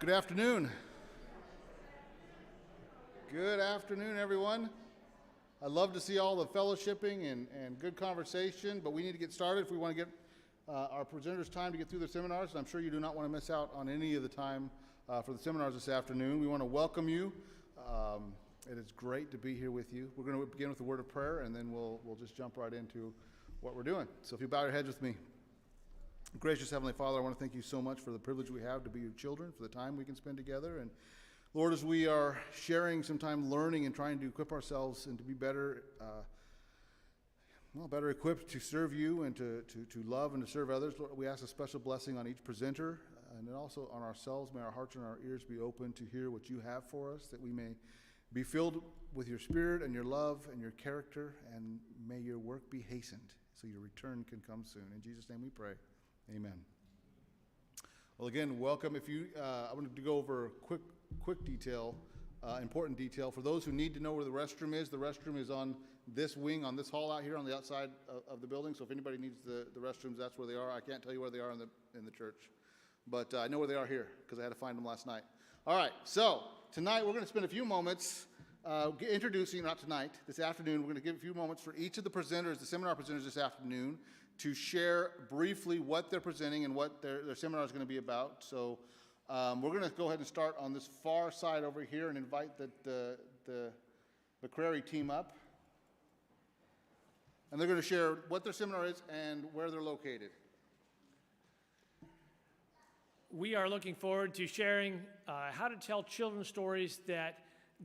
Good afternoon. Good afternoon, everyone. I love to see all the fellowshipping and good conversation, but we need to get started if we want to get our presenters time to get through their seminars. And I'm sure you do not want to miss out on any of the time for the seminars this afternoon. We want to welcome you. It is great to be here with you. We're going to begin with a word of prayer, and then we'll just jump right into what we're doing. So if you bow your heads with me. Gracious Heavenly Father, I want to thank you so much for the privilege we have to be your children, for the time we can spend together. And Lord, as we are sharing some time learning and trying to equip ourselves and to be better, better equipped to serve you and to love and to serve others, Lord, we ask a special blessing on each presenter and then also on ourselves. May our hearts and our ears be open to hear what you have for us, that we may be filled with your spirit and your love and your character, and may your work be hastened so your return can come soon. In Jesus' name we pray. Amen. Well, again, welcome. I wanted to go over a quick detail, important detail. For those who need to know where the restroom is on this wing, on this hall out here on the outside of the building. So if anybody needs the restrooms, that's where they are. I can't tell you where they are in the church, but I know where they are here because I had to find them last night. All right, so tonight we're going to spend a few moments introducing, not tonight, this afternoon, we're going to give a few moments for each of the presenters, the seminar presenters this afternoon, to share briefly what they're presenting and what their seminar is going to be about. So we're going to go ahead and start on this far side over here and invite the McCrary team up. And they're going to share what their seminar is and where they're located. We are looking forward to sharing how to tell children's stories that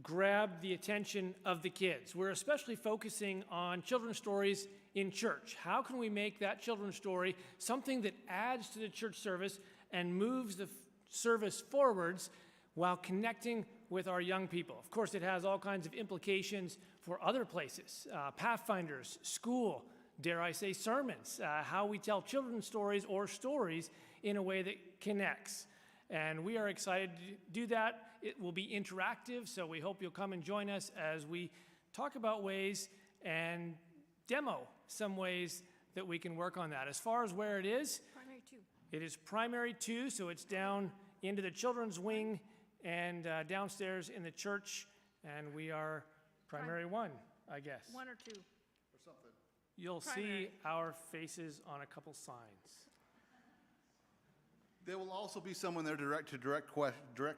grab the attention of the kids. We're especially focusing on children's stories in church. How can we make that children's story something that adds to the church service and moves the service forwards while connecting with our young people? Of course, it has all kinds of implications for other places, pathfinders, school, dare I say sermons, how we tell children's stories or stories in a way that connects. And we are excited to do that. It will be interactive, so we hope you'll come and join us as we talk about ways and demo some ways that we can work on that. As far as where it is, Primary 2. It is primary 2, so it's down into the children's wing and downstairs in the church, and we are primary 1, I guess. 1 or 2. Or something. You'll Primary. see our faces on a couple signs. There will also be someone there direct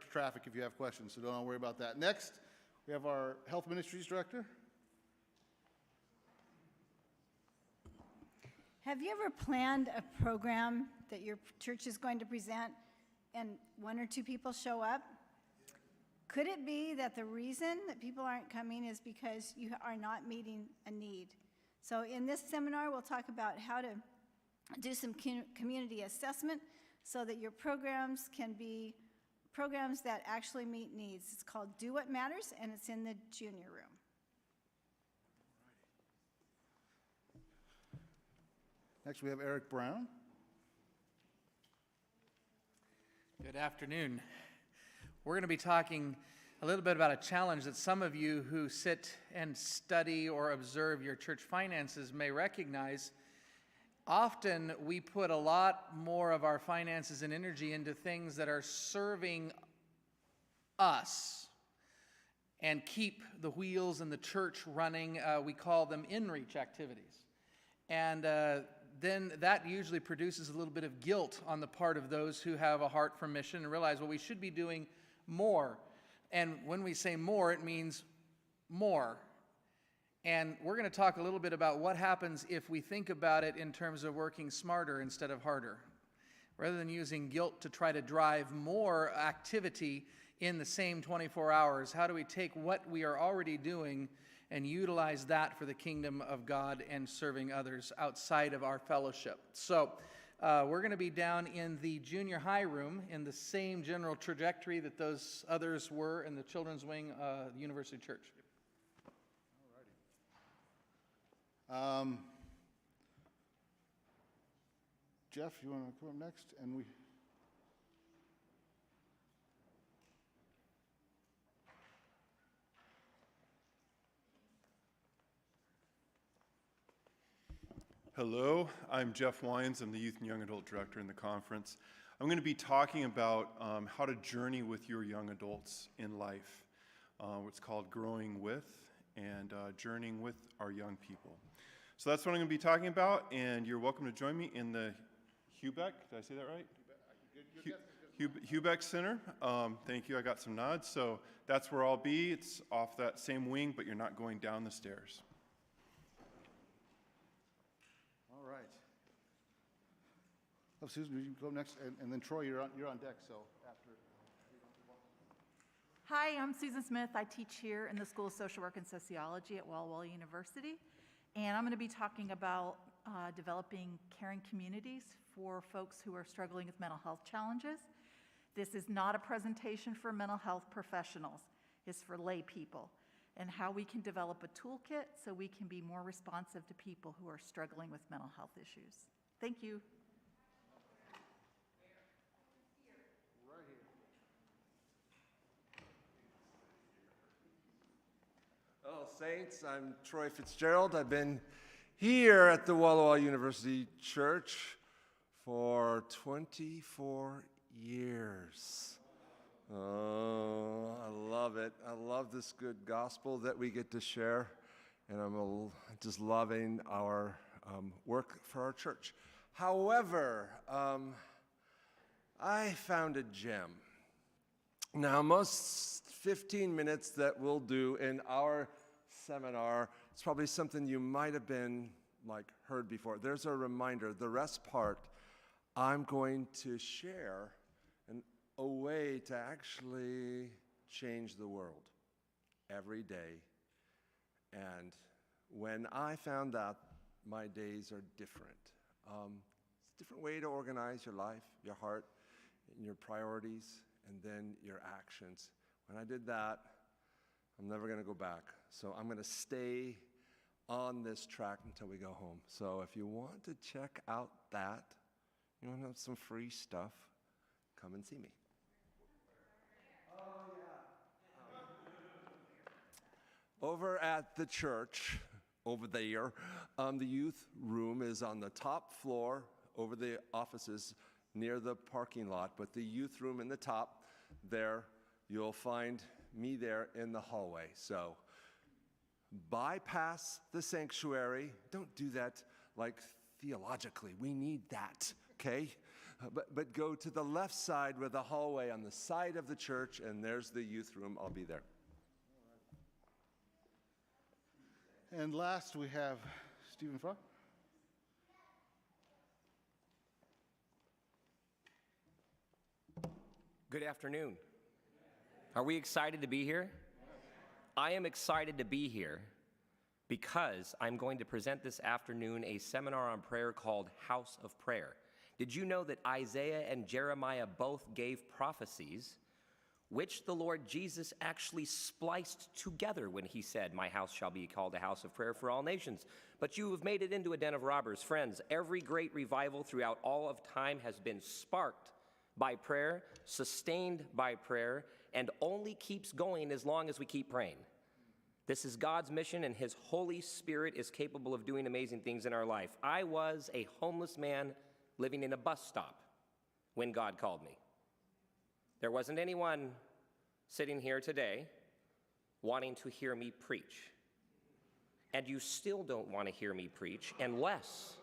traffic if you have questions, so don't worry about that. Next, we have our Health Ministries Director. Have you ever planned a program that your church is going to present and 1 or 2 people show up? Could it be that the reason that people aren't coming is because you are not meeting a need? So in this seminar, we'll talk about how to do some community assessment so that your programs can be programs that actually meet needs. It's called Do What Matters, and it's in the junior room. Next, we have Eric Brown. Good afternoon. We're going to be talking a little bit about a challenge that some of you who sit and study or observe your church finances may recognize. Often we put a lot more of our finances and energy into things that are serving us and keep the wheels in the church running. We call them in-reach activities. And then that usually produces a little bit of guilt on the part of those who have a heart for mission and realize, well, we should be doing more. And when we say more, it means more. And we're going to talk a little bit about what happens if we think about it in terms of working smarter instead of harder. Rather than using guilt to try to drive more activity in the same 24 hours, how do we take what we are already doing and utilize that for the kingdom of God and serving others outside of our fellowship? So we're going to be down in the junior high room in the same general trajectory that those others were in the children's wing, the University Church. Jeff, you want to come up next? And Hello, I'm Jeff Wines. I'm the Youth and Young Adult Director in the conference. I'm going to be talking about how to journey with your young adults in life. It's called Growing With and Journeying with Our Young People. So that's what I'm going to be talking about, and you're welcome to join me in the Hubeck, did I say that right? Hubeck Center. Thank you, I got some nods. So that's where I'll be. It's off that same wing, but you're not going down the stairs. All right. Oh, Susan, you go next, and then Troy, you're on deck, so after. Hi, I'm Susan Smith. I teach here in the School of Social Work and Sociology at Walla Walla University. And I'm going to be talking about developing caring communities for folks who are struggling with mental health challenges. This is not a presentation for mental health professionals. It's for lay people, and how we can develop a toolkit so we can be more responsive to people who are struggling with mental health issues. Thank you. Hello, Saints. I'm Troy Fitzgerald. I've been here at the Walla Walla University Church for 24 years. Oh, I love it. I love this good gospel that we get to share, and I'm just loving our work for our church. However, I found a gem. Now, most 15 minutes that we'll do in our seminar, it's probably something you might have been heard before. There's a reminder. The rest part, I'm going to share a way to actually change the world every day. And when I found out, my days are different. It's a different way to organize your life, your heart, and your priorities, and then your actions. When I did that, I'm never going to go back. So I'm going to stay on this track until we go home. So if you want to check out that, you want to have some free stuff, come and see me. Oh, yeah. Over at the church, over there, the youth room is on the top floor over the offices near the parking lot, but the youth room in the top there, you'll find me there in the hallway. So bypass the sanctuary. Don't do that theologically. We need that, okay? But go to the left side with the hallway on the side of the church, and there's the youth room. I'll be there. And last, we have Stephen Frog. Good afternoon. Are we excited to be here? I am excited to be here because I'm going to present this afternoon a seminar on prayer called House of Prayer. Did you know that Isaiah and Jeremiah both gave prophecies which the Lord Jesus actually spliced together when he said, "My house shall be called a house of prayer for all nations"? But you have made it into a den of robbers. Friends, every great revival throughout all of time has been sparked by prayer, sustained by prayer, and only keeps going as long as we keep praying. This is God's mission, and his Holy Spirit is capable of doing amazing things in our life. I was a homeless man living in a bus stop when God called me. There wasn't anyone sitting here today wanting to hear me preach. And you still don't want to hear me preach unless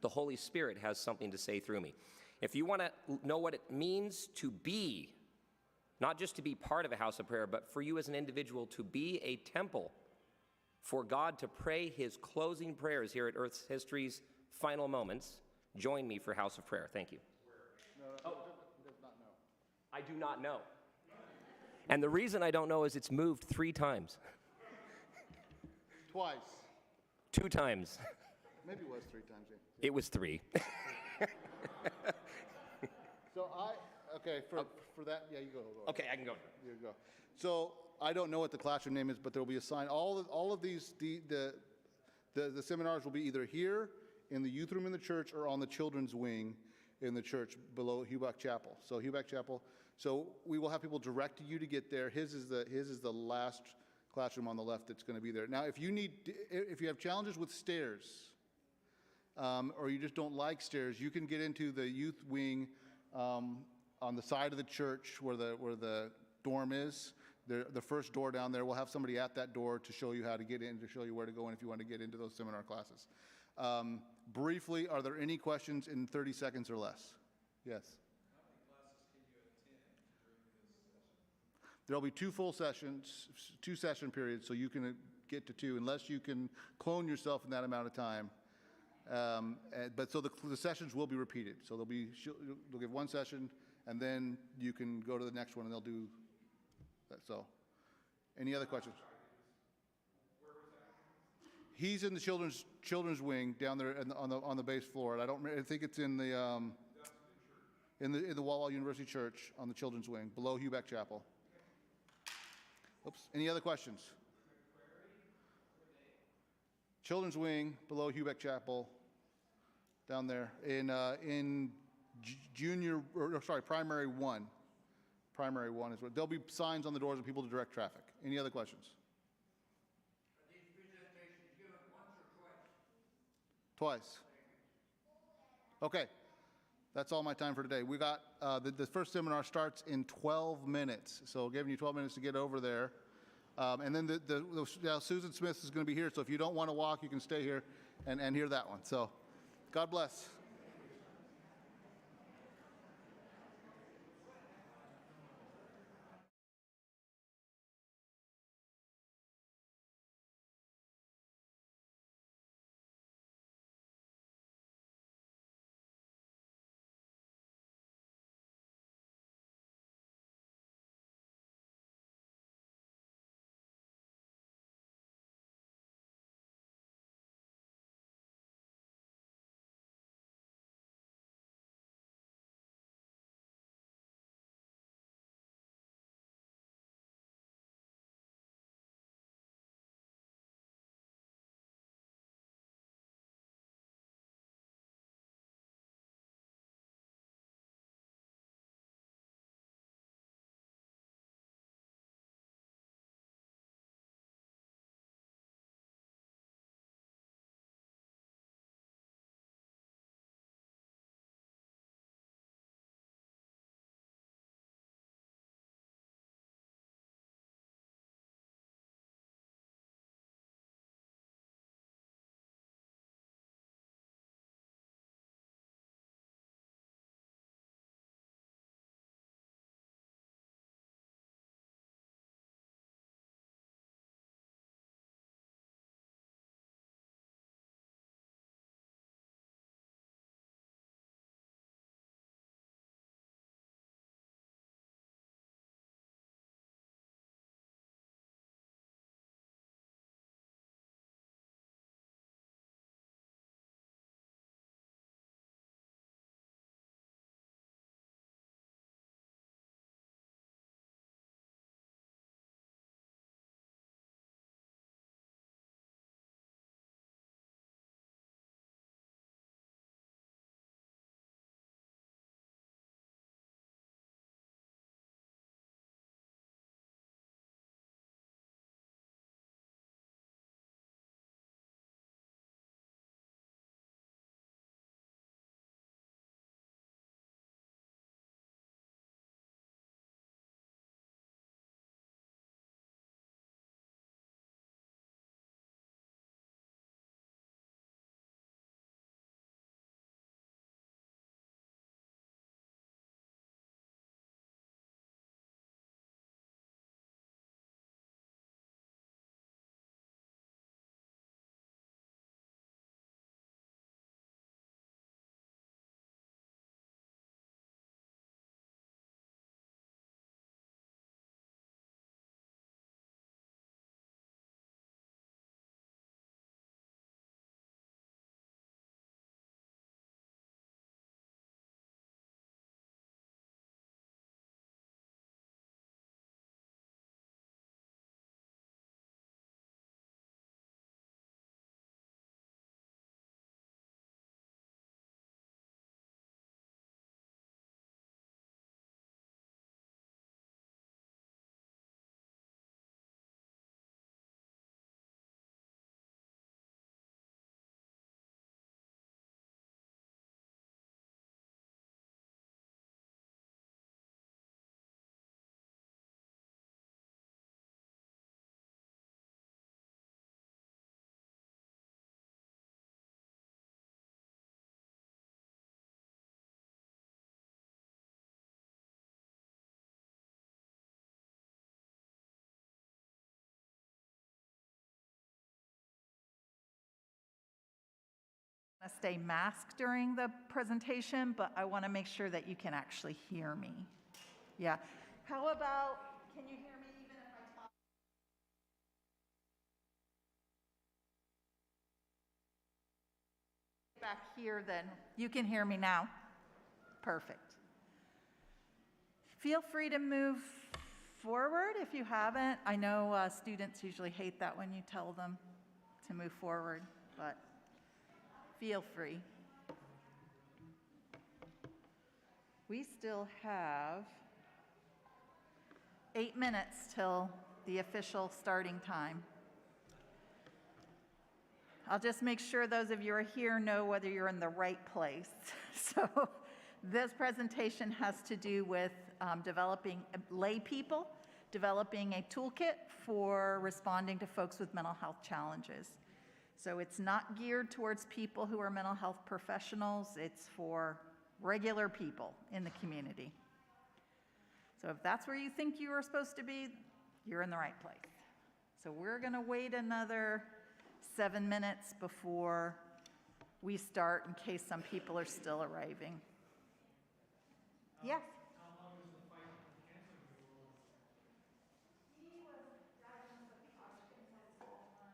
the Holy Spirit has something to say through me. If you want to know what it means to be, not just to be part of a house of prayer, but for you as an individual to be a temple for God to pray his closing prayers here at Earth's history's final moments, join me for House of Prayer. Thank you. I do not know. And the reason I don't know is it's moved 3 times. Twice. 2 times. Maybe it was 3 times. Yeah. It was 3. So okay, for that, yeah, you go. Okay, I can go. You go. So I don't know what the classroom name is, but there will be a sign. All of these, the seminars will be either here in the youth room in the church or on the children's wing in the church below Hubeck Chapel. So Hubeck Chapel. So we will have people direct you to get there. His is the last classroom on the left that's going to be there. Now, if you have challenges with stairs, or you just don't like stairs, you can get into the youth wing on the side of the church where the dorm is. The first door down there, we'll have somebody at that door to show you how to get in, to show you where to go in if you want to get into those seminar classes. Briefly, are there any questions in 30 seconds or less? Yes? How many classes can you attend during this session? There'll be 2 full sessions, 2 session periods, so you can get to 2, unless you can clone yourself in that amount of time. But so the sessions will be repeated. So they'll give 1 session, and then you can go to the next one, and they'll do that. So, any other questions? He's in the children's wing down there on the base floor. And I think it's in the Walla University Church on the children's wing below Hubeck Chapel. Oops. Any other questions? Children's wing below Hubeck Chapel, down there in primary one. Primary one is what there'll be signs on the doors of people to direct traffic. Any other questions? Are these presentations given once or twice? Twice. Okay, that's all my time for today. We got the first seminar starts in 12 minutes, so giving you 12 minutes to get over there. And then Susan Smith is going to be here, so if you don't want to walk, you can stay here and hear that one. So, God bless. to stay masked during the presentation, but I want to make sure that you can actually hear me. Yeah. How about, can you hear me even if I talk? Back here, then you can hear me now. Perfect. Feel free to move forward if you haven't. I know students usually hate that when you tell them to move forward, but feel free. We still have 8 minutes till the official starting time. I'll just make sure those of you who are here know whether you're in the right place. So this presentation has to do with developing lay people, developing a toolkit for responding to folks with mental health challenges. So it's not geared towards people who are mental health professionals, it's for regular people in the community. So if that's where you think you are supposed to be, you're in the right place. So we're gonna wait another 7 minutes before we start in case some people are still arriving. Yes? How long is the fight with cancer going to go on? He was diagnosed with Hodgkin's lymphoma.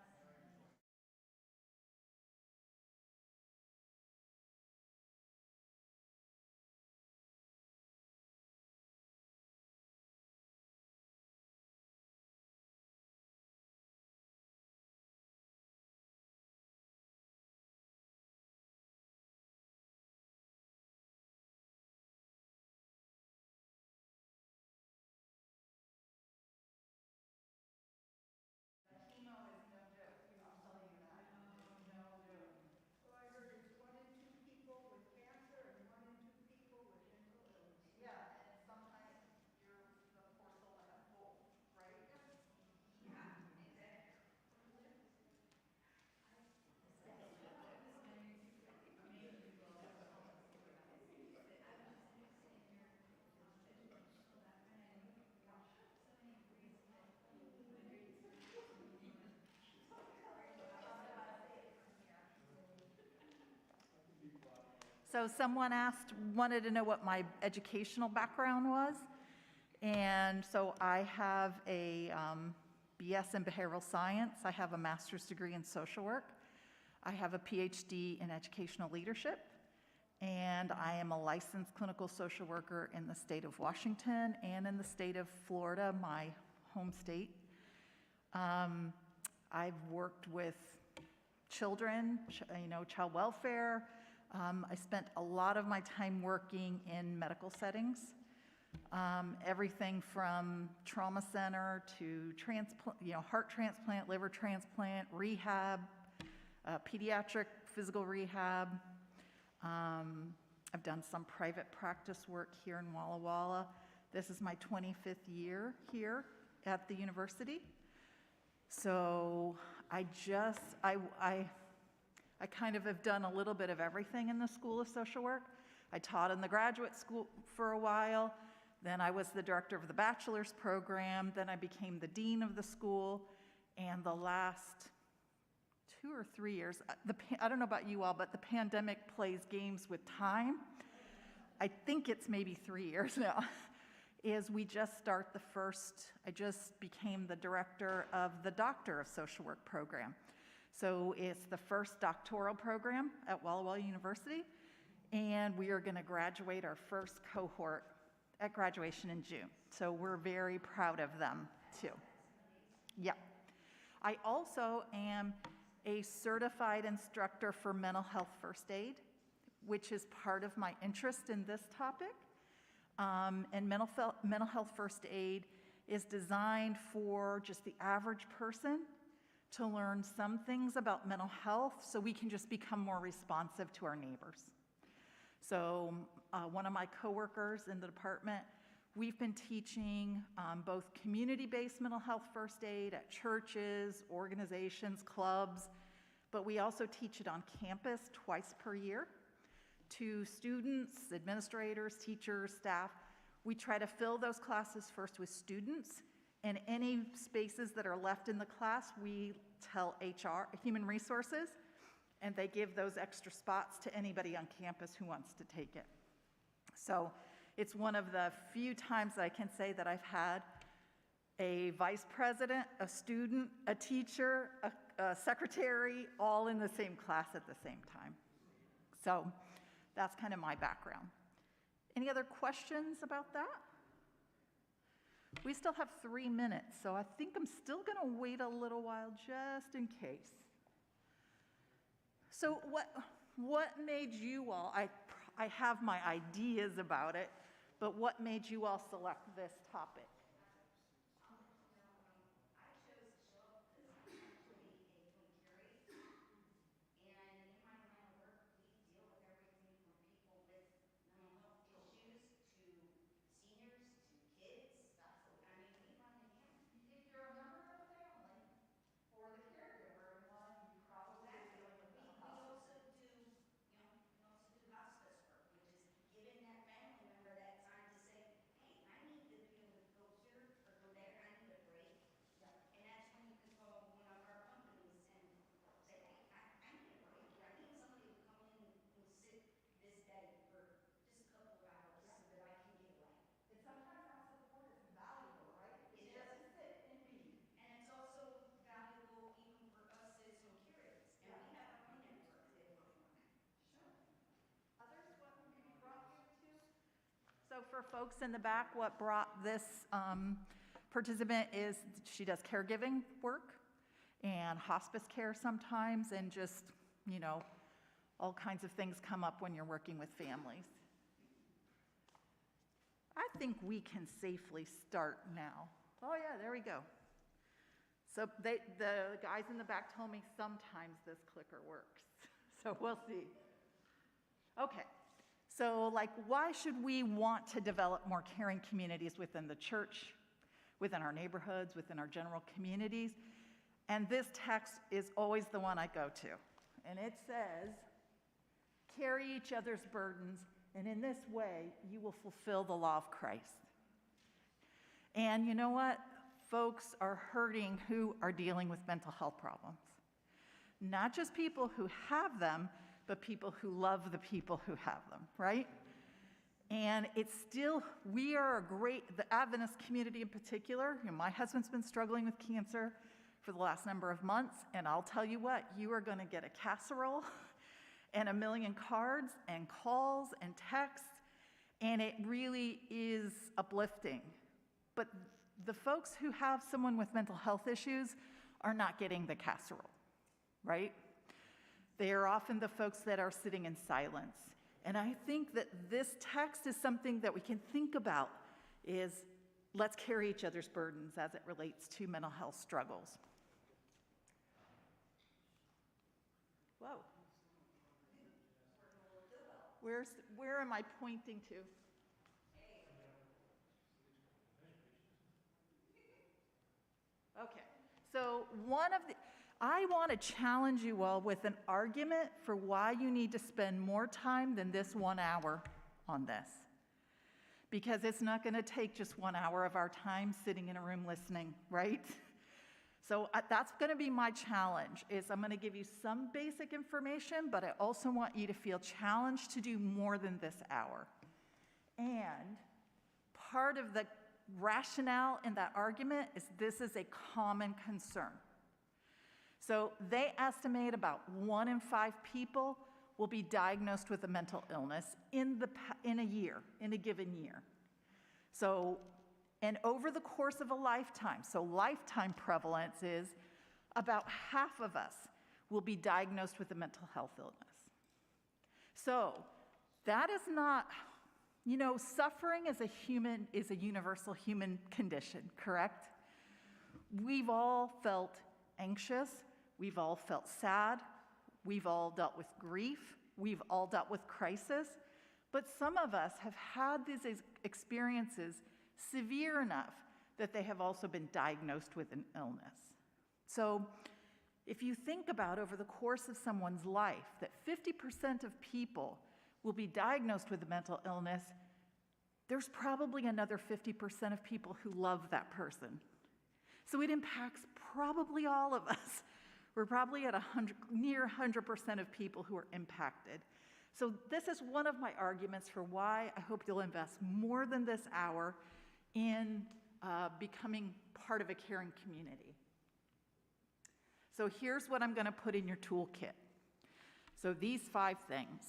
So someone wanted to know what my educational background was. And so I have a BS in behavioral science. I have a master's degree in social work. I have a PhD in educational leadership. And I am a licensed clinical social worker in the state of Washington and in the state of Florida, my home state. I've worked with children, child welfare. I spent a lot of my time working in medical settings, everything from trauma center to heart transplant, liver transplant, rehab, pediatric physical rehab. I've done some private practice work here in Walla Walla. This is my 25th year here at the university. So I kind of have done a little bit of everything in the School of Social Work. I taught in the graduate school for a while. Then I was the director of the bachelor's program. Then I became the dean of the school. And the last 2 or 3 years, I don't know about you all, but the pandemic plays games with time. I think it's maybe 3 years now, is we just start I just became the director of the Doctor of Social Work program. So it's the first doctoral program at Walla Walla University, and we are going to graduate our first cohort at graduation in June. So we're very proud of them, too. Yeah. I also am a certified instructor for mental health first aid, which is part of my interest in this topic. And mental health first aid is designed for just the average person to learn some things about mental health so we can just become more responsive to our neighbors. So one of my coworkers in the department, we've been teaching both community-based mental health first aid at churches, organizations, clubs, but we also teach it on campus twice per year to students, administrators, teachers, staff. We try to fill those classes first with students, and any spaces that are left in the class, we tell HR, human resources, and they give those extra spots to anybody on campus who wants to take it. So it's one of the few times that I can say that I've had a vice president, a student, a teacher, a secretary, all in the same class at the same time. So that's kind of my background. Any other questions about that? We still have 3 minutes, so I think I'm still going to wait a little while just in case. So what made you all, I have my ideas about it, but what made you all select this topic? So for folks in the back, what brought this participant is she does caregiving work and hospice care sometimes, and just, you know, all kinds of things come up when you're working with families. I think we can safely start now. Oh yeah, there we go. So the guys in the back told me sometimes this clicker works, so we'll see. Okay. So, like, why should we want to develop more caring communities within the church, within our neighborhoods, within our general communities? And this text is always the one I go to. And it says, carry each other's burdens, and in this way, you will fulfill the law of Christ. And you know what? Folks are hurting who are dealing with mental health problems. Not just people who have them, but people who love the people who have them, right? And it's still, we are a great, the Adventist community in particular, you know, my husband's been struggling with cancer for the last number of months, and I'll tell you what, you are gonna get a casserole and 1 million cards and calls and texts, and it really is uplifting. But the folks who have someone with mental health issues are not getting the casserole, right? They are often the folks that are sitting in silence. And I think that this text is something that we can think about, is let's carry each other's burdens as it relates to mental health struggles. Whoa. Where am I pointing to? Okay, so I want to challenge you all with an argument for why you need to spend more time than this 1 hour on this. Because it's not going to take just 1 hour of our time sitting in a room listening, right? So that's going to be my challenge, is I'm going to give you some basic information, but I also want you to feel challenged to do more than this hour. And part of the rationale in that argument is this is a common concern. So they estimate about 1 in 5 people will be diagnosed with a mental illness in a year, in a given year. So, and over the course of a lifetime, so lifetime prevalence is about half of us will be diagnosed with a mental health illness. So that is not, you know, suffering is a universal human condition, correct? We've all felt anxious. We've all felt sad. We've all dealt with grief. We've all dealt with crisis. But some of us have had these experiences severe enough that they have also been diagnosed with an illness. So if you think about over the course of someone's life that 50% of people will be diagnosed with a mental illness, there's probably another 50% of people who love that person. So it impacts probably all of us, We're probably at near 100% of people who are impacted. So this is one of my arguments for why I hope you'll invest more than this hour in becoming part of a caring community. So here's what I'm going to put in your toolkit. So these 5 things.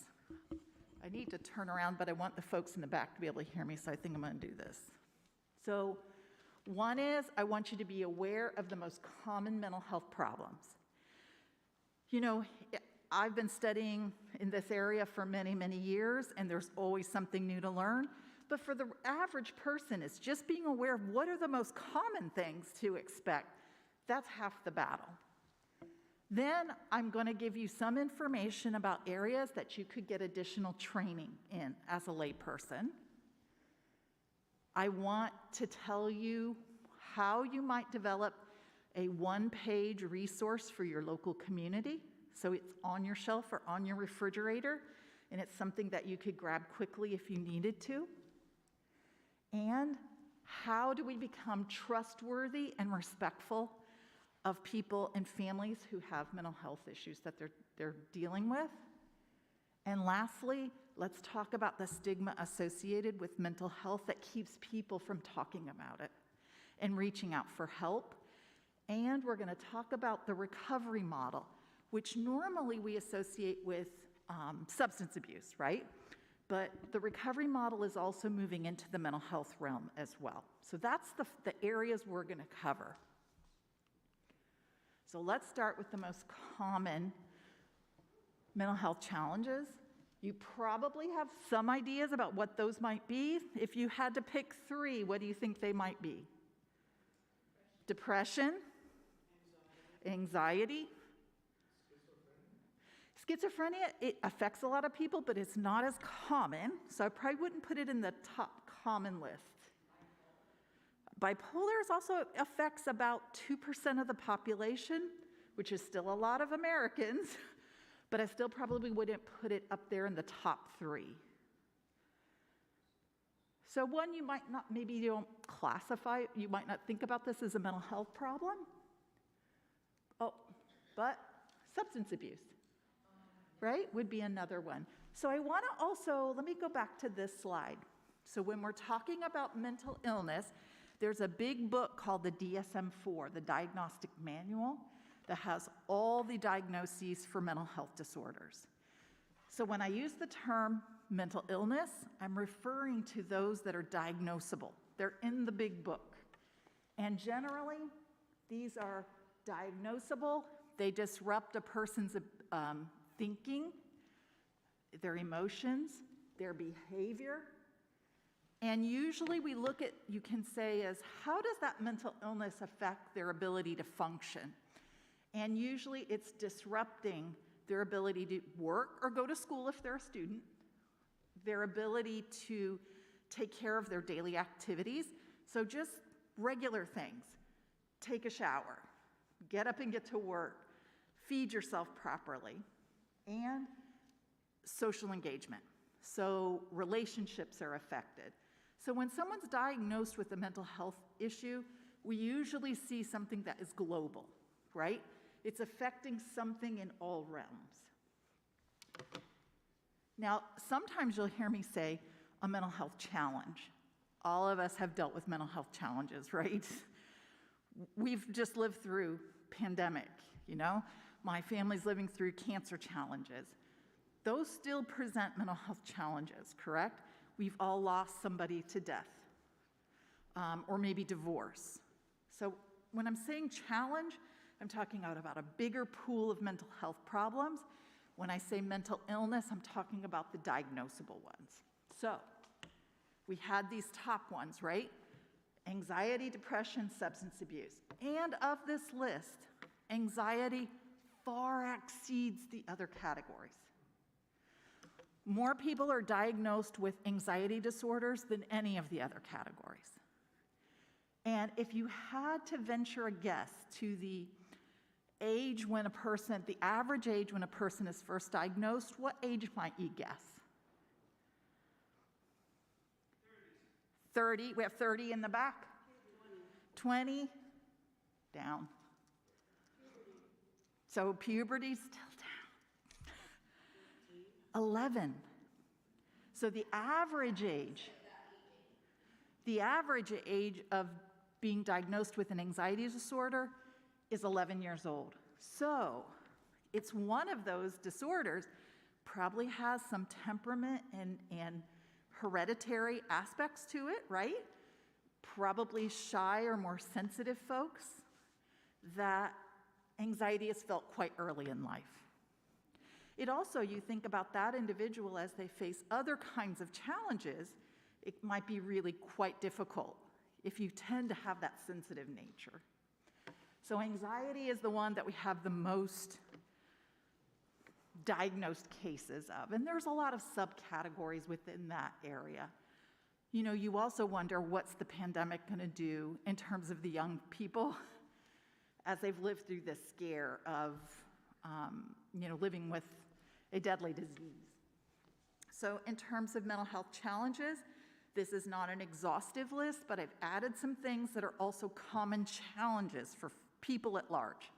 I need to turn around, but I want the folks in the back to be able to hear me, so I think I'm going to do this. So one is I want you to be aware of the most common mental health problems. You know, I've been studying in this area for many, many years, and there's always something new to learn. But for the average person, it's just being aware of what are the most common things to expect. That's half the battle. Then I'm going to give you some information about areas that you could get additional training in as a layperson. I want to tell you how you might develop a one-page resource for your local community. So it's on your shelf or on your refrigerator, and it's something that you could grab quickly if you needed to. And how do we become trustworthy and respectful of people and families who have mental health issues that they're dealing with? And lastly, let's talk about the stigma associated with mental health that keeps people from talking about it and reaching out for help. And we're going to talk about the recovery model, which normally we associate with substance abuse, right? But the recovery model is also moving into the mental health realm as well. So that's the areas we're going to cover. So let's start with the most common mental health challenges. You probably have some ideas about what those might be. If you had to pick 3, what do you think they might be? Depression, anxiety. Schizophrenia, it affects a lot of people, but it's not as common, so I probably wouldn't put it in the top common list. Bipolar also affects about 2% of the population, which is still a lot of Americans, but I still probably wouldn't put it up there in the top 3. So one, you might not, maybe you don't classify, you might not think about this as a mental health problem. Oh, but substance abuse, right, would be another one. So I want to also, let me go back to this slide. So when we're talking about mental illness, there's a big book called the DSM-4, the Diagnostic Manual, that has all the diagnoses for mental health disorders. So when I use the term mental illness, I'm referring to those that are diagnosable. They're in the big book. And generally, these are diagnosable. They disrupt a person's thinking, their emotions, their behavior. And usually we look at, you can say, as how does that mental illness affect their ability to function? And usually it's disrupting their ability to work or go to school if they're a student, their ability to take care of their daily activities. So just regular things. Take a shower, get up and get to work, feed yourself properly, and social engagement. So relationships are affected. So when someone's diagnosed with a mental health issue, we usually see something that is global, right? It's affecting something in all realms. Now, sometimes you'll hear me say a mental health challenge. All of us have dealt with mental health challenges, right? We've just lived through pandemic, you know? My family's living through cancer challenges. Those still present mental health challenges, correct? We've all lost somebody to death, or maybe divorce. So when I'm saying challenge, I'm talking about a bigger pool of mental health problems. When I say mental illness, I'm talking about the diagnosable ones. So we had these top ones, right? Anxiety, depression, substance abuse. And of this list, anxiety far exceeds the other categories. More people are diagnosed with anxiety disorders than any of the other categories. And if you had to venture a guess to the age when a person, the average age when a person is first diagnosed, what age might you guess? 30. We have 30 in the back. 20. Down. So puberty's still down. 11. So the average age of being diagnosed with an anxiety disorder is 11 years old. So it's one of those disorders, probably has some temperament and hereditary aspects to it, right? Probably shy or more sensitive folks, that anxiety is felt quite early in life. It also, you think about that individual as they face other kinds of challenges, it might be really quite difficult if you tend to have that sensitive nature. So anxiety is the one that we have the most diagnosed cases of, and there's a lot of subcategories within that area. You know, you also wonder, what's the pandemic going to do in terms of the young people as they've lived through this scare of, living with a deadly disease. So in terms of mental health challenges, this is not an exhaustive list, but I've added some things that are also common challenges for people at large.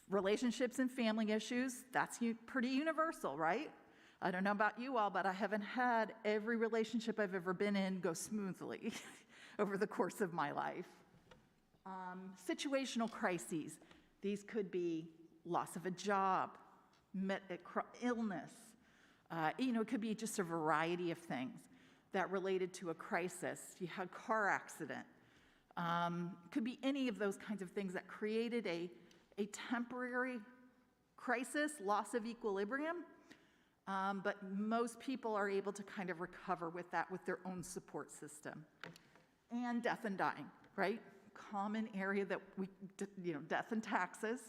Relationships and family issues, that's pretty universal, right? I don't know about you all, but I haven't had every relationship I've ever been in go smoothly over the course of my life. Situational crises, these could be loss of a job, illness, it could be just a variety of things that related to a crisis. You had a car accident. Could be any of those kinds of things that created a temporary crisis, loss of equilibrium, but most people are able to kind of recover with that with their own support system. And death and dying, right? Common area that death and taxes,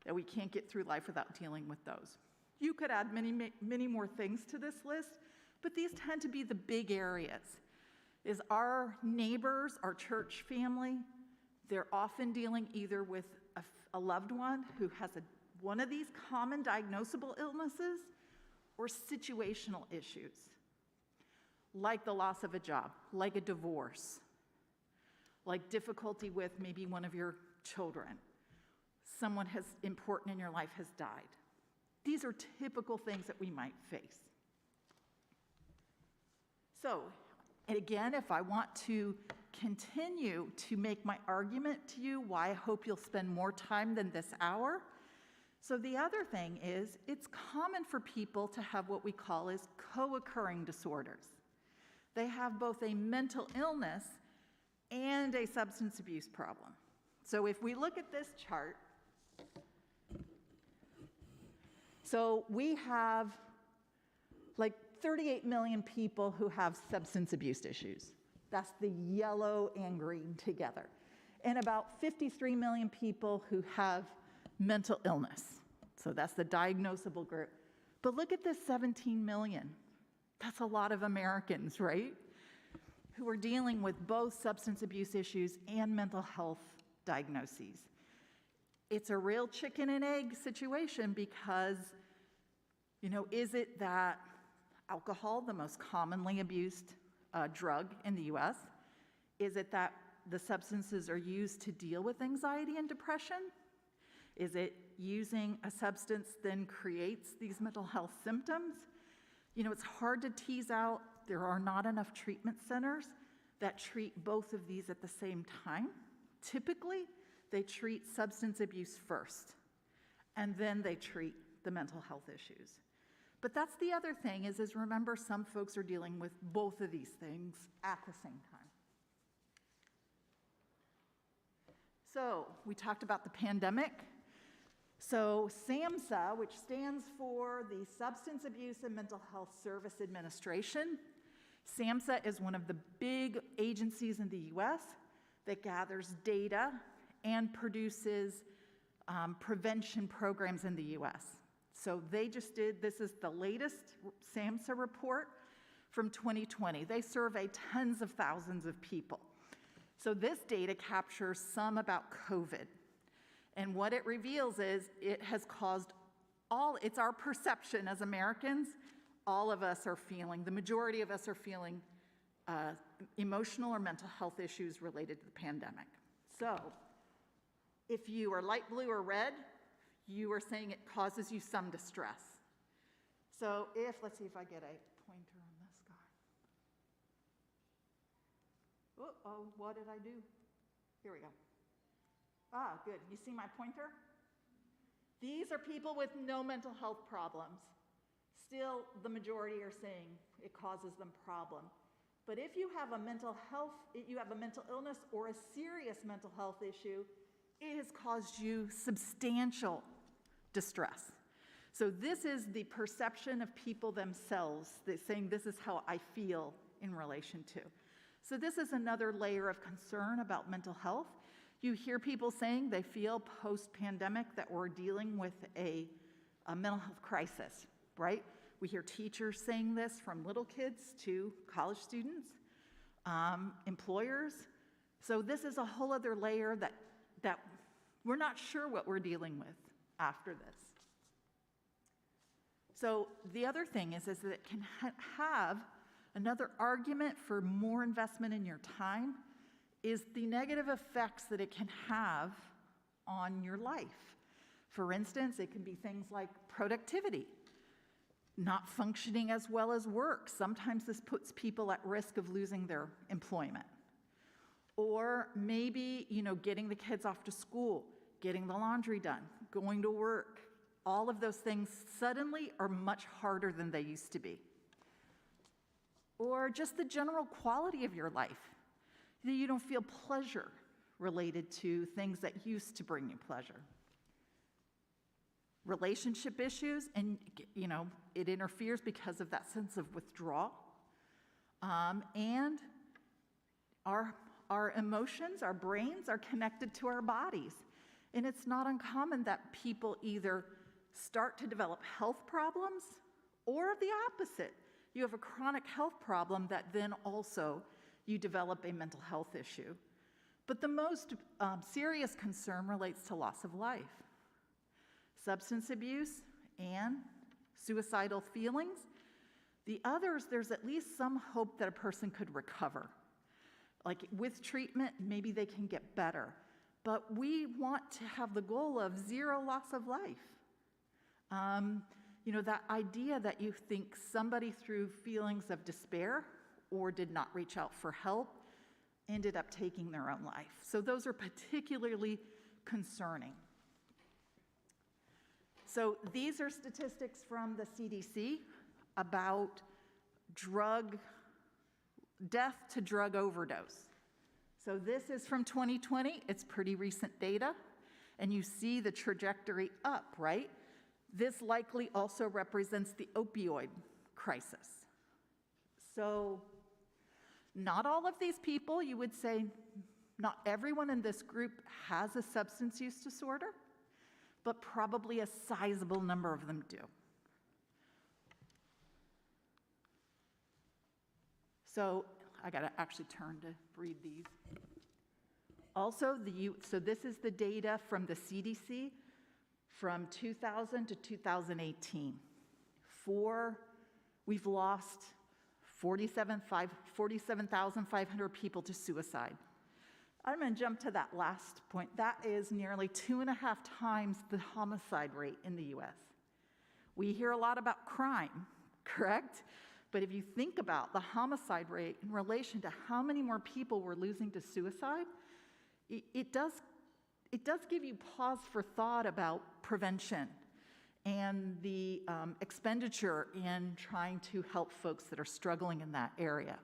that we can't get through life without dealing with those. You could add many more things to this list, but these tend to be the big areas. Is our neighbors, our church family, they're often dealing either with a loved one who has one of these common diagnosable illnesses or situational issues, like the loss of a job, like a divorce, like difficulty with maybe one of your children. Someone important in your life has died. These are typical things that we might face. So, and again, if I want to continue to make my argument to you why I hope you'll spend more time than this hour. So the other thing is, it's common for people to have what we call as co-occurring disorders. They have both a mental illness and a substance abuse problem. So if we look at this chart, so we have like 38 million people who have substance abuse issues. That's the yellow and green together. And about 53 million people who have mental illness. So that's the diagnosable group. But look at this 17 million. That's a lot of Americans, right? Who are dealing with both substance abuse issues and mental health diagnoses. It's a real chicken and egg situation because, is it that alcohol, the most commonly abused drug in the US? Is it that the substances are used to deal with anxiety and depression? Is it using a substance then creates these mental health symptoms? It's hard to tease out. There are not enough treatment centers that treat both of these at the same time. Typically, they treat substance abuse first, and then they treat the mental health issues. But that's the other thing is remember, some folks are dealing with both of these things at the same time. So we talked about the pandemic. So SAMHSA, which stands for the Substance Abuse and Mental Health Service Administration, SAMHSA is one of the big agencies in the US that gathers data and produces prevention programs in the US. So they just this is the latest SAMHSA report from 2020. They survey tens of thousands of people. So this data captures some about COVID. And what it reveals is it has caused it's our perception as Americans, all of us are feeling, the majority of us are feeling emotional or mental health issues related to the pandemic. So if you are light blue or red, you are saying it causes you some distress. So let's see if I get a pointer on this guy. Uh-oh, what did I do? Here we go. Ah, good. You see my pointer? These are people with no mental health problems. Still, the majority are saying it causes them problem. But if you have a mental illness or a serious mental health issue, it has caused you substantial distress. So this is the perception of people themselves, saying this is how I feel in relation to. So this is another layer of concern about mental health. You hear people saying they feel post-pandemic that we're dealing with a mental health crisis, right? We hear teachers saying this, from little kids to college students, employers. So this is a whole other layer that we're not sure what we're dealing with after this. So the other thing is that it can have another argument for more investment in your time is the negative effects that it can have on your life. For instance, it can be things like productivity, not functioning as well as work. Sometimes this puts people at risk of losing their employment. Or maybe, getting the kids off to school, getting the laundry done, going to work. All of those things suddenly are much harder than they used to be. Or just the general quality of your life. That you don't feel pleasure related to things that used to bring you pleasure. Relationship issues, and it interferes because of that sense of withdrawal. And our emotions, our brains are connected to our bodies. And it's not uncommon that people either start to develop health problems or the opposite. You have a chronic health problem that then also you develop a mental health issue. But the most serious concern relates to loss of life. Substance abuse and suicidal feelings. The others, there's at least some hope that a person could recover. Like with treatment, maybe they can get better. But we want to have the goal of zero loss of life. That idea that you think somebody through feelings of despair or did not reach out for help ended up taking their own life. So those are particularly concerning. So these are statistics from the CDC about death to drug overdose. So this is from 2020. It's pretty recent data. And you see the trajectory up, right? This likely also represents the opioid crisis. So not all of these people, you would say, not everyone in this group has a substance use disorder, but probably a sizable number of them do. So I gotta actually turn to read these. Also, so this is the data from the CDC from 2000 to 2018. We've lost 47,500 people to suicide. I'm going to jump to that last point. That is nearly 2.5 times the homicide rate in the US. We hear a lot about crime, correct? But if you think about the homicide rate in relation to how many more people we're losing to suicide, it does give you pause for thought about prevention and the expenditure in trying to help folks that are struggling in that area.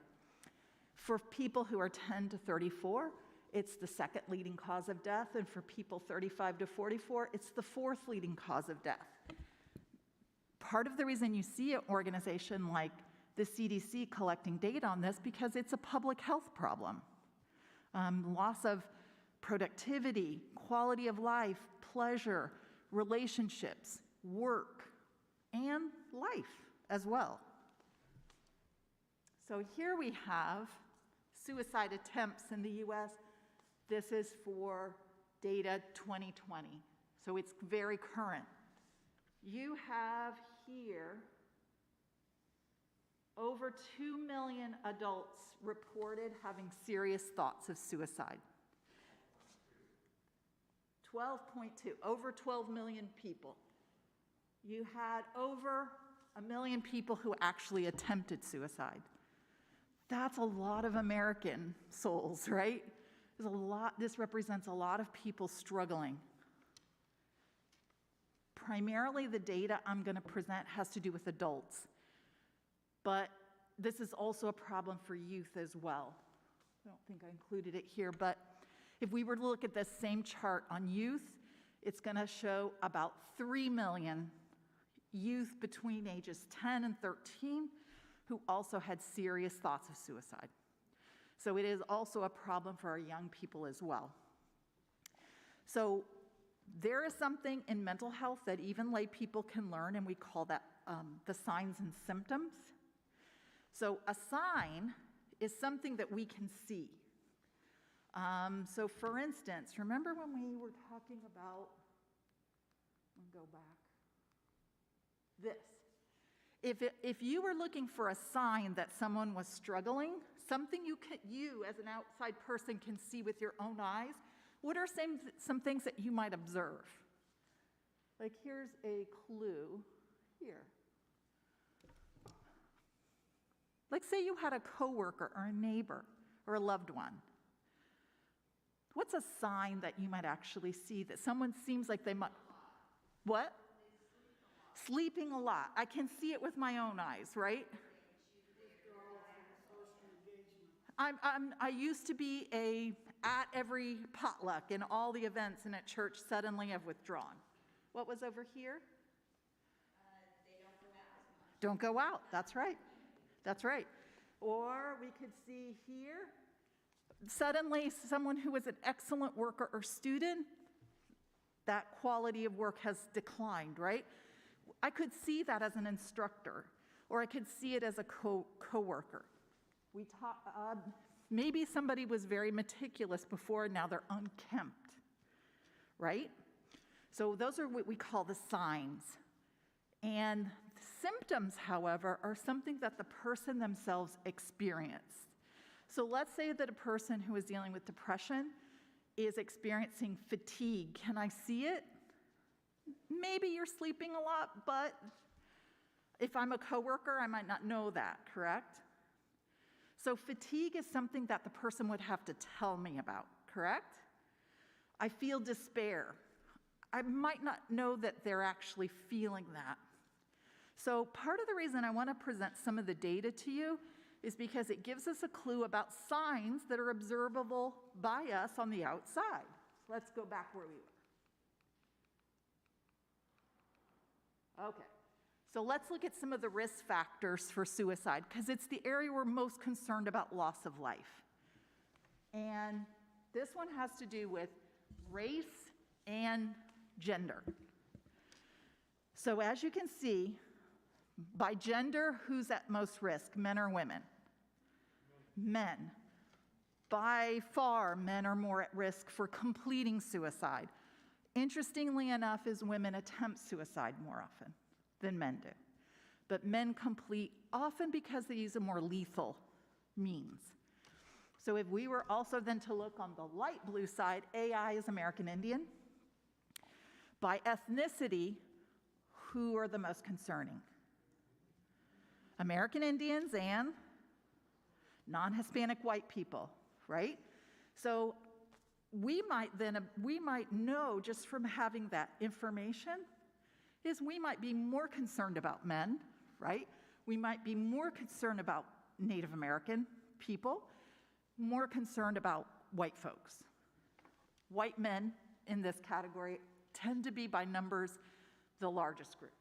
For people who are 10 to 34, it's the second leading cause of death, and for people 35 to 44, it's the fourth leading cause of death. Part of the reason you see an organization like the CDC collecting data on this, because it's a public health problem. Loss of productivity, quality of life, pleasure, relationships, work, and life as well. So here we have suicide attempts in the US. This is for data 2020, so it's very current. You have here over 2 million adults reported having serious thoughts of suicide. 12.2, over 12 million people. You had over 1 million people who actually attempted suicide. That's a lot of American souls, right? There's a lot, this represents a lot of people struggling. Primarily, the data I'm going to present has to do with adults, but this is also a problem for youth as well. I don't think I included it here, but if we were to look at this same chart on youth, it's going to show about 3 million youth between ages 10 and 13 who also had serious thoughts of suicide. So it is also a problem for our young people as well. So there is something in mental health that even lay people can learn, and we call that the signs and symptoms. So a sign is something that we can see. So for instance, remember when we were talking about, go back, this. If you were looking for a sign that someone was struggling, something you as an outside person can see with your own eyes, what are some things that you might observe? Like here's a clue here. Like say you had a coworker or a neighbor or a loved one. What's a sign that you might actually see that someone seems like they might, what? Sleeping a lot. I can see it with my own eyes, right? I used to be at every potluck and all the events and at church, suddenly I've withdrawn. What was over here? They don't go out. That's right. That's right. Or we could see here, suddenly someone who was an excellent worker or student, that quality of work has declined, right? I could see that as an instructor, or I could see it as a coworker. Maybe somebody was very meticulous before, and now they're unkempt, right? So those are what we call the signs. And symptoms, however, are something that the person themselves experienced. So let's say that a person who is dealing with depression is experiencing fatigue. Can I see it? Maybe you're sleeping a lot, but if I'm a coworker, I might not know that, correct? So fatigue is something that the person would have to tell me about, correct? I feel despair. I might not know that they're actually feeling that. So part of the reason I want to present some of the data to you is because it gives us a clue about signs that are observable by us on the outside. Let's go back where we were. Okay, so let's look at some of the risk factors for suicide, because it's the area we're most concerned about loss of life. And this one has to do with race and gender. So as you can see, by gender, who's at most risk, men or women? Men. By far, men are more at risk for completing suicide. Interestingly enough, is women attempt suicide more often than men do. But men complete often because they use a more lethal means. So if we were also then to look on the light blue side, AI is American Indian. By ethnicity, who are the most concerning? American Indians and non-Hispanic white people, right? So we might know just from having that information is we might be more concerned about men, right? We might be more concerned about Native American people, more concerned about white folks. White men in this category tend to be by numbers the largest group.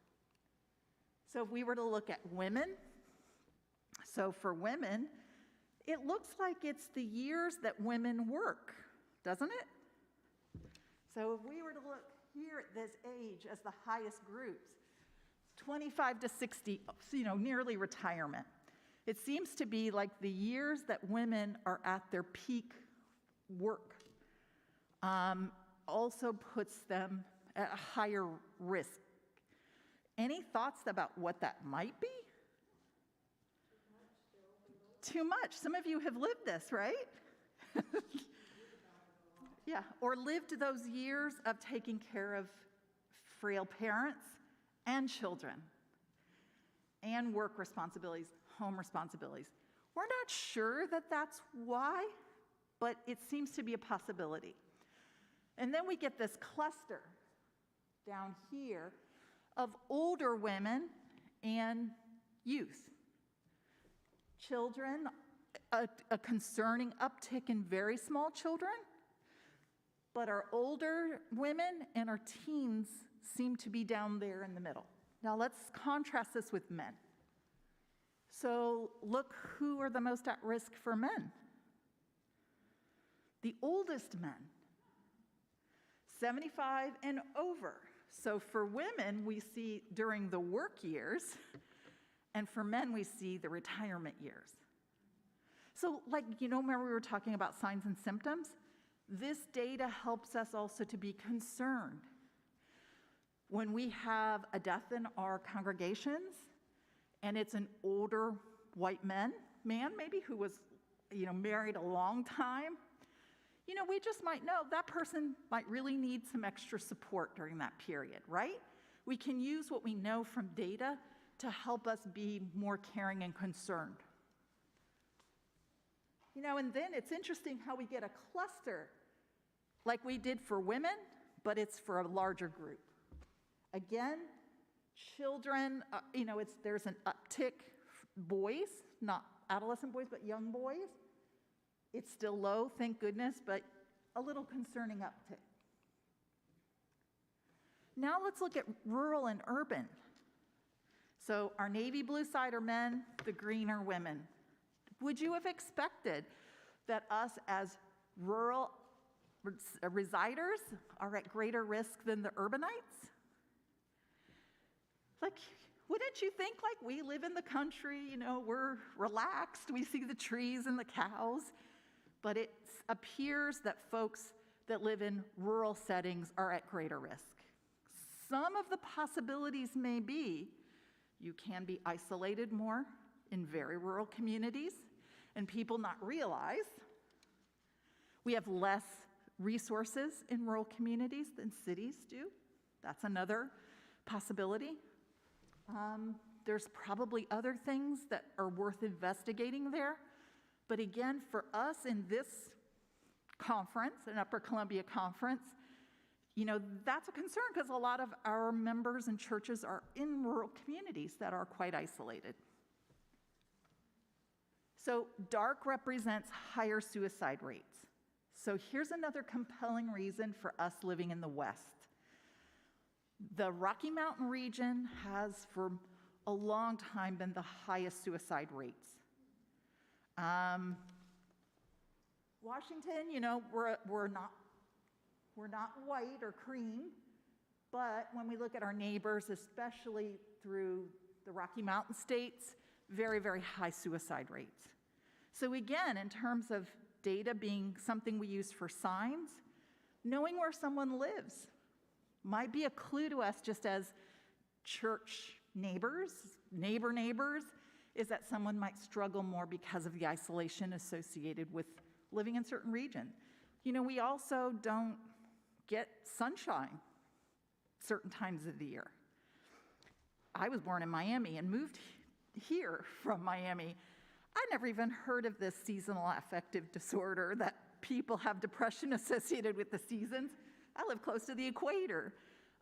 So if we were to look at women, so for women, it looks like it's the years that women work, doesn't it? So if we were to look here at this age as the highest groups, 25 to 60, nearly retirement. It seems to be like the years that women are at their peak work also puts them at a higher risk. Any thoughts about what that might be? Too much. Some of you have lived this, right? Yeah, or lived those years of taking care of frail parents and children and work responsibilities, home responsibilities. We're not sure that that's why, but it seems to be a possibility. And then we get this cluster down here of older women and youth. Children, a concerning uptick in very small children, but our older women and our teens seem to be down there in the middle. Now let's contrast this with men. So look, who are the most at risk for men? The oldest men, 75 and over. So for women, we see during the work years, and for men, we see the retirement years. So remember we were talking about signs and symptoms? This data helps us also to be concerned. When we have a death in our congregations, and it's an older white man maybe who was, married a long time, we just might know that person might really need some extra support during that period, right? We can use what we know from data to help us be more caring and concerned. And then it's interesting how we get a cluster like we did for women, but it's for a larger group. Again, children, there's an uptick, boys, not adolescent boys, but young boys. It's still low, thank goodness, but a little concerning uptick. Now let's look at rural and urban. So our navy blue side are men, the green are women. Would you have expected that us as rural residers are at greater risk than the urbanites? Wouldn't you think we live in the country, we're relaxed, we see the trees and the cows, but it appears that folks that live in rural settings are at greater risk. Some of the possibilities may be you can be isolated more in very rural communities and people not realize. We have less resources in rural communities than cities do. That's another possibility. There's probably other things that are worth investigating there. But again, for us in this conference, an Upper Columbia conference, that's a concern because a lot of our members and churches are in rural communities that are quite isolated. So dark represents higher suicide rates. So here's another compelling reason for us living in the West. The Rocky Mountain region has for a long time been the highest suicide rates. Washington, we're not white or cream, but when we look at our neighbors, especially through the Rocky Mountain states, very, very high suicide rates. So again, in terms of data being something we use for signs, knowing where someone lives might be a clue to us just as church neighbors, is that someone might struggle more because of the isolation associated with living in certain regions. We also don't get sunshine certain times of the year. I was born in Miami and moved here from Miami. I never even heard of this seasonal affective disorder that people have depression associated with the seasons. I live close to the equator,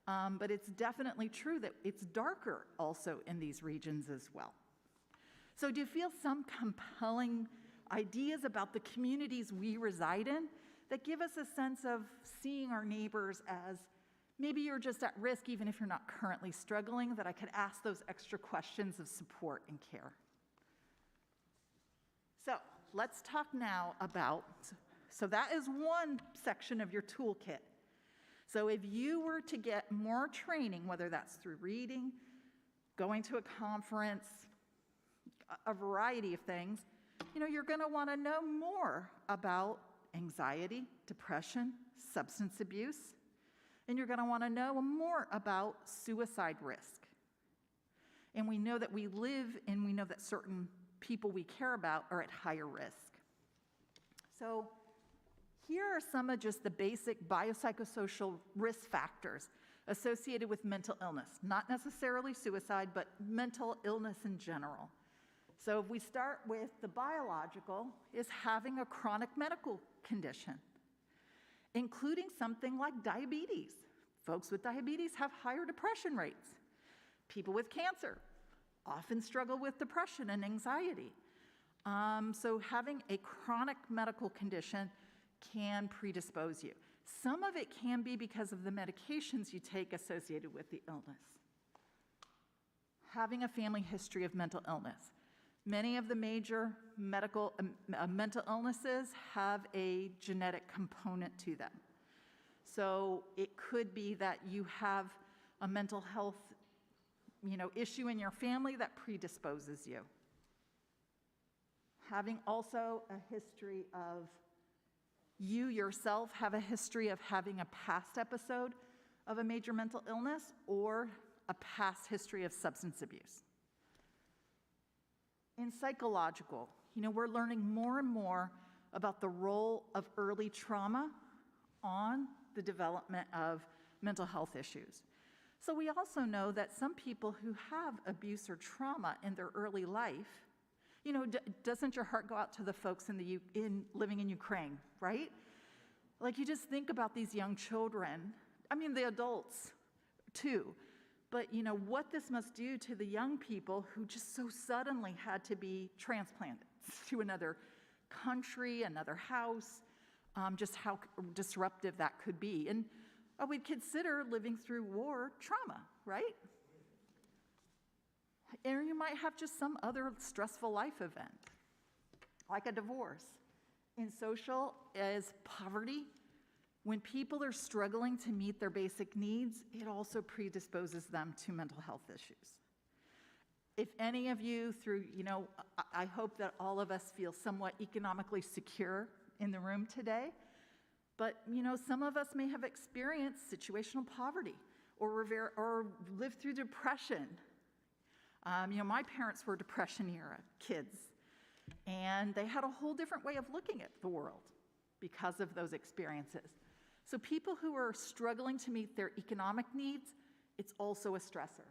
but it's definitely true that it's darker also in these regions as well. So do you feel some compelling ideas about the communities we reside in that give us a sense of seeing our neighbors as maybe you're just at risk even if you're not currently struggling, that I could ask those extra questions of support and care? So let's talk now about, so that is one section of your toolkit. So if you were to get more training, whether that's through reading, going to a conference, a variety of things, you're going to want to know more about anxiety, depression, substance abuse, and you're going to want to know more about suicide risk. And we know that we know that certain people we care about are at higher risk. So Here are some of just the basic biopsychosocial risk factors associated with mental illness, not necessarily suicide, but mental illness in general. So if we start with the biological, is having a chronic medical condition, including something like diabetes. Folks with diabetes have higher depression rates. People with cancer often struggle with depression and anxiety. So having a chronic medical condition can predispose you. Some of it can be because of the medications you take associated with the illness. Having a family history of mental illness. Many of the major mental illnesses have a genetic component to them. So it could be that you have a mental health, issue in your family that predisposes you. Having also a history of you yourself have a history of having a past episode of a major mental illness or a past history of substance abuse. In psychological, we're learning more and more about the role of early trauma on the development of mental health issues. So we also know that some people who have abuse or trauma in their early life, doesn't your heart go out to the folks living in Ukraine, right? Like, you just think about these young children, the adults too, but what this must do to the young people who just so suddenly had to be transplanted to another country, another house, just how disruptive that could be. And we'd consider living through war trauma, right? Or you might have just some other stressful life event, like a divorce. In social, as poverty, when people are struggling to meet their basic needs, it also predisposes them to mental health issues. If any of you I hope that all of us feel somewhat economically secure in the room today, but some of us may have experienced situational poverty or lived through depression. My parents were Depression-era kids, and they had a whole different way of looking at the world because of those experiences. So people who are struggling to meet their economic needs, it's also a stressor.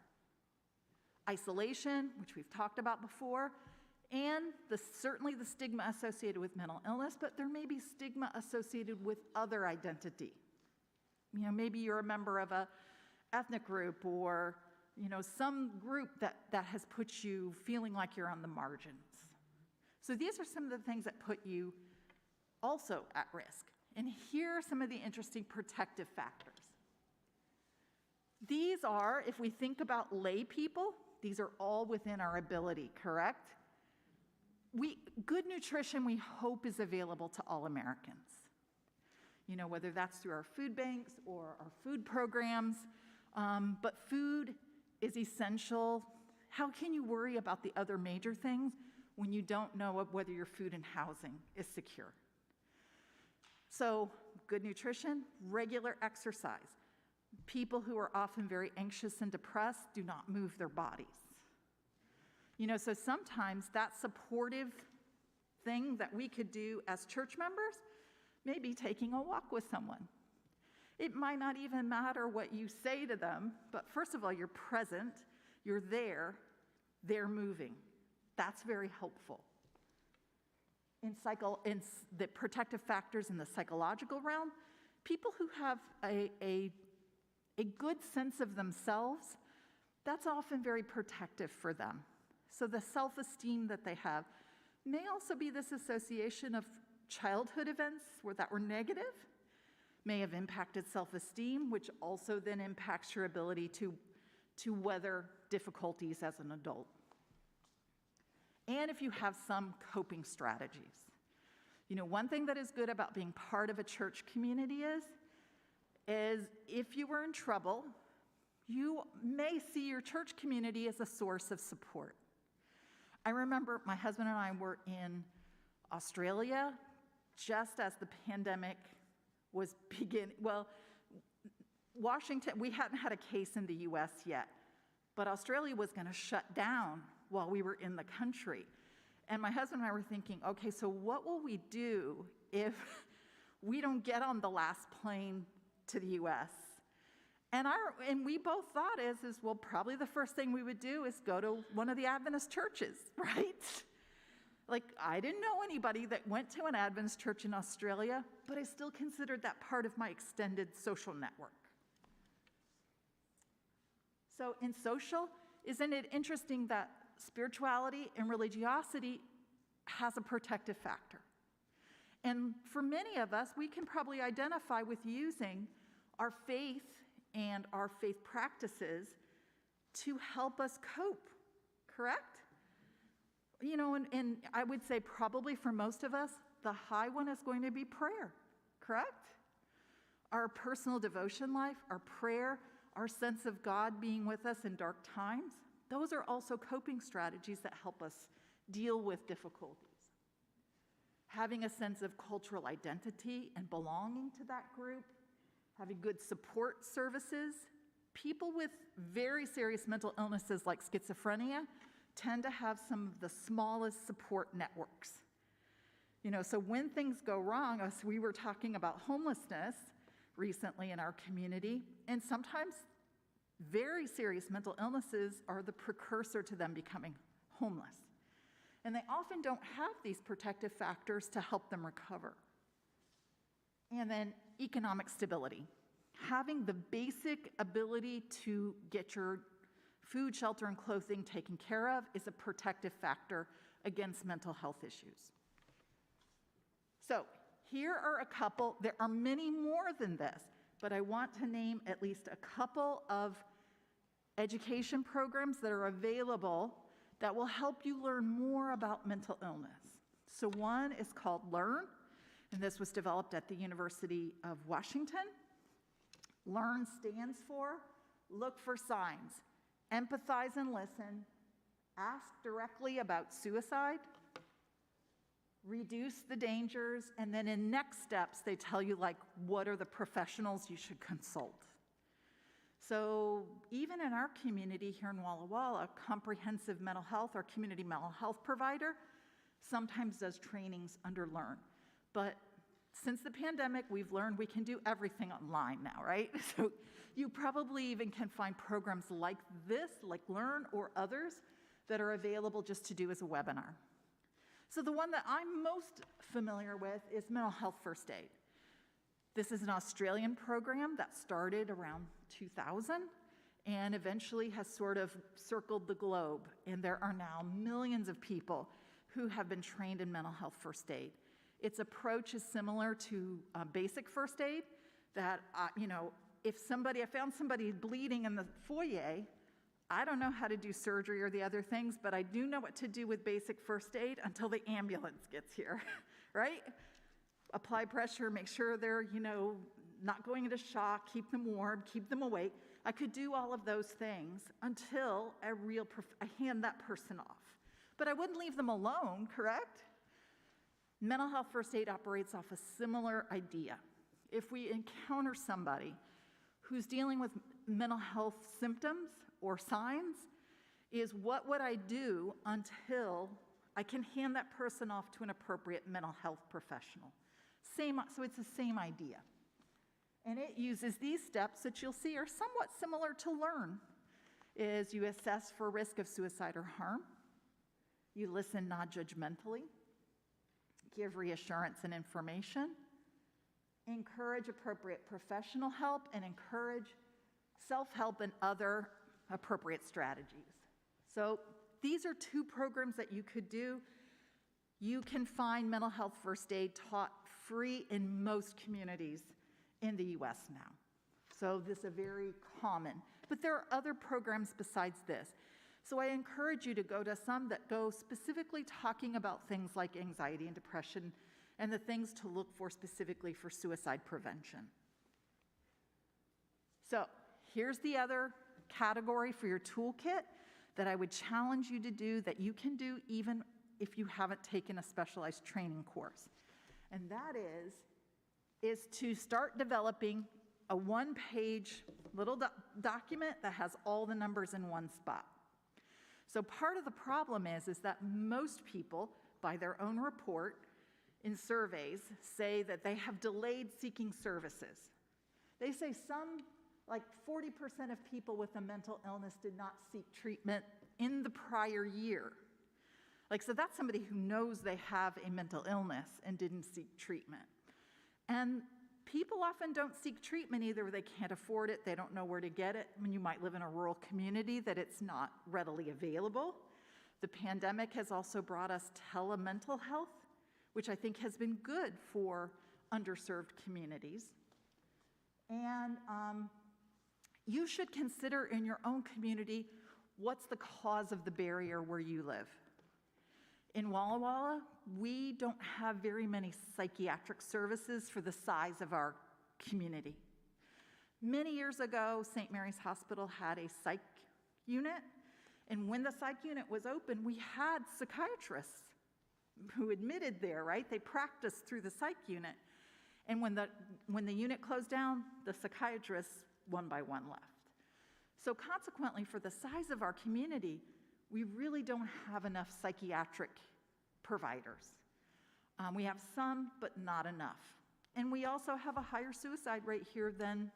Isolation, which we've talked about before, and certainly the stigma associated with mental illness, but there may be stigma associated with other identity. Maybe you're a member of a ethnic group or some group that has put you feeling like you're on the margins. So these are some of the things that put you also at risk. And here are some of the interesting protective factors. These are, if we think about lay people, these are all within our ability, correct? Good nutrition, we hope, is available to all Americans. Whether that's through our food banks or our food programs, but food is essential. How can you worry about the other major things when you don't know whether your food and housing is secure? So, good nutrition, regular exercise. People who are often very anxious and depressed do not move their bodies. So sometimes that supportive thing that we could do as church members may be taking a walk with someone. It might not even matter what you say to them, but first of all, you're present, you're there, they're moving. That's very helpful. In the protective factors in the psychological realm, people who have a good sense of themselves, that's often very protective for them. So the self-esteem that they have may also be this association of childhood events that were negative, may have impacted self-esteem, which also then impacts your ability to weather difficulties as an adult. And if you have some coping strategies. One thing that is good about being part of a church community is if you were in trouble, you may see your church community as a source of support. I remember my husband and I were in Australia just as the pandemic was beginning. Well, Washington, we hadn't had a case in the US yet, but Australia was going to shut down while we were in the country. And my husband and I were thinking, okay, so what will we do if we don't get on the last plane to the U.S. And we both thought well, probably the first thing we would do is go to one of the Adventist churches, right? Like, I didn't know anybody that went to an Adventist church in Australia, but I still considered that part of my extended social network. So in social, isn't it interesting that spirituality and religiosity has a protective factor? And for many of us, we can probably identify with using our faith and our faith practices to help us cope, correct? You know, and I would say probably for most of us, the high one is going to be prayer, correct? Our personal devotion life, our prayer, our sense of God being with us in dark times, those are also coping strategies that help us deal with difficulties. Having a sense of cultural identity and belonging to that group, having good support services. People with very serious mental illnesses like schizophrenia tend to have some of the smallest support networks. You know, so when things go wrong, we were talking about homelessness recently in our community, and sometimes very serious mental illnesses are the precursor to them becoming homeless. And they often don't have these protective factors to help them recover. And then economic stability. Having the basic ability to get your food, shelter, and clothing taken care of is a protective factor against mental health issues. So here are a couple, there are many more than this, but I want to name at least a couple of education programs that are available that will help you learn more about mental illness. So one is called LEARN, and this was developed at the University of Washington. LEARN stands for Look for Signs, Empathize and Listen, Ask Directly About Suicide, Reduce the Dangers, and then in next steps, they tell you, like, what are the professionals you should consult. So even in our community here in Walla Walla, Comprehensive Mental Health, our community mental health provider, sometimes does trainings under LEARN. But since the pandemic, we've learned we can do everything online now, right? So you probably even can find programs like this, like LEARN or others, that are available just to do as a webinar. So the one that I'm most familiar with is Mental Health First Aid. This is an Australian program that started around 2000 and eventually has sort of circled the globe. And there are now millions of people who have been trained in mental health first aid. Its approach is similar to basic first aid, that, if I found somebody bleeding in the foyer, I don't know how to do surgery or the other things, but I do know what to do with basic first aid until the ambulance gets here, right? Apply pressure, make sure they're, not going into shock, keep them warm, keep them awake. I could do all of those things until I hand that person off. But I wouldn't leave them alone, correct? Mental health first aid operates off a similar idea. If we encounter somebody who's dealing with mental health symptoms or signs, is what would I do until I can hand that person off to an appropriate mental health professional? So it's the same idea. And it uses these steps that you'll see are somewhat similar to LEARN. Is you assess for risk of suicide or harm, you listen non-judgmentally, give reassurance and information, encourage appropriate professional help, and encourage self-help and other appropriate strategies. So these are two programs that you could do. You can find mental health first aid taught free in most communities in the US now. So this is very common. But there are other programs besides this. So I encourage you to go to some that go specifically talking about things like anxiety and depression and the things to look for specifically for suicide prevention. So here's the other category for your toolkit that I would challenge you to do, that you can do even if you haven't taken a specialized training course. And that is to start developing a one-page little document that has all the numbers in one spot. So part of the problem is that most people, by their own report, in surveys say that they have delayed seeking services. They say some, like 40% of people with a mental illness did not seek treatment in the prior year. Like, so that's somebody who knows they have a mental illness and didn't seek treatment. And people often don't seek treatment either. They can't afford it. They don't know where to get it. I mean, you might live in a rural community that it's not readily available. The pandemic has also brought us telemental health, which I think has been good for underserved communities. And you should consider in your own community, what's the cause of the barrier where you live? In Walla Walla, we don't have very many psychiatric services for the size of our community. Many years ago, St. Mary's Hospital had a psych unit, and when the psych unit was open, we had psychiatrists who admitted there, right? They practiced through the psych unit. And when the unit closed down, the psychiatrists one by one left. So consequently, for the size of our community, we really don't have enough psychiatric providers. We have some, but not enough. And we also have a higher suicide rate here than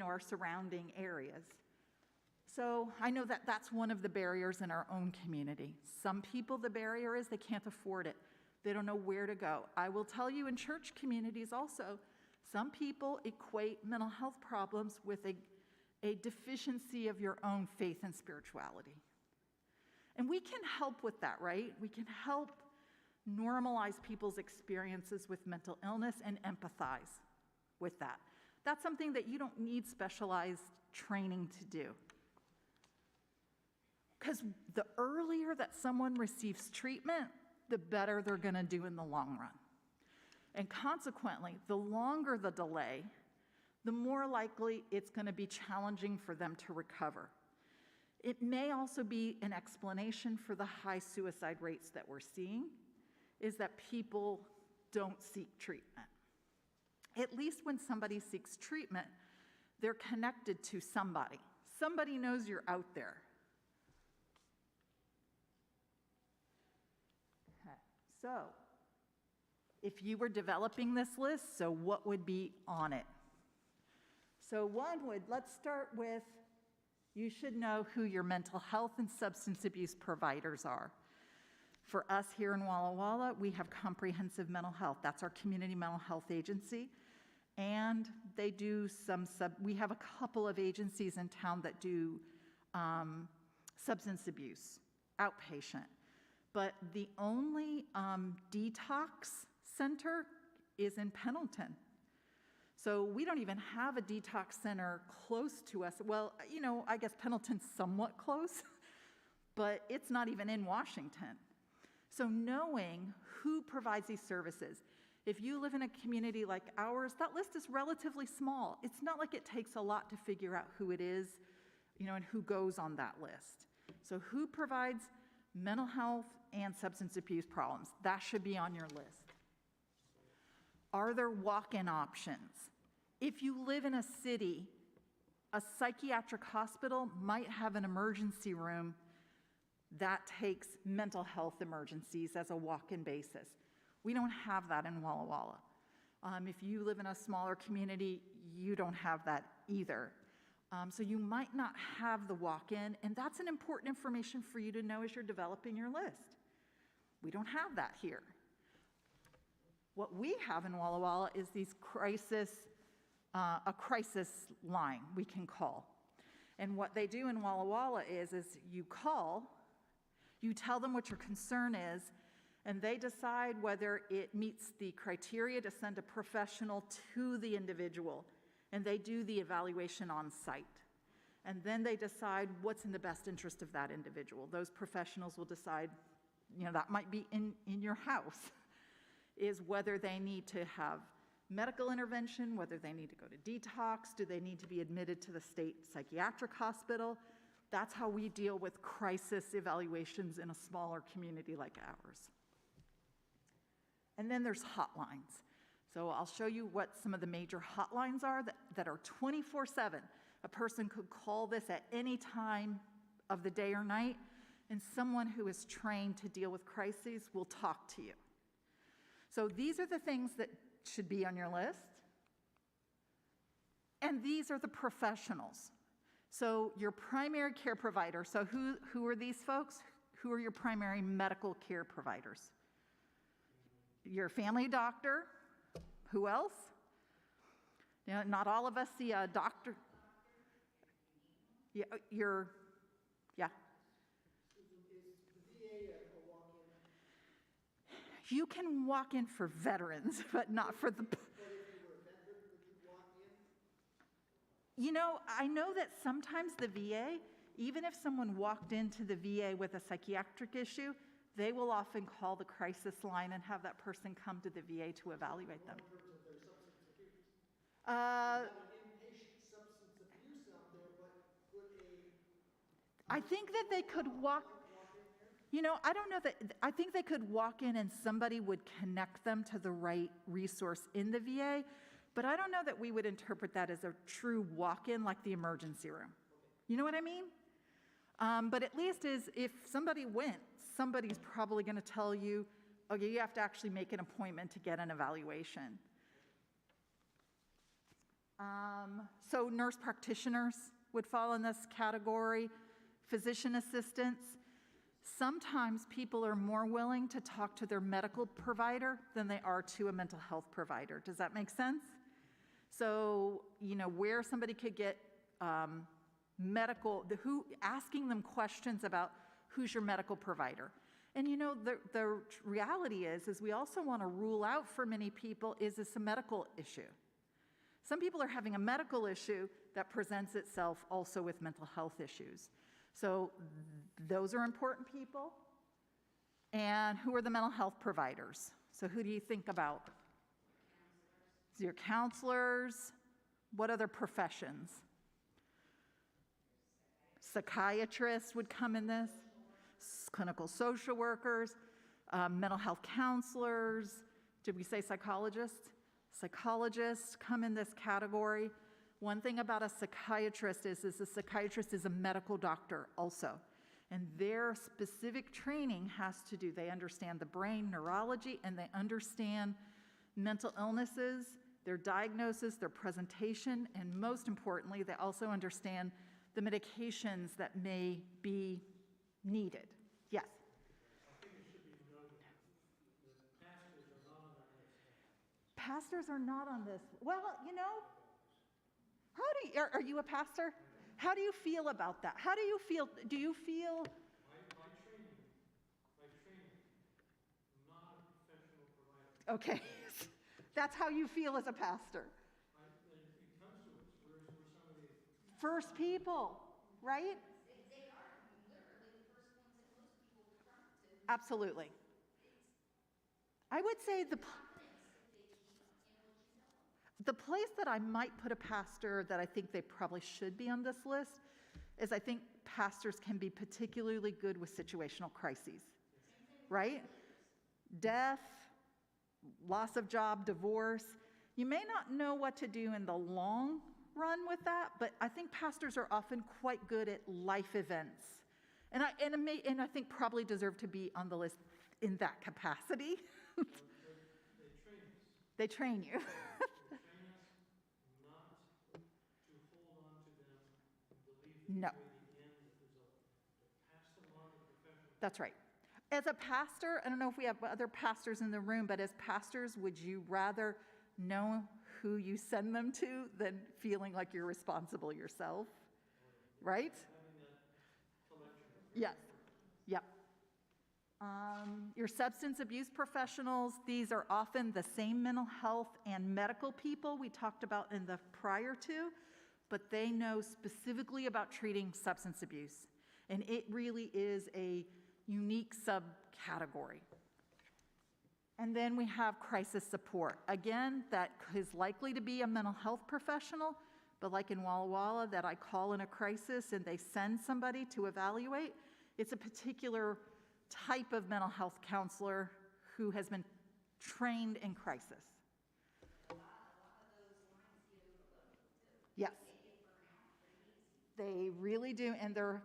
our surrounding areas. So I know that that's one of the barriers in our own community. Some people, the barrier is they can't afford it. They don't know where to go. I will tell you in church communities also, some people equate mental health problems with a deficiency of your own faith and spirituality. And we can help with that, right? We can help normalize people's experiences with mental illness and empathize with that. That's something that you don't need specialized training to do. Because the earlier that someone receives treatment, the better they're going to do in the long run. And consequently, the longer the delay, the more likely it's going to be challenging for them to recover. It may also be an explanation for the high suicide rates that we're seeing, is that people don't seek treatment. At least when somebody seeks treatment, they're connected to somebody. Somebody knows you're out there. Okay. So, if you were developing this list, so what would be on it? So let's start with, you should know who your mental health and substance abuse providers are. For us here in Walla Walla, we have Comprehensive Mental Health. That's our community mental health agency. And they do we have a couple of agencies in town that do substance abuse, outpatient. But the only detox center is in Pendleton. So we don't even have a detox center close to us. Well, I guess Pendleton's somewhat close, but it's not even in Washington. So knowing who provides these services, if you live in a community like ours, that list is relatively small. It's not like it takes a lot to figure out who it is, and who goes on that list. So who provides mental health and substance abuse problems? That should be on your list. Are there walk-in options? If you live in a city, a psychiatric hospital might have an emergency room that takes mental health emergencies as a walk-in basis. We don't have that in Walla Walla. If you live in a smaller community, you don't have that either. So you might not have the walk-in, and that's an important information for you to know as you're developing your list. We don't have that here. What we have in Walla Walla is a crisis line we can call. And what they do in Walla Walla is you call, you tell them what your concern is, and they decide whether it meets the criteria to send a professional to the individual. And they do the evaluation on site. And then they decide what's in the best interest of that individual. Those professionals will decide, that might be in your house, is whether they need to have medical intervention, whether they need to go to detox, do they need to be admitted to the state psychiatric hospital. That's how we deal with crisis evaluations in a smaller community like ours. And then there's hotlines. So I'll show you what some of the major hotlines are that are 24/7. A person could call this at any time of the day or night, and someone who is trained to deal with crises will talk to you. So these are the things that should be on your list. And these are the professionals. So your primary care provider. So who are these folks? Who are your primary medical care providers? Your family doctor. Who else? You know, not all of us see a doctor. Yeah, yeah. You can walk in for veterans, but not for the. You know, I know that sometimes the VA, even if someone walked into the VA with a psychiatric issue, they will often call the crisis line and have that person come to the VA to evaluate them. I think that they could walk, you know, I don't know that, I think they could walk in and somebody would connect them to the right resource in the VA, but I don't know that we would interpret that as a true walk-in like the emergency room. You know what I mean? But at least is if somebody went, somebody's probably going to tell you, okay, you have to actually make an appointment to get an evaluation. So nurse practitioners would fall in this category, physician assistants. Sometimes people are more willing to talk to their medical provider than they are to a mental health provider. Does that make sense? So, you know, where somebody could get asking them questions about who's your medical provider. And you know, the reality is we also want to rule out for many people, is this a medical issue? Some people are having a medical issue that presents itself also with mental health issues. So those are important people. And who are the mental health providers? So who do you think about? Your counselors. What other professions? Psychiatrists would come in this. Clinical social workers, mental health counselors. Did we say psychologists? Psychologists come in this category. One thing about a psychiatrist is a psychiatrist is a medical doctor also. And their specific training has to do, they understand the brain, neurology, and they understand mental illnesses, their diagnosis, their presentation, and most importantly, they also understand the medications that may be needed. Yes? I think it should be noted that pastors are not on that list. Pastors are not on this. Well, you know, are you a pastor? How do you feel about that? How do you feel? Do you feel? My training, I'm not a professional provider. Okay, that's how you feel as a pastor. It comes to us. We're some of the First people, right? They are literally the first ones that most people would run to. Absolutely. I would say the place that I might put a pastor that I think they probably should be on this list is I think pastors can be particularly good with situational crises, right? Death, loss of job, divorce. You may not know what to do in the long run with that, but I think pastors are often quite good at life events. And I think probably deserve to be on the list in that capacity. They train you. No. That's right. As a pastor, I don't know if we have other pastors in the room, but as pastors, would you rather know who you send them to than feeling like you're responsible yourself? Right? Yes. Yep. Your substance abuse professionals, these are often the same mental health and medical people we talked about in the prior two, but they know specifically about treating substance abuse. And it really is a unique subcategory. And then we have crisis support. Again, that is likely to be a mental health professional, but like in Walla Walla that I call in a crisis and they send somebody to evaluate, it's a particular type of mental health counselor who has been trained in crisis. Yes. They really do, and there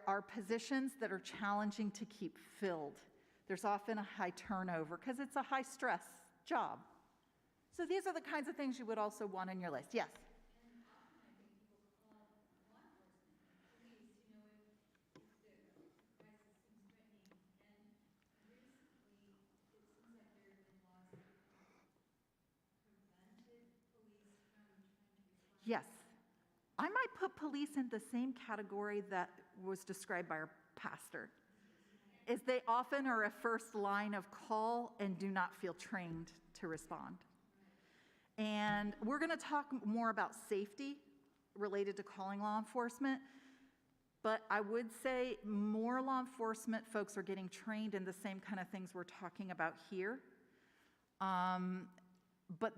are positions that are challenging to keep filled. There's often a high turnover because it's a high stress job. So these are the kinds of things you would also want on your list. Yes? Yes. I might put police in the same category that was described by our pastor. Is they often are a first line of call and do not feel trained to respond. And we're going to talk more about safety related to calling law enforcement, but I would say more law enforcement folks are getting trained in the same kind of things we're talking about here. But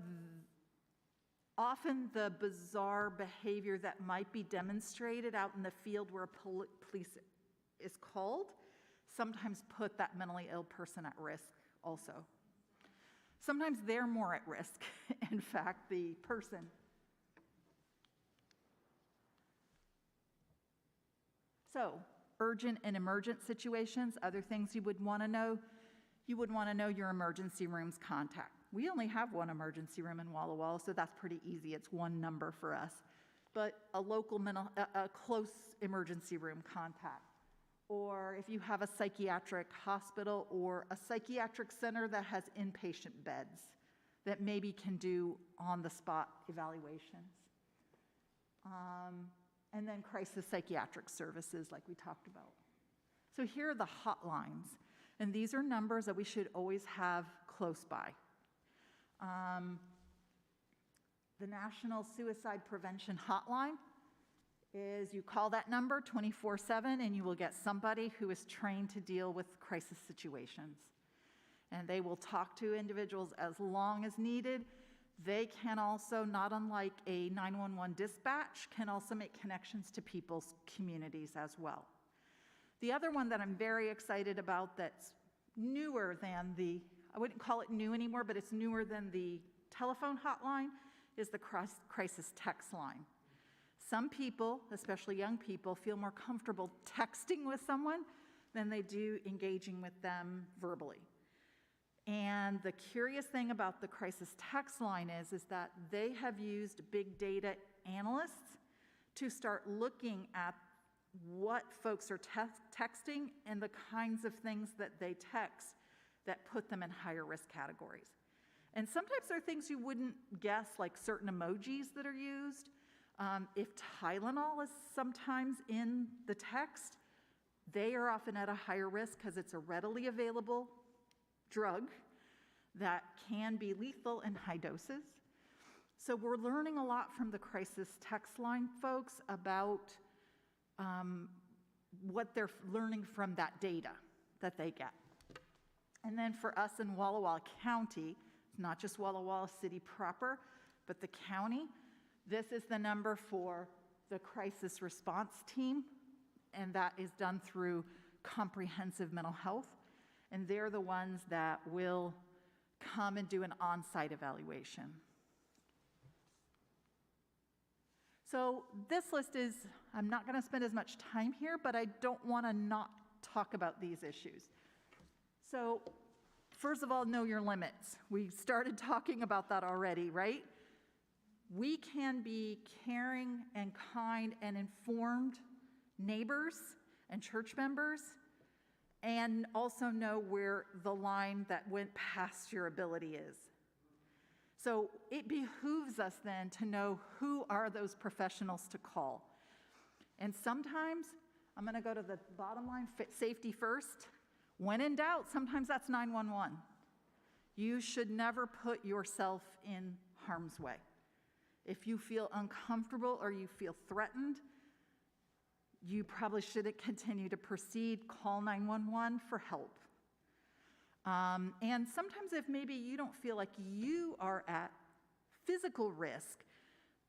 often the bizarre behavior that might be demonstrated out in the field where police is called sometimes put that mentally ill person at risk also. Sometimes they're more at risk, in fact, the person. So, urgent and emergent situations, other things you would want to know. You would want to know your emergency room's contact. We only have one emergency room in Walla Walla, so that's pretty easy. It's one number for us. But a local a close emergency room contact. Or if you have a psychiatric hospital or a psychiatric center that has inpatient beds that maybe can do on-the-spot evaluations. And then crisis psychiatric services like we talked about. So here are the hotlines. And these are numbers that we should always have close by. The National Suicide Prevention Hotline is you call that number 24/7 and you will get somebody who is trained to deal with crisis situations. And they will talk to individuals as long as needed. They can also, not unlike a 911 dispatch, can also make connections to people's communities as well. The other one that I'm very excited about that's newer than I wouldn't call it new anymore, but it's newer than the telephone hotline, is the crisis text line. Some people, especially young people, feel more comfortable texting with someone than they do engaging with them verbally. And the curious thing about the crisis text line is that they have used big data analysts to start looking at what folks are texting and the kinds of things that they text that put them in higher risk categories. And sometimes there are things you wouldn't guess, like certain emojis that are used. If Tylenol is sometimes in the text, they are often at a higher risk because it's a readily available drug that can be lethal in high doses. So we're learning a lot from the crisis text line folks about what they're learning from that data that they get. And then for us in Walla Walla County, it's not just Walla Walla City proper, but the county, this is the number for the crisis response team, and that is done through comprehensive mental health. And they're the ones that will come and do an on-site evaluation. So this list is, I'm not going to spend as much time here, but I don't want to not talk about these issues. So first of all, know your limits. We started talking about that already, right? We can be caring and kind and informed neighbors and church members, and also know where the line that went past your ability is. So it behooves us then to know who are those professionals to call. And sometimes, I'm going to go to the bottom line, safety first. When in doubt, sometimes that's 911. You should never put yourself in harm's way. If you feel uncomfortable or you feel threatened, you probably shouldn't continue to proceed. Call 911 for help. And sometimes if maybe you don't feel like you are at physical risk,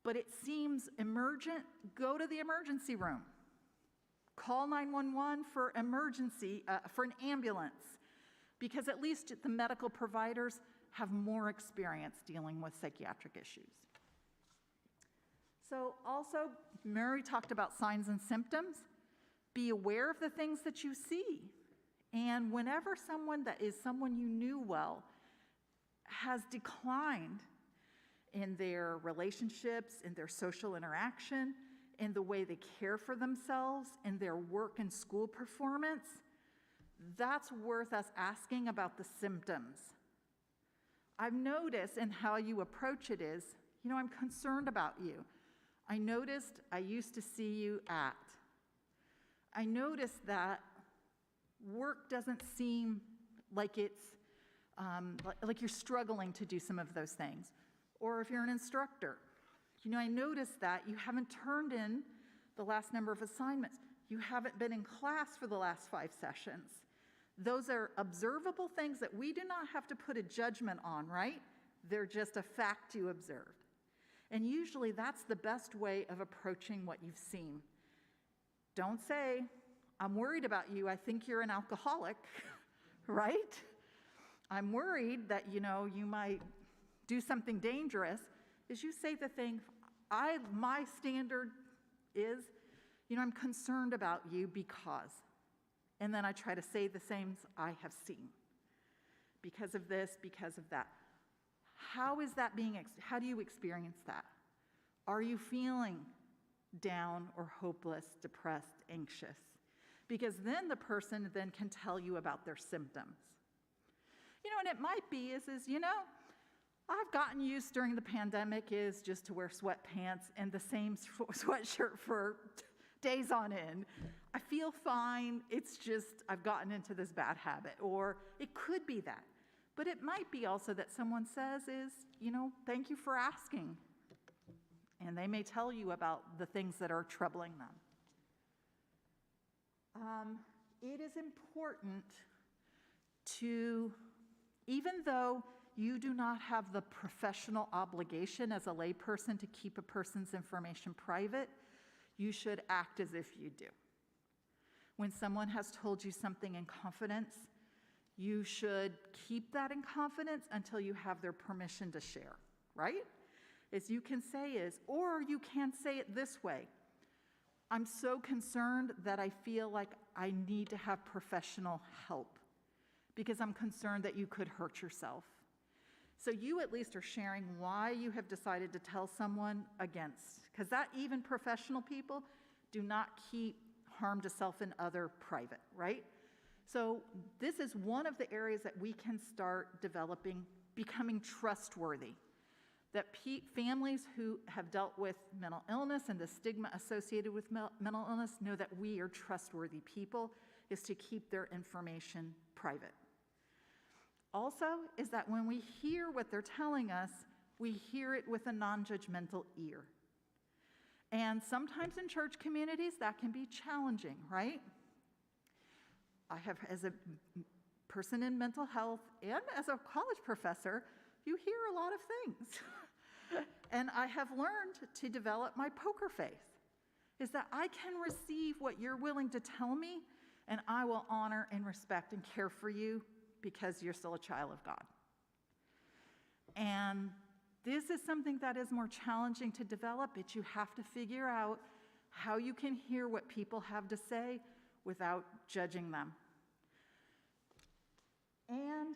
but it seems emergent, go to the emergency room. Call 911 for emergency, for an ambulance, because at least the medical providers have more experience dealing with psychiatric issues. So also, Mary talked about signs and symptoms. Be aware of the things that you see. And whenever someone that is someone you knew well has declined in their relationships, in their social interaction, in the way they care for themselves, in their work and school performance, that's worth us asking about the symptoms. I've noticed in how you approach it is, I'm concerned about you. I noticed I used to see you act. I noticed that work doesn't seem like it's like you're struggling to do some of those things. Or if you're an instructor, I noticed that you haven't turned in the last number of assignments. You haven't been in class for the last 5 sessions. Those are observable things that we do not have to put a judgment on, right? They're just a fact you observed. And usually that's the best way of approaching what you've seen. Don't say, I'm worried about you, I think you're an alcoholic, right? I'm worried that, you might do something dangerous. Is you say the thing, my standard is, I'm concerned about you because. And then I try to say the same I have seen. Because of this, because of that. How is that how do you experience that? Are you feeling down or hopeless, depressed, anxious? Because then the person then can tell you about their symptoms. And it might be I've gotten used during the pandemic is just to wear sweatpants and the same sweatshirt for days on end. I feel fine, it's just I've gotten into this bad habit. Or it could be that. But it might be also that someone says is, thank you for asking. And they may tell you about the things that are troubling them. It is important to, even though you do not have the professional obligation as a layperson to keep a person's information private, you should act as if you do. When someone has told you something in confidence, you should keep that in confidence until you have their permission to share, right? As you can say is, or you can say it this way, I'm so concerned that I feel like I need to have professional help because I'm concerned that you could hurt yourself. So you at least are sharing why you have decided to tell someone against, because that even professional people do not keep harm to self and other private, right? So this is one of the areas that we can start developing, becoming trustworthy. That families who have dealt with mental illness and the stigma associated with mental illness know that we are trustworthy people, is to keep their information private. Also, is that when we hear what they're telling us, we hear it with a non-judgmental ear. And sometimes in church communities, that can be challenging, right? I have, as a person in mental health and as a college professor, you hear a lot of things. And I have learned to develop my poker face, is that I can receive what you're willing to tell me, and I will honor and respect and care for you because you're still a child of God. And this is something that is more challenging to develop, but you have to figure out how you can hear what people have to say without judging them. And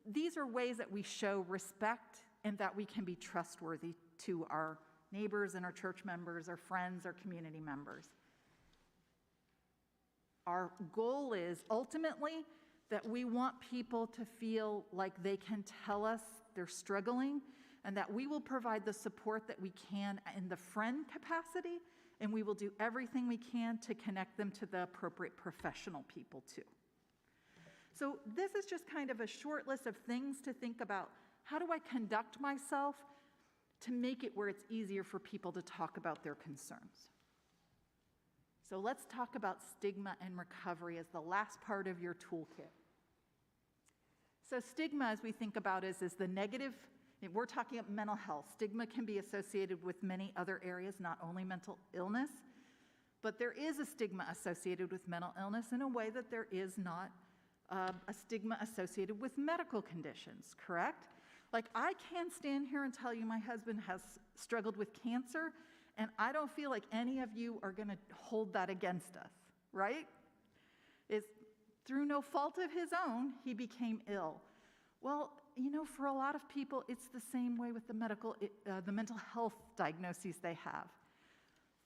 these are ways that we show respect and that we can be trustworthy to our neighbors and our church members, our friends, our community members. Our goal is ultimately that we want people to feel like they can tell us they're struggling and that we will provide the support that we can in the friend capacity, and we will do everything we can to connect them to the appropriate professional people too. So this is just kind of a short list of things to think about. How do I conduct myself to make it where it's easier for people to talk about their concerns? So let's talk about stigma and recovery as the last part of your toolkit. So stigma, as we think about, is the negative. We're talking about mental health. Stigma can be associated with many other areas, not only mental illness, but there is a stigma associated with mental illness in a way that there is not a stigma associated with medical conditions, correct? Like, I can stand here and tell you my husband has struggled with cancer, and I don't feel like any of you are going to hold that against us, right? Through no fault of his own, he became ill. Well, for a lot of people, it's the same way with the mental health diagnoses they have.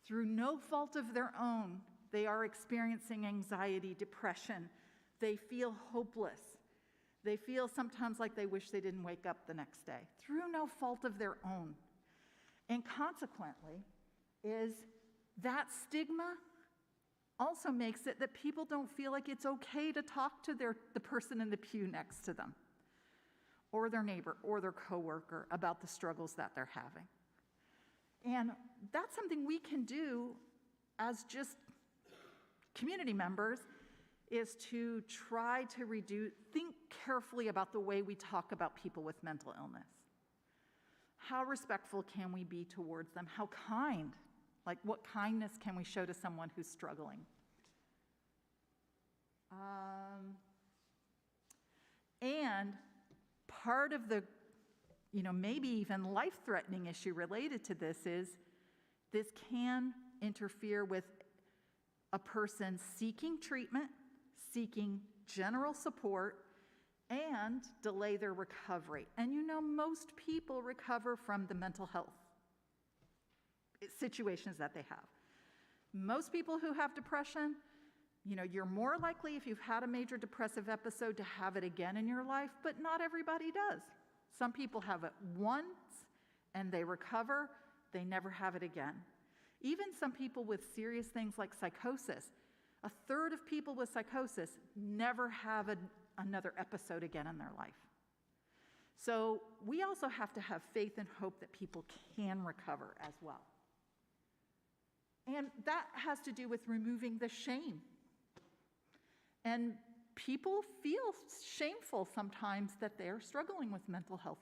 Through no fault of their own, they are experiencing anxiety, depression. They feel hopeless. They feel sometimes like they wish they didn't wake up the next day, through no fault of their own. And consequently, is that stigma also makes it that people don't feel like it's okay to talk to the person in the pew next to them, or their neighbor, or their coworker about the struggles that they're having. And that's something we can do as just community members, is to try to think carefully about the way we talk about people with mental illness. How respectful can we be towards them? How kind? Like, what kindness can we show to someone who's struggling? And part of the, maybe even life-threatening issue related to this is this can interfere with a person seeking treatment, seeking general support, and delay their recovery. And most people recover from the mental health situations that they have. Most people who have depression, you're more likely, if you've had a major depressive episode, to have it again in your life, but not everybody does. Some people have it once and they recover, they never have it again. Even some people with serious things like psychosis, a third of people with psychosis never have another episode again in their life. So we also have to have faith and hope that people can recover as well. And that has to do with removing the shame. And people feel shameful sometimes that they're struggling with mental health.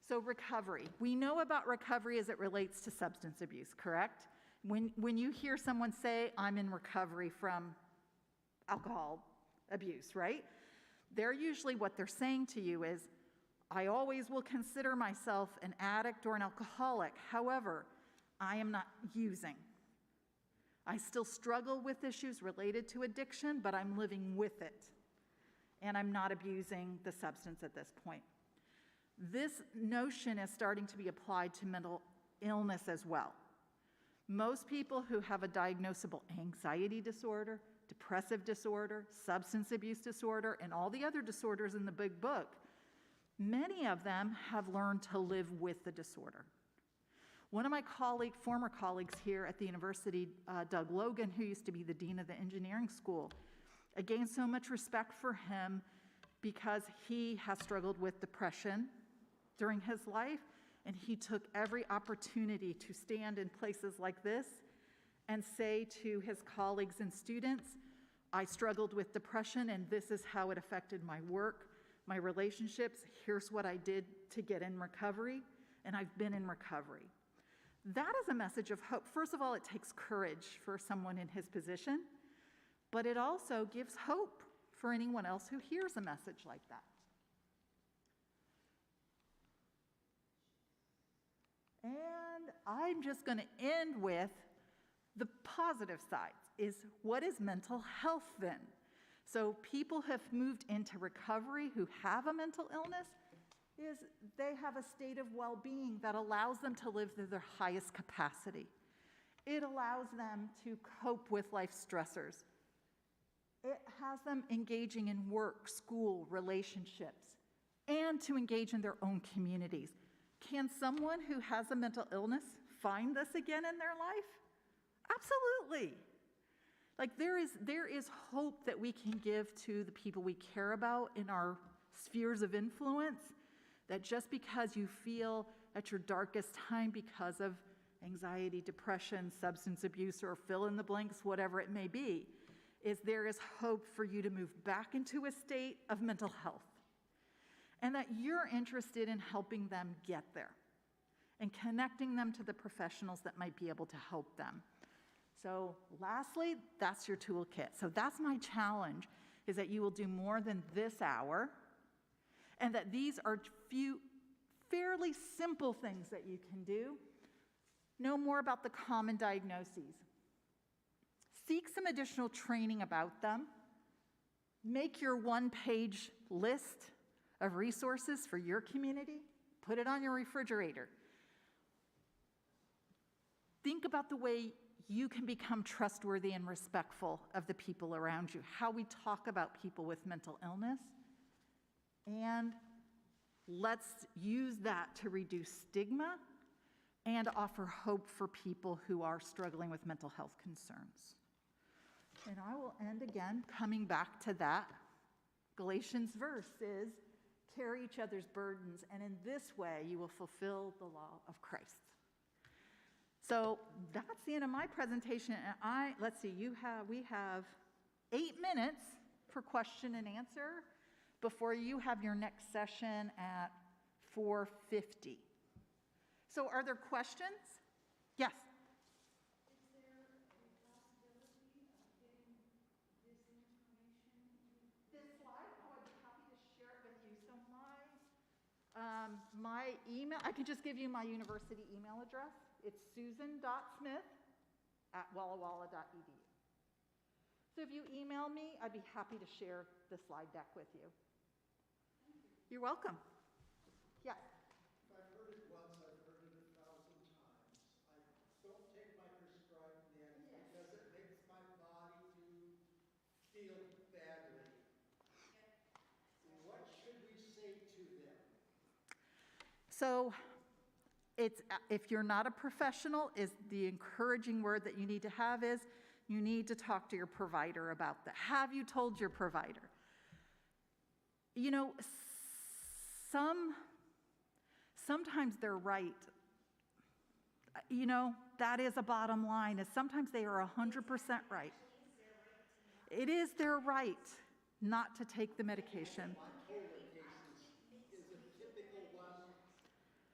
So recovery. We know about recovery as it relates to substance abuse, correct? When you hear someone say, I'm in recovery from alcohol abuse, right? What they're saying to you is, I always will consider myself an addict or an alcoholic. However, I am not using. I still struggle with issues related to addiction, but I'm living with it. And I'm not abusing the substance at this point. This notion is starting to be applied to mental illness as well. Most people who have a diagnosable anxiety disorder, depressive disorder, substance abuse disorder, and all the other disorders in the big book, many of them have learned to live with the disorder. One of my former colleagues here at the university, Doug Logan, who used to be the dean of the engineering school, I gained so much respect for him because he has struggled with depression during his life, and he took every opportunity to stand in places like this and say to his colleagues and students, I struggled with depression, and this is how it affected my work, my relationships. Here's what I did to get in recovery, and I've been in recovery. That is a message of hope. First of all, it takes courage for someone in his position, but it also gives hope for anyone else who hears a message like that. And I'm just going to end with the positive sides. What is mental health then? So people have moved into recovery who have a mental illness, is they have a state of well-being that allows them to live to their highest capacity. It allows them to cope with life stressors. It has them engaging in work, school, relationships, and to engage in their own communities. Can someone who has a mental illness find this again in their life? Absolutely. Like there is hope that we can give to the people we care about in our spheres of influence, that just because you feel at your darkest time because of anxiety, depression, substance abuse, or fill in the blanks, whatever it may be, there is hope for you to move back into a state of mental health. And that you're interested in helping them get there and connecting them to the professionals that might be able to help them. So lastly, that's your toolkit. So that's my challenge, is that you will do more than this hour, and that these are few fairly simple things that you can do. Know more about the common diagnoses. seek some additional training about them. Make your one-page list of resources for your community. Put it on your refrigerator. Think about the way you can become trustworthy and respectful of the people around you, how we talk about people with mental illness, and let's use that to reduce stigma and offer hope for people who are struggling with mental health concerns. And I will end again coming back to that. Galatians verse is, carry each other's burdens, and in this way you will fulfill the law of Christ. So that's the end of my presentation. And let's see, we have 8 minutes for question and answer before you have your next session at 4:50. So are there questions? Yes. Is there a possibility of getting this information? This slide, I'd be happy to share it with you. So my email, I can just give you my university email address. It's susan.smith@wallawalla.edu. So if you email me, I'd be happy to share the slide deck with you. You're welcome. Yeah. If I've heard it once, I've heard it 1,000 times. I don't take my prescribed meds because it makes my body feel badly. What should we say to them? So if you're not a professional, is the encouraging word that you need to have is you need to talk to your provider about that. Have you told your provider? You know, sometimes they're right. You know, that is a bottom line, is sometimes they are 100% right. It is their right not to take the medication. Bipolar cases is a typical one.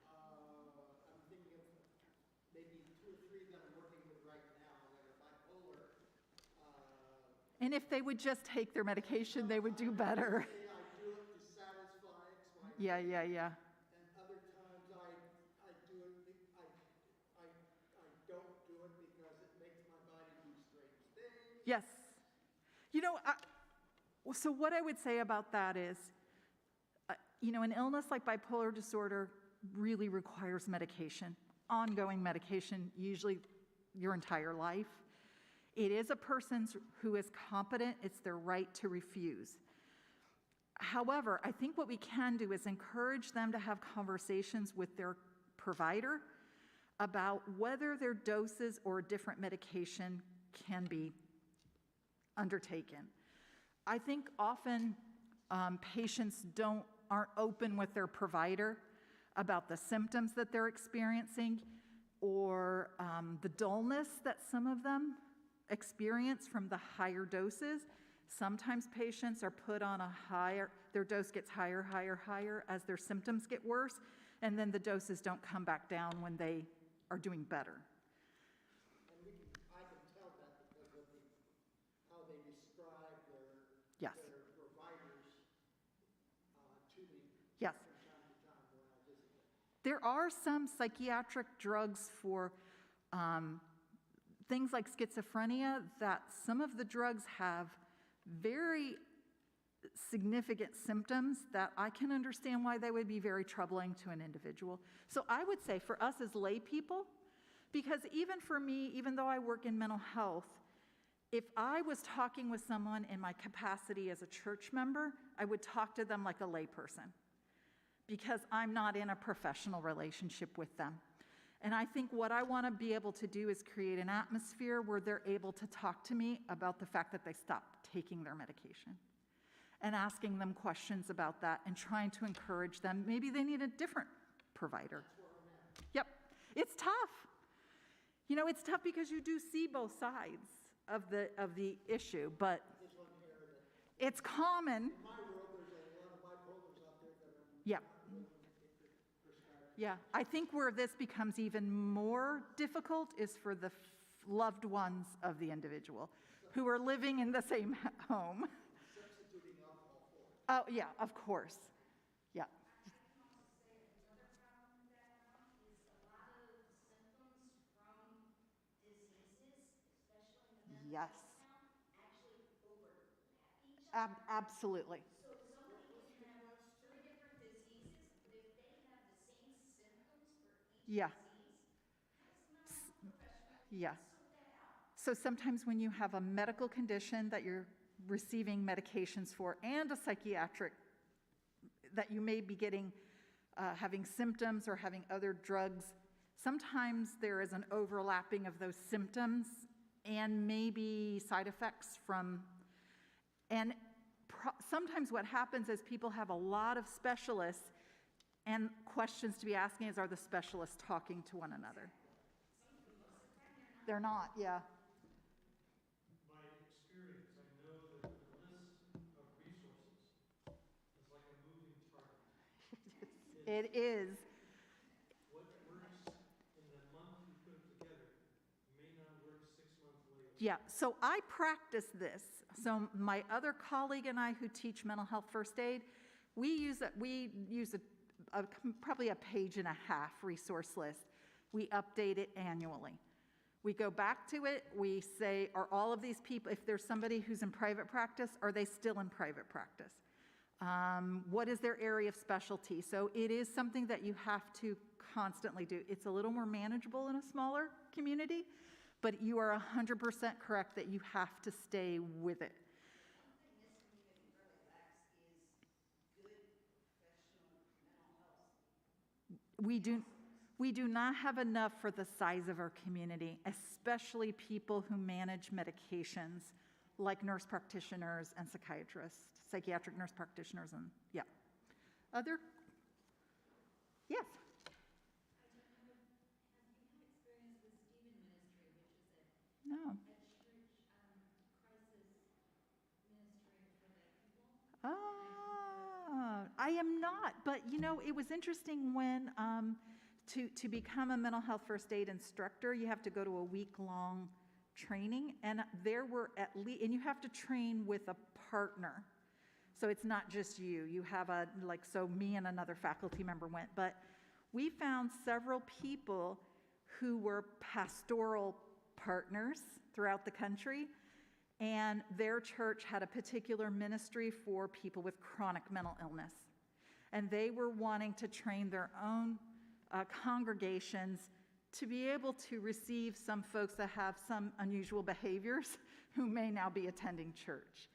I'm thinking of maybe 2 or 3 that I'm working with right now that are bipolar. And if they would just take their medication, they would do better. I do it to satisfy XY. Yeah. And other times I do it, I don't do it because it makes my body do strange things. Yes. You know, so what I would say about that is, you know, an illness like bipolar disorder really requires medication, ongoing medication, usually your entire life. It is a person who is competent. It's their right to refuse. However, I think what we can do is encourage them to have conversations with their provider about whether their doses or different medication can be undertaken. I think often patients aren't open with their provider about the symptoms that they're experiencing or the dullness that some of them experience from the higher doses. Sometimes patients are put on their dose gets higher as their symptoms get worse, and then the doses don't come back down when they are doing better. And I can tell that because of how they describe Yes. their providers to me Yes. from time to time when I visit them. There are some psychiatric drugs for things like schizophrenia that some of the drugs have very significant symptoms that I can understand why they would be very troubling to an individual. So I would say for us as lay people, because even for me, even though I work in mental health, if I was talking with someone in my capacity as a church member, I would talk to them like a lay person because I'm not in a professional relationship with them. And I think what I want to be able to do is create an atmosphere where they're able to talk to me about the fact that they stopped taking their medication and asking them questions about that and trying to encourage them. Maybe they need a different provider. Yep. It's tough. You know, it's tough because you do see both sides of the issue, but it's common. In my world, there's a lot of bipolars out there that are Yeah. not willing to get prescribed. Yeah, I think where this becomes even more difficult is for the loved ones of the individual who are living in the same home. Substituting alcohol for it. Oh, yeah, of course. Yeah. I can also say another problem with that is a lot of symptoms from diseases, especially in the mental Yes. Actually overlap each other. Absolutely. So somebody can have three different diseases, but if they have the same symptoms for each Yeah. disease, how does a mental health professional Yeah. sort that out? So sometimes when you have a medical condition that you're receiving medications for and a psychiatric that you may be getting, having symptoms or having other drugs, sometimes there is an overlapping of those symptoms and maybe side effects from, and sometimes what happens is people have a lot of specialists, and questions to be asking is, are the specialists talking to one another? They're not, yeah. My experience, I know that the list of resources is like a moving target. It is. What works in the month you put them together may not work 6 months later. Yeah, so I practice this. So my other colleague and I who teach mental health first aid, we use probably a page and a half resource list. We update it annually. We go back to it, we say, are all of these people, if there's somebody who's in private practice, are they still in private practice? What is their area of specialty? So it is something that you have to constantly do. It's a little more manageable in a smaller community, but you are 100% correct that you have to stay with it. One thing this community really lacks is good professional mental health. We do not have enough for the size of our community, especially people who manage medications like nurse practitioners and psychiatrists, psychiatric nurse practitioners, and yeah. Other? Yes. Have you had experience with Stephen Ministry, which is No. a church crisis ministry for lay people? I am not, but you know, it was interesting when to become a mental health first aid instructor, you have to go to a week-long training, and there were and you have to train with a partner. So it's not just you. You have so me and another faculty member went, but we found several people who were pastoral partners throughout the country, and their church had a particular ministry for people with chronic mental illness. And they were wanting to train their own congregations to be able to receive some folks that have some unusual behaviors who may now be attending church.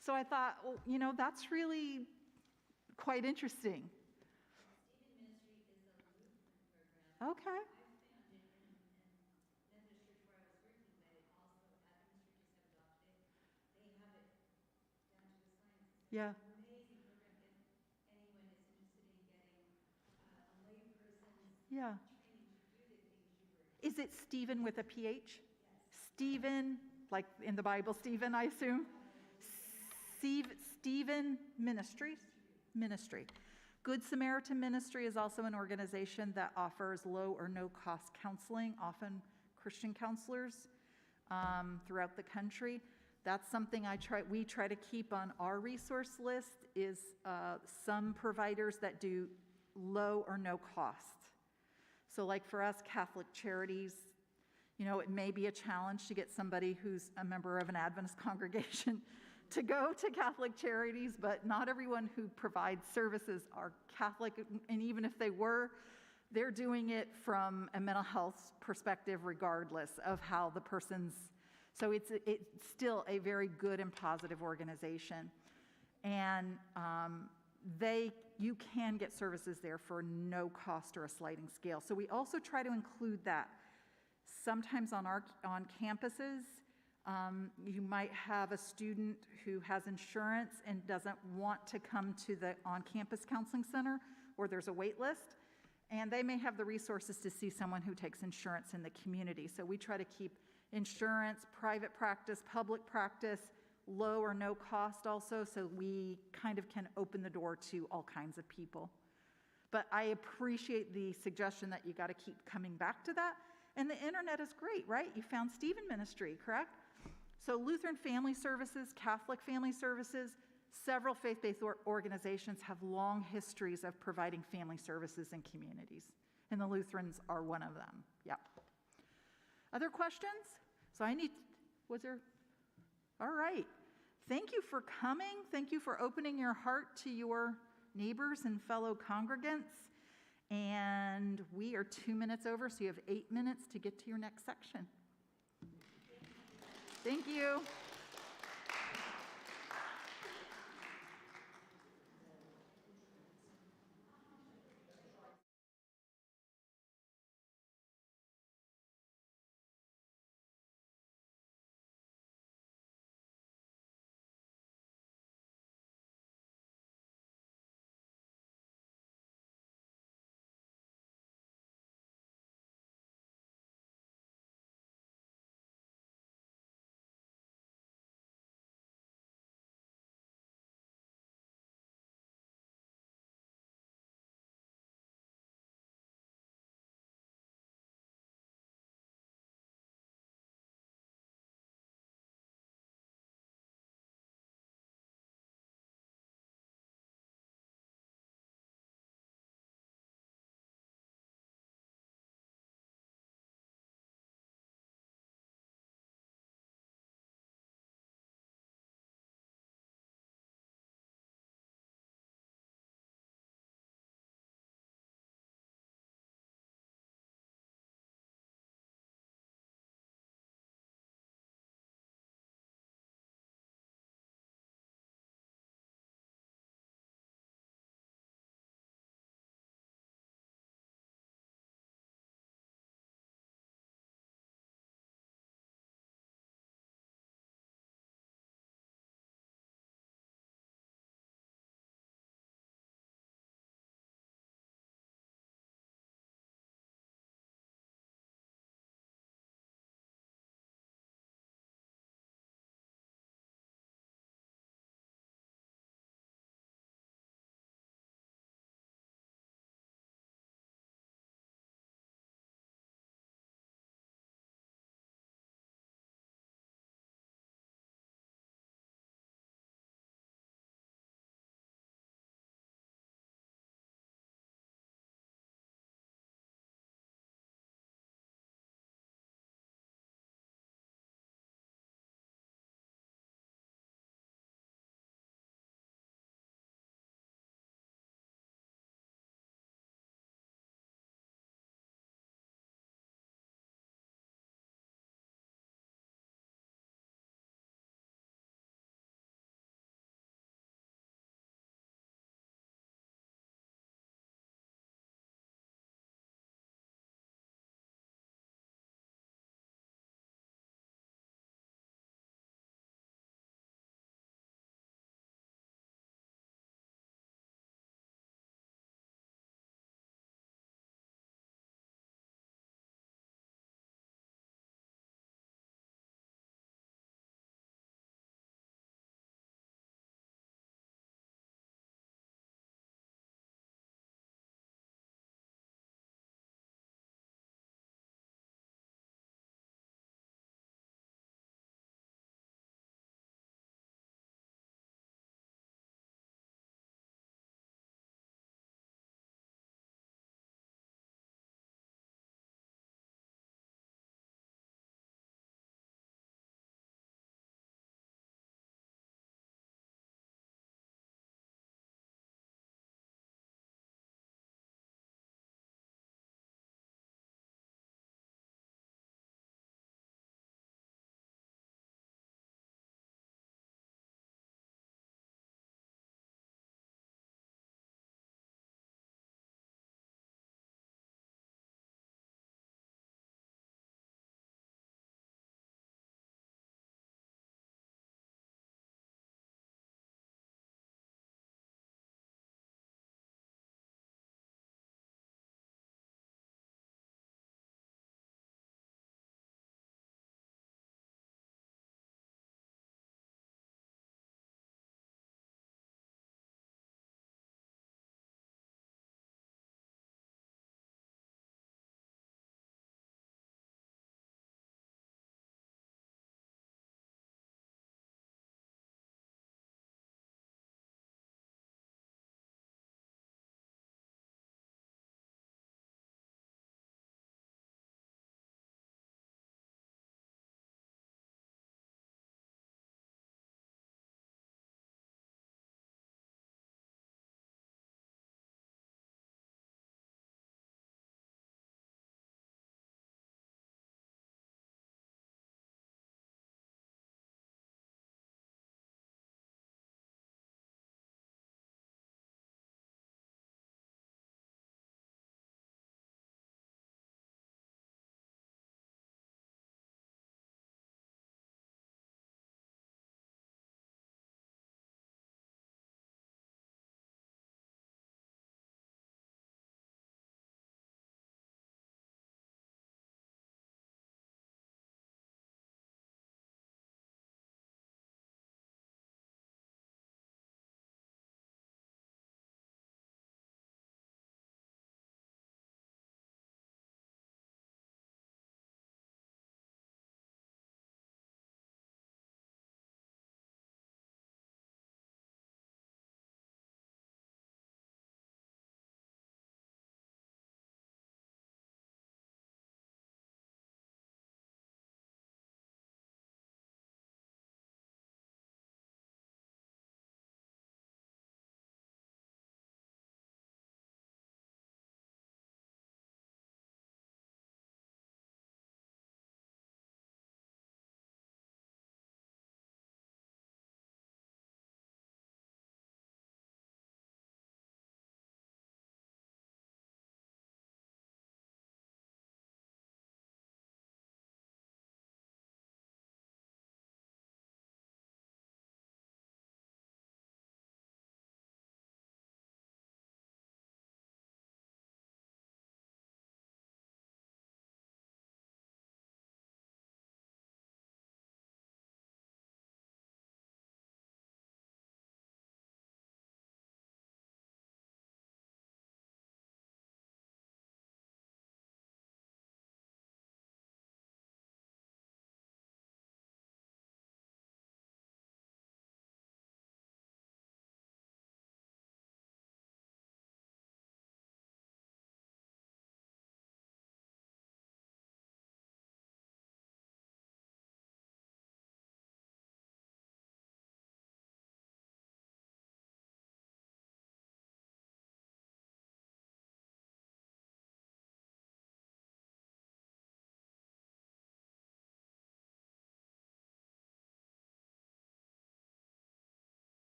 So I thought, well, you know, that's really quite interesting. Stephen Ministry is a Lutheran program. Okay. I found it in Methodist church where I was working, but it also Adventist churches have adopted it. They have it down to a science. Yeah. Amazing program if anyone is interested in getting a lay person's Yeah. training to do the things you were. Is it Stephen with a PH? Stephen, like in the Bible, Stephen, I assume? Stephen Ministry. Good Samaritan Ministry is also an organization that offers low or no cost counseling, often Christian counselors throughout the country. That's something we try to keep on our resource list is some providers that do low or no cost. So like for us, Catholic Charities, you know, it may be a challenge to get somebody who's a member of an Adventist congregation to go to Catholic Charities, but not everyone who provides services are Catholic, and even if they were, they're doing it from a mental health perspective regardless of how the person's, so it's still a very good and positive organization. And you can get services there for no cost or a sliding scale. So we also try to include that. Sometimes on campuses, you might have a student who has insurance and doesn't want to come to the on-campus counseling center, or there's a wait list, and they may have the resources to see someone who takes insurance in the community. So we try to keep insurance, private practice, public practice, low or no cost also, so we kind of can open the door to all kinds of people. But I appreciate the suggestion that you got to keep coming back to that. And the internet is great, right? You found Stephen Ministry, correct? So Lutheran Family Services, Catholic Family Services, several faith-based organizations have long histories of providing family services in communities, and the Lutherans are one of them. Yeah. Other questions? So Was there? All right. Thank you for coming. Thank you for opening your heart to your neighbors and fellow congregants. And we are 2 minutes over, so you have 8 minutes to get to your next section. Thank you.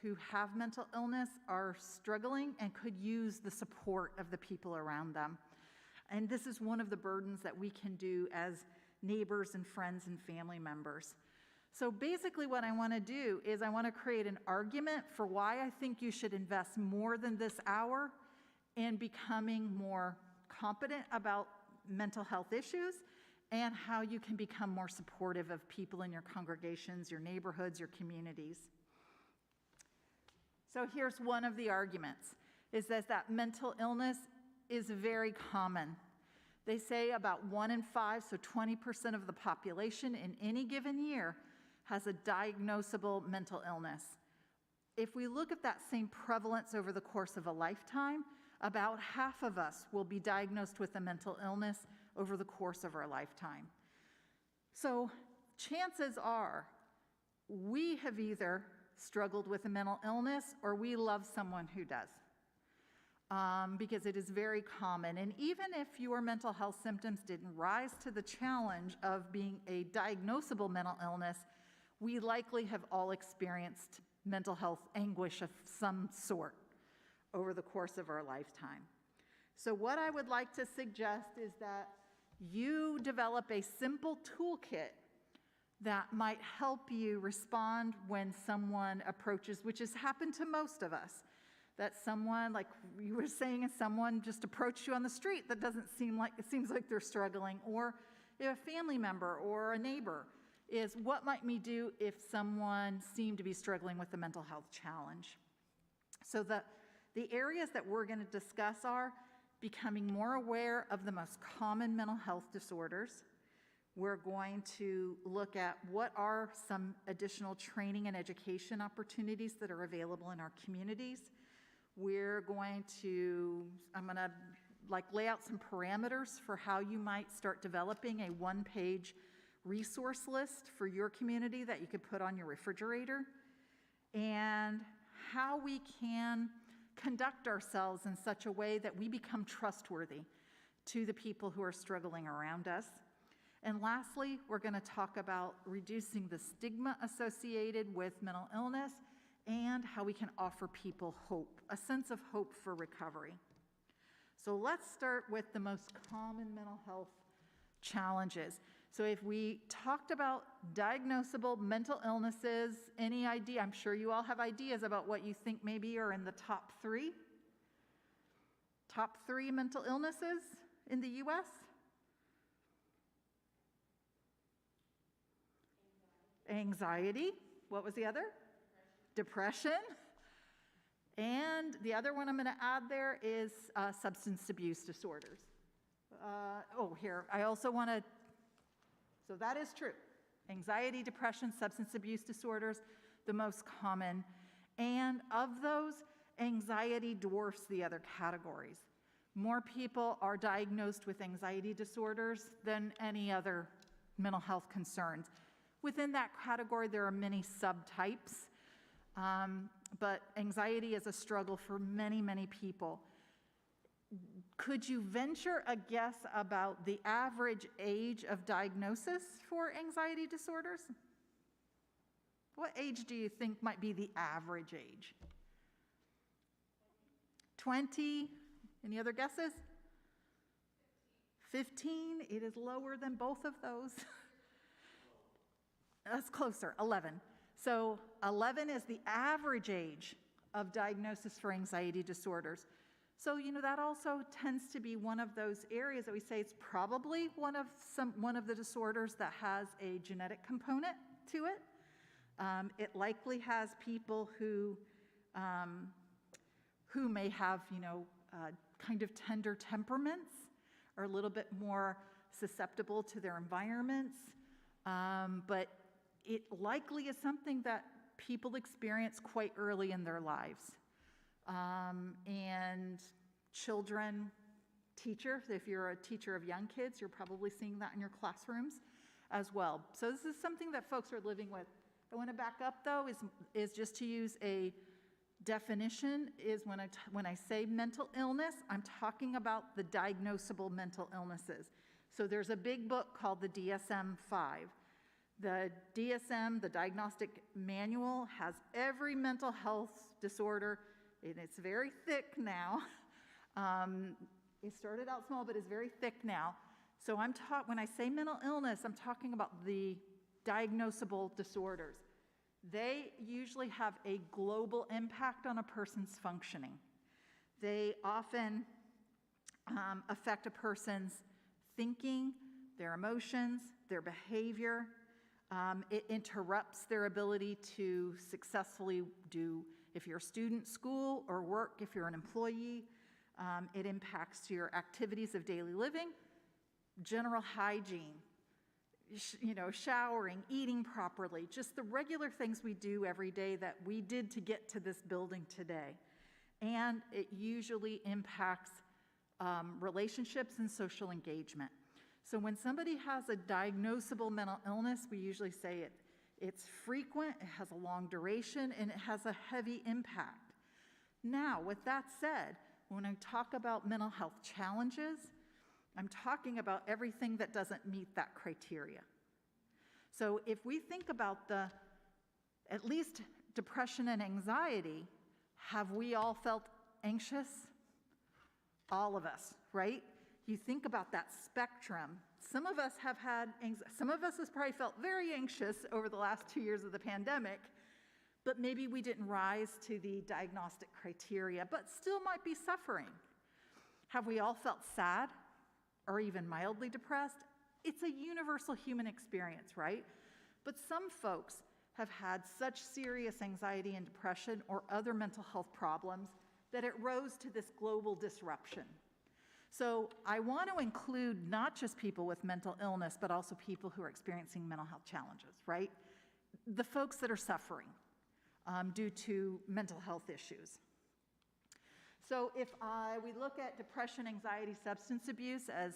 who have mental illness are struggling and could use the support of the people around them. And this is one of the burdens that we can do as neighbors and friends and family members. So basically what I want to do is I want to create an argument for why I think you should invest more than this hour in becoming more competent about mental health issues and how you can become more supportive of people in your congregations, your neighborhoods, your communities. So here's one of the arguments, is that mental illness is very common. They say about 1 in 5, so 20% of the population in any given year has a diagnosable mental illness. If we look at that same prevalence over the course of a lifetime, about half of us will be diagnosed with a mental illness over the course of our lifetime. So chances are we have either struggled with a mental illness or we love someone who does. Because it is very common. And even if your mental health symptoms didn't rise to the challenge of being a diagnosable mental illness, we likely have all experienced mental health anguish of some sort over the course of our lifetime. So what I would like to suggest is that you develop a simple toolkit that might help you respond when someone approaches, which has happened to most of us. That someone, like you were saying, if someone just approached you on the street that doesn't seem like, it seems like they're struggling, or if a family member or a neighbor, is what might we do if someone seemed to be struggling with a mental health challenge? So the areas that we're going to discuss are becoming more aware of the most common mental health disorders. We're going to look at what are some additional training and education opportunities that are available in our communities. We're going to, I'm going to lay out some parameters for how you might start developing a one-page resource list for your community that you could put on your refrigerator, and how we can conduct ourselves in such a way that we become trustworthy to the people who are struggling around us. And lastly, we're going to talk about reducing the stigma associated with mental illness and how we can offer people hope, a sense of hope for recovery. So let's start with the most common mental health challenges. So if we talked about diagnosable mental illnesses, any idea? I'm sure you all have ideas about what you think maybe are in the top 3. Top 3 mental illnesses in the U.S.? Anxiety. What was the other? Depression. And the other one I'm going to add there is substance abuse disorders. Here, I also want to, so that is true. Anxiety, depression, substance abuse disorders, the most common. And of those, anxiety dwarfs the other categories. More people are diagnosed with anxiety disorders than any other mental health concerns. Within that category, there are many subtypes. But anxiety is a struggle for many, many people. Could you venture a guess about the average age of diagnosis for anxiety disorders? What age do you think might be the average age? 20? Any other guesses? 15? It is lower than both of those. That's closer, 11. So 11 is the average age of diagnosis for anxiety disorders. So, that also tends to be one of those areas that we say it's probably one of the disorders that has a genetic component to it. It likely has people who may have, kind of tender temperaments, or a little bit more susceptible to their environments. But it likely is something that people experience quite early in their lives. And children, teacher, if you're a teacher of young kids, you're probably seeing that in your classrooms as well. So this is something that folks are living with. I want to back up, though, is just to use a definition, is when I say mental illness, I'm talking about the diagnosable mental illnesses. So there's a big book called the DSM-5. The DSM, the Diagnostic Manual, has every mental health disorder, and it's very thick now. It started out small, but it's very thick now. So when I say mental illness, I'm talking about the diagnosable disorders. They usually have a global impact on a person's functioning. They often affect a person's thinking, their emotions, their behavior. It interrupts their ability to successfully do, if you're a student, school or work, if you're an employee. It impacts your activities of daily living, general hygiene, showering, eating properly, just the regular things we do every day that we did to get to this building today. And it usually impacts relationships and social engagement. So when somebody has a diagnosable mental illness, we usually say it's frequent, it has a long duration, and it has a heavy impact. Now, with that said, when I talk about mental health challenges, I'm talking about everything that doesn't meet that criteria. So if we think about at least depression and anxiety, have we all felt anxious? All of us, right? You think about that spectrum. Some of us have probably felt very anxious over the last 2 years of the pandemic, but maybe we didn't rise to the diagnostic criteria, but still might be suffering. Have we all felt sad or even mildly depressed? It's a universal human experience, right? But some folks have had such serious anxiety and depression or other mental health problems that it rose to this global disruption. So I want to include not just people with mental illness, but also people who are experiencing mental health challenges, right? The folks that are suffering due to mental health issues. So if we look at depression, anxiety, substance abuse as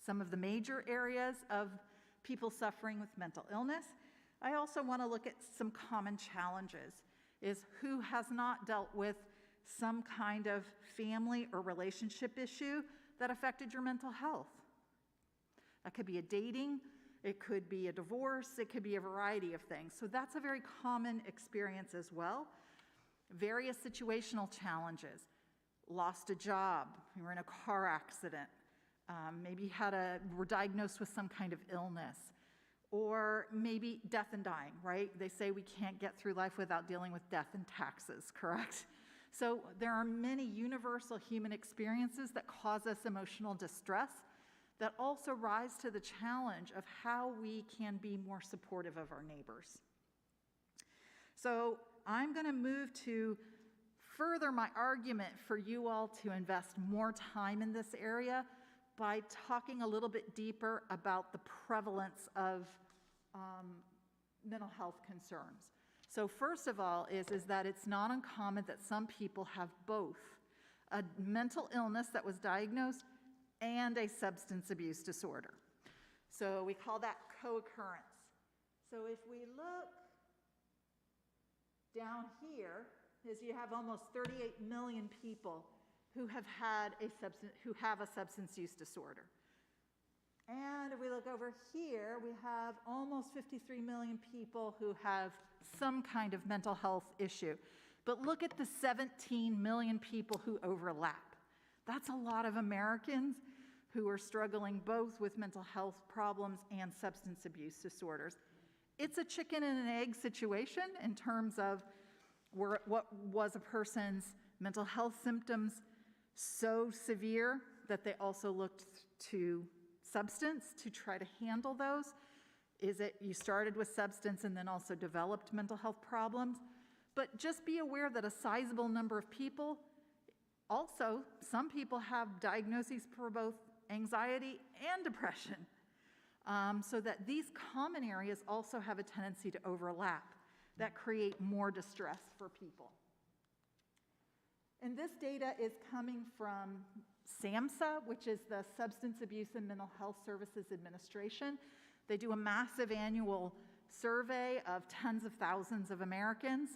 some of the major areas of people suffering with mental illness, I also want to look at some common challenges, is who has not dealt with some kind of family or relationship issue that affected your mental health. That could be a dating, it could be a divorce, it could be a variety of things. So that's a very common experience as well. Various situational challenges. Lost a job, you were in a car accident, maybe were diagnosed with some kind of illness, or maybe death and dying, right? They say we can't get through life without dealing with death and taxes, correct? So there are many universal human experiences that cause us emotional distress that also rise to the challenge of how we can be more supportive of our neighbors. So I'm going to move to further my argument for you all to invest more time in this area by talking a little bit deeper about the prevalence of mental health concerns. So first of all is that it's not uncommon that some people have both a mental illness that was diagnosed and a substance abuse disorder. So we call that co-occurrence. So if we look down here, is you have almost 38 million people who have a substance use disorder. And if we look over here, we have almost 53 million people who have some kind of mental health issue. But look at the 17 million people who overlap. That's a lot of Americans who are struggling both with mental health problems and substance abuse disorders. It's a chicken and an egg situation in terms of what was a person's mental health symptoms so severe that they also looked to substance to try to handle those? Is it you started with substance and then also developed mental health problems? But just be aware that a sizable number of people, also some people have diagnoses for both anxiety and depression. So that these common areas also have a tendency to overlap that create more distress for people. And this data is coming from SAMHSA, which is the Substance Abuse and Mental Health Services Administration. They do a massive annual survey of tens of thousands of Americans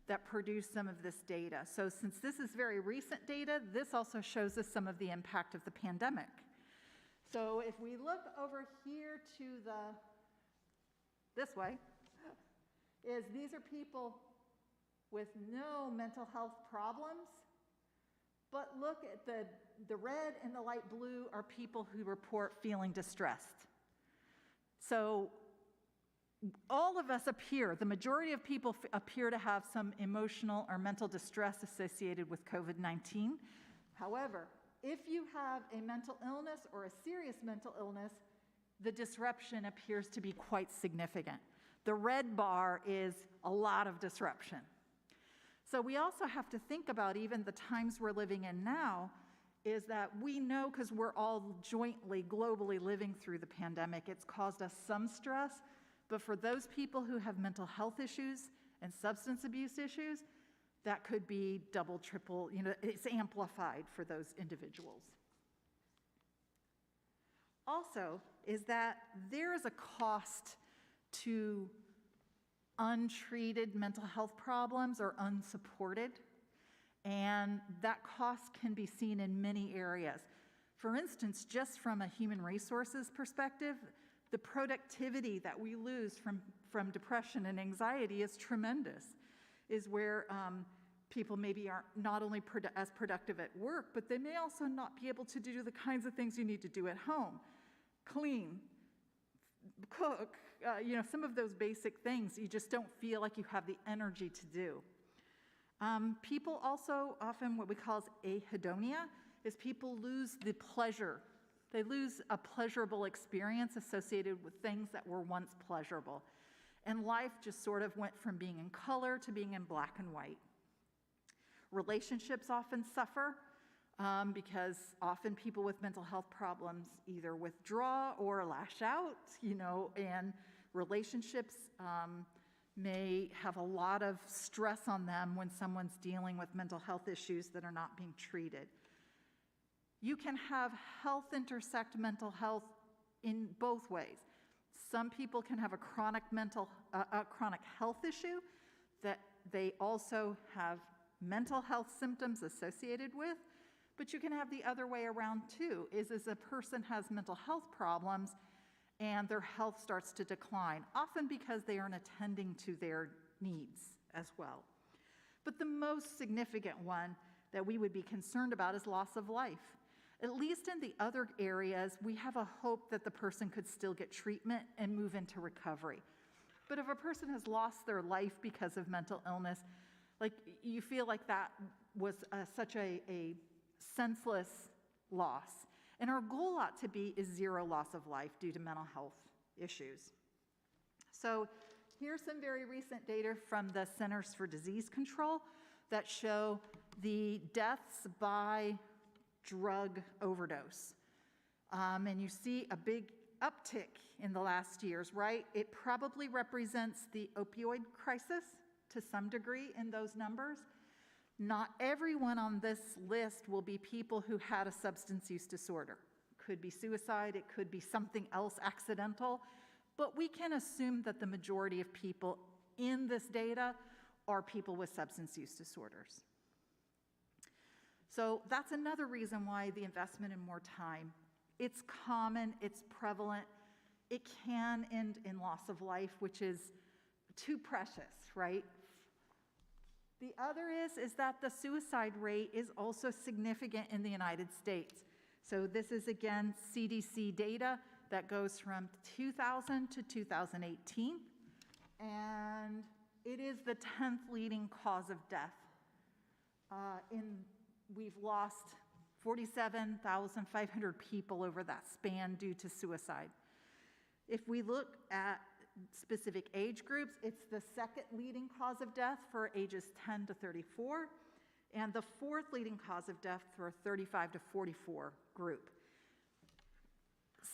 that produce some of this data. So since this is very recent data, this also shows us some of the impact of the pandemic. So if we look over here to the this way, is these are people with no mental health problems, but look at the red and the light blue are people who report feeling distressed. So all of us appear, the majority of people appear to have some emotional or mental distress associated with COVID-19. However, if you have a mental illness or a serious mental illness, the disruption appears to be quite significant. The red bar is a lot of disruption. So we also have to think about even the times we're living in now, is that we know, because we're all jointly, globally living through the pandemic, it's caused us some stress, but for those people who have mental health issues and substance abuse issues, that could be double, triple, it's amplified for those individuals. Also, is that there is a cost to untreated mental health problems or unsupported, and that cost can be seen in many areas. For instance, just from a human resources perspective, the productivity that we lose from depression and anxiety is tremendous, is where people maybe are not only as productive at work, but they may also not be able to do the kinds of things you need to do at home. Clean, cook, some of those basic things you just don't feel like you have the energy to do. People also often, what we call ahedonia, is people lose the pleasure. They lose a pleasurable experience associated with things that were once pleasurable. And life just sort of went from being in color to being in black and white. Relationships often suffer because often people with mental health problems either withdraw or lash out, and relationships may have a lot of stress on them when someone's dealing with mental health issues that are not being treated. You can have health intersect mental health in both ways. Some people can have a chronic chronic health issue that they also have mental health symptoms associated with, but you can have the other way around too, is a person has mental health problems and their health starts to decline, often because they aren't attending to their needs as well. But the most significant one that we would be concerned about is loss of life. At least in the other areas, we have a hope that the person could still get treatment and move into recovery. But if a person has lost their life because of mental illness, you feel like that was such a senseless loss. And our goal ought to be is zero loss of life due to mental health issues. So here's some very recent data from the Centers for Disease Control that show the deaths by drug overdose. And you see a big uptick in the last years, right? It probably represents the opioid crisis to some degree in those numbers. Not everyone on this list will be people who had a substance use disorder. Could be suicide, it could be something else accidental, but we can assume that the majority of people in this data are people with substance use disorders. So that's another reason why the investment in more time. It's common, it's prevalent, it can end in loss of life, which is too precious, right? The other is that the suicide rate is also significant in the United States. So this is, again, CDC data that goes from 2000 to 2018, and it is the 10th leading cause of death. We've lost 47,500 people over that span due to suicide. If we look at specific age groups, it's the second leading cause of death for ages 10 to 34, and the fourth leading cause of death for 35 to 44 group.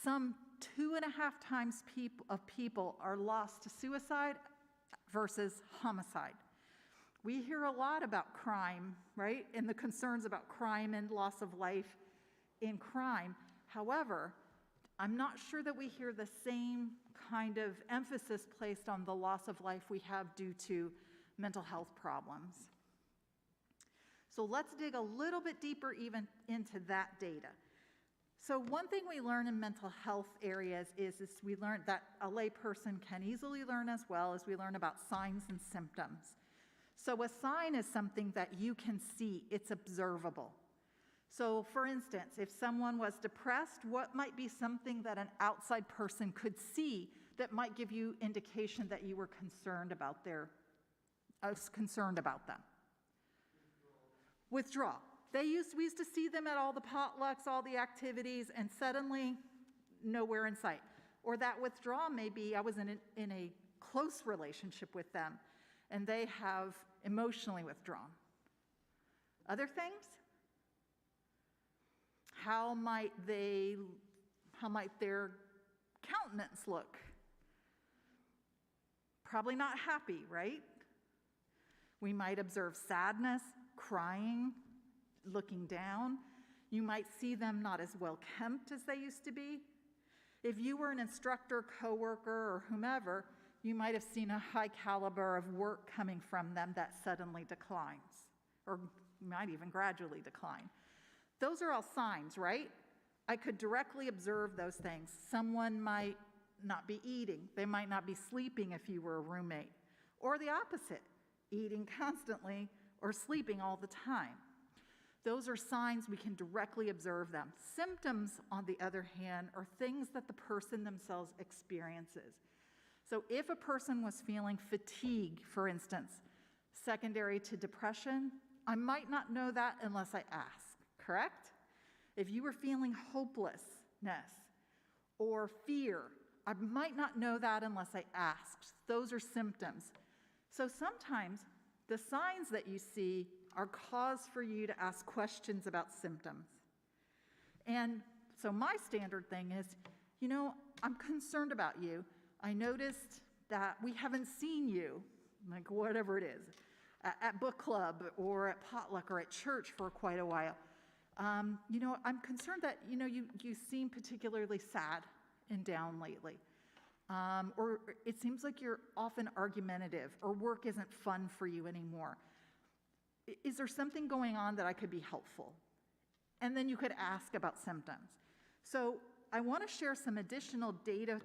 Some 2.5 times people are lost to suicide versus homicide. We hear a lot about crime, right? And the concerns about crime and loss of life in crime. However, I'm not sure that we hear the same kind of emphasis placed on the loss of life we have due to mental health problems. So let's dig a little bit deeper even into that data. So one thing we learn in mental health areas is we learn that a layperson can easily learn as well as we learn about signs and symptoms. So a sign is something that you can see, it's observable. So for instance, if someone was depressed, what might be something that an outside person could see that might give you indication that you were concerned about them? Withdrawal. We used to see them at all the potlucks, all the activities, and suddenly nowhere in sight. Or that withdrawal may be I was in a close relationship with them, and they have emotionally withdrawn. Other things? How might their countenance look? Probably not happy, right? We might observe sadness, crying, looking down. You might see them not as well kempt as they used to be. If you were an instructor, coworker, or whomever, you might have seen a high caliber of work coming from them that suddenly declines, or might even gradually decline. Those are all signs, right? I could directly observe those things. Someone might not be eating. They might not be sleeping if you were a roommate. Or the opposite, eating constantly or sleeping all the time. Those are signs we can directly observe them. Symptoms, on the other hand, are things that the person themselves experiences. So if a person was feeling fatigue, for instance, secondary to depression, I might not know that unless I ask, correct? If you were feeling hopelessness or fear, I might not know that unless I asked. Those are symptoms. So sometimes the signs that you see are cause for you to ask questions about symptoms. And so my standard thing is, I'm concerned about you. I noticed that we haven't seen you, like whatever it is, at book club or at potluck or at church for quite a while. I'm concerned that, you seem particularly sad and down lately. Or it seems like you're often argumentative, or work isn't fun for you anymore. Is there something going on that I could be helpful? And then you could ask about symptoms. So I want to share some additional data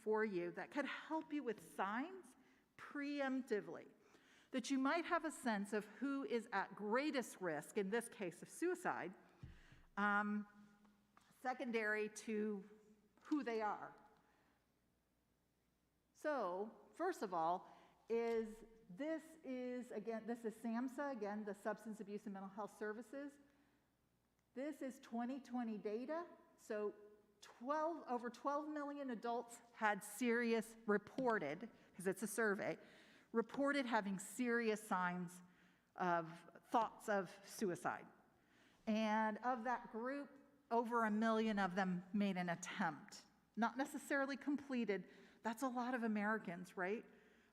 for you that could help you with signs preemptively, that you might have a sense of who is at greatest risk, in this case of suicide, secondary to who they are. So, first of all, this is SAMHSA, again, the Substance Abuse and Mental Health Services. This is 2020 data. So over 12 million adults had reported, because it's a survey, reported having serious signs of thoughts of suicide. And of that group, over 1 million of them made an attempt. Not necessarily completed. That's a lot of Americans, right?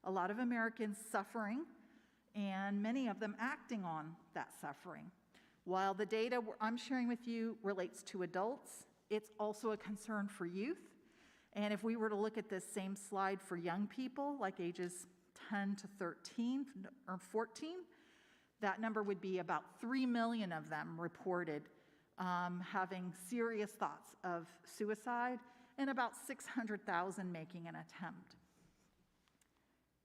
A lot of Americans suffering, and many of them acting on that suffering. While the data I'm sharing with you relates to adults, it's also a concern for youth. And if we were to look at this same slide for young people, like ages 10 to 13 or 14, that number would be about 3 million of them reported having serious thoughts of suicide, and about 600,000 making an attempt.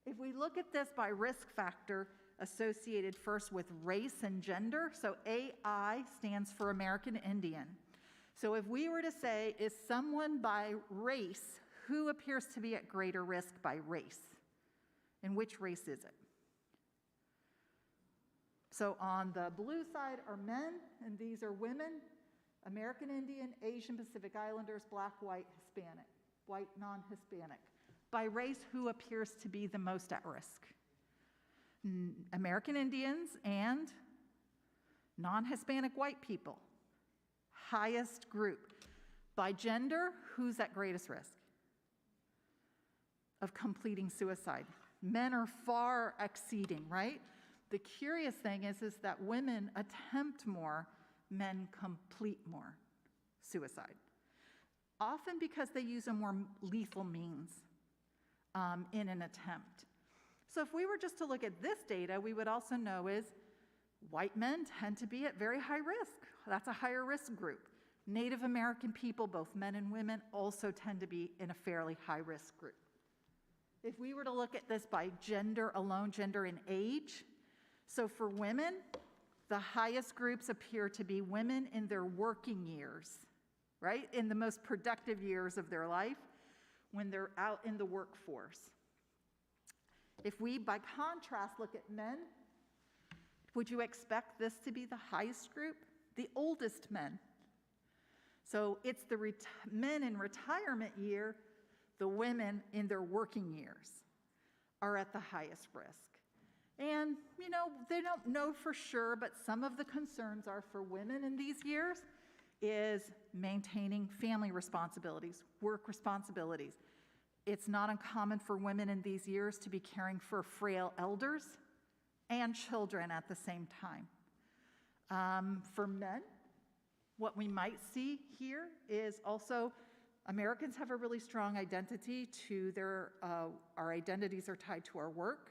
If we look at this by risk factor associated first with race and gender, so AI stands for American Indian. So if we were to say, is someone by race, who appears to be at greater risk by race? And which race is it? So on the blue side are men, and these are women: American Indian, Asian Pacific Islanders, Black, white, Hispanic, white, non-Hispanic. By race, who appears to be the most at risk? American Indians and non-Hispanic white people, highest group. By gender, who's at greatest risk of completing suicide? Men are far exceeding, right? The curious thing is that women attempt more, men complete more suicide, often because they use a more lethal means in an attempt. So if we were just to look at this data, we would also know is white men tend to be at very high risk. That's a higher risk group. Native American people, both men and women, also tend to be in a fairly high-risk group. If we were to look at this by gender alone, gender and age, so for women, the highest groups appear to be women in their working years, right? In the most productive years of their life, when they're out in the workforce. If we, by contrast, look at men, would you expect this to be the highest group? The oldest men. So it's the men in retirement year, the women in their working years are at the highest risk. And, you know, they don't know for sure, but some of the concerns are for women in these years is maintaining family responsibilities, work responsibilities. It's not uncommon for women in these years to be caring for frail elders and children at the same time. For men, what we might see here is also Americans have a really strong identity to our identities are tied to our work,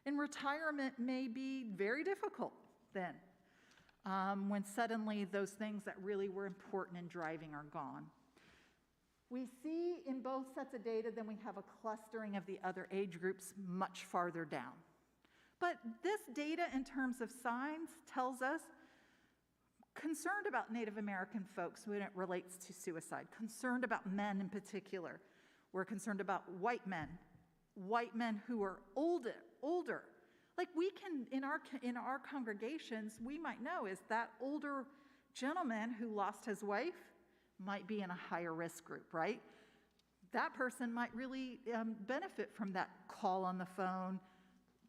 and retirement may be very difficult then, when suddenly those things that really were important in driving are gone. We see in both sets of data, then we have a clustering of the other age groups much farther down. But this data in terms of signs tells us concerned about Native American folks when it relates to suicide, concerned about men in particular. We're concerned about white men who are older. Like we can, in our congregations, we might know is that older gentleman who lost his wife might be in a higher risk group, right? That person might really benefit from that call on the phone,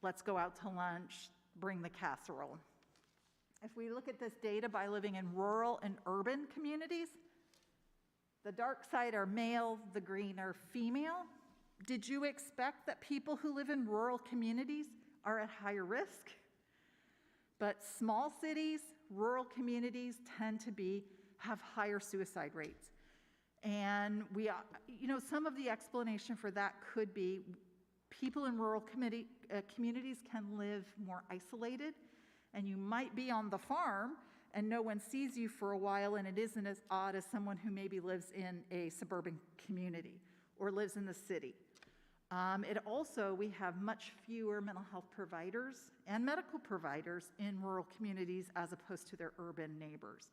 let's go out to lunch, bring the casserole. If we look at this data by living in rural and urban communities, the dark side are male, the green are female. Did you expect that people who live in rural communities are at higher risk? But small cities, rural communities tend to have higher suicide rates. And some of the explanation for that could be people in rural communities can live more isolated, and you might be on the farm and no one sees you for a while, and it isn't as odd as someone who maybe lives in a suburban community or lives in the city. We have much fewer mental health providers and medical providers in rural communities as opposed to their urban neighbors.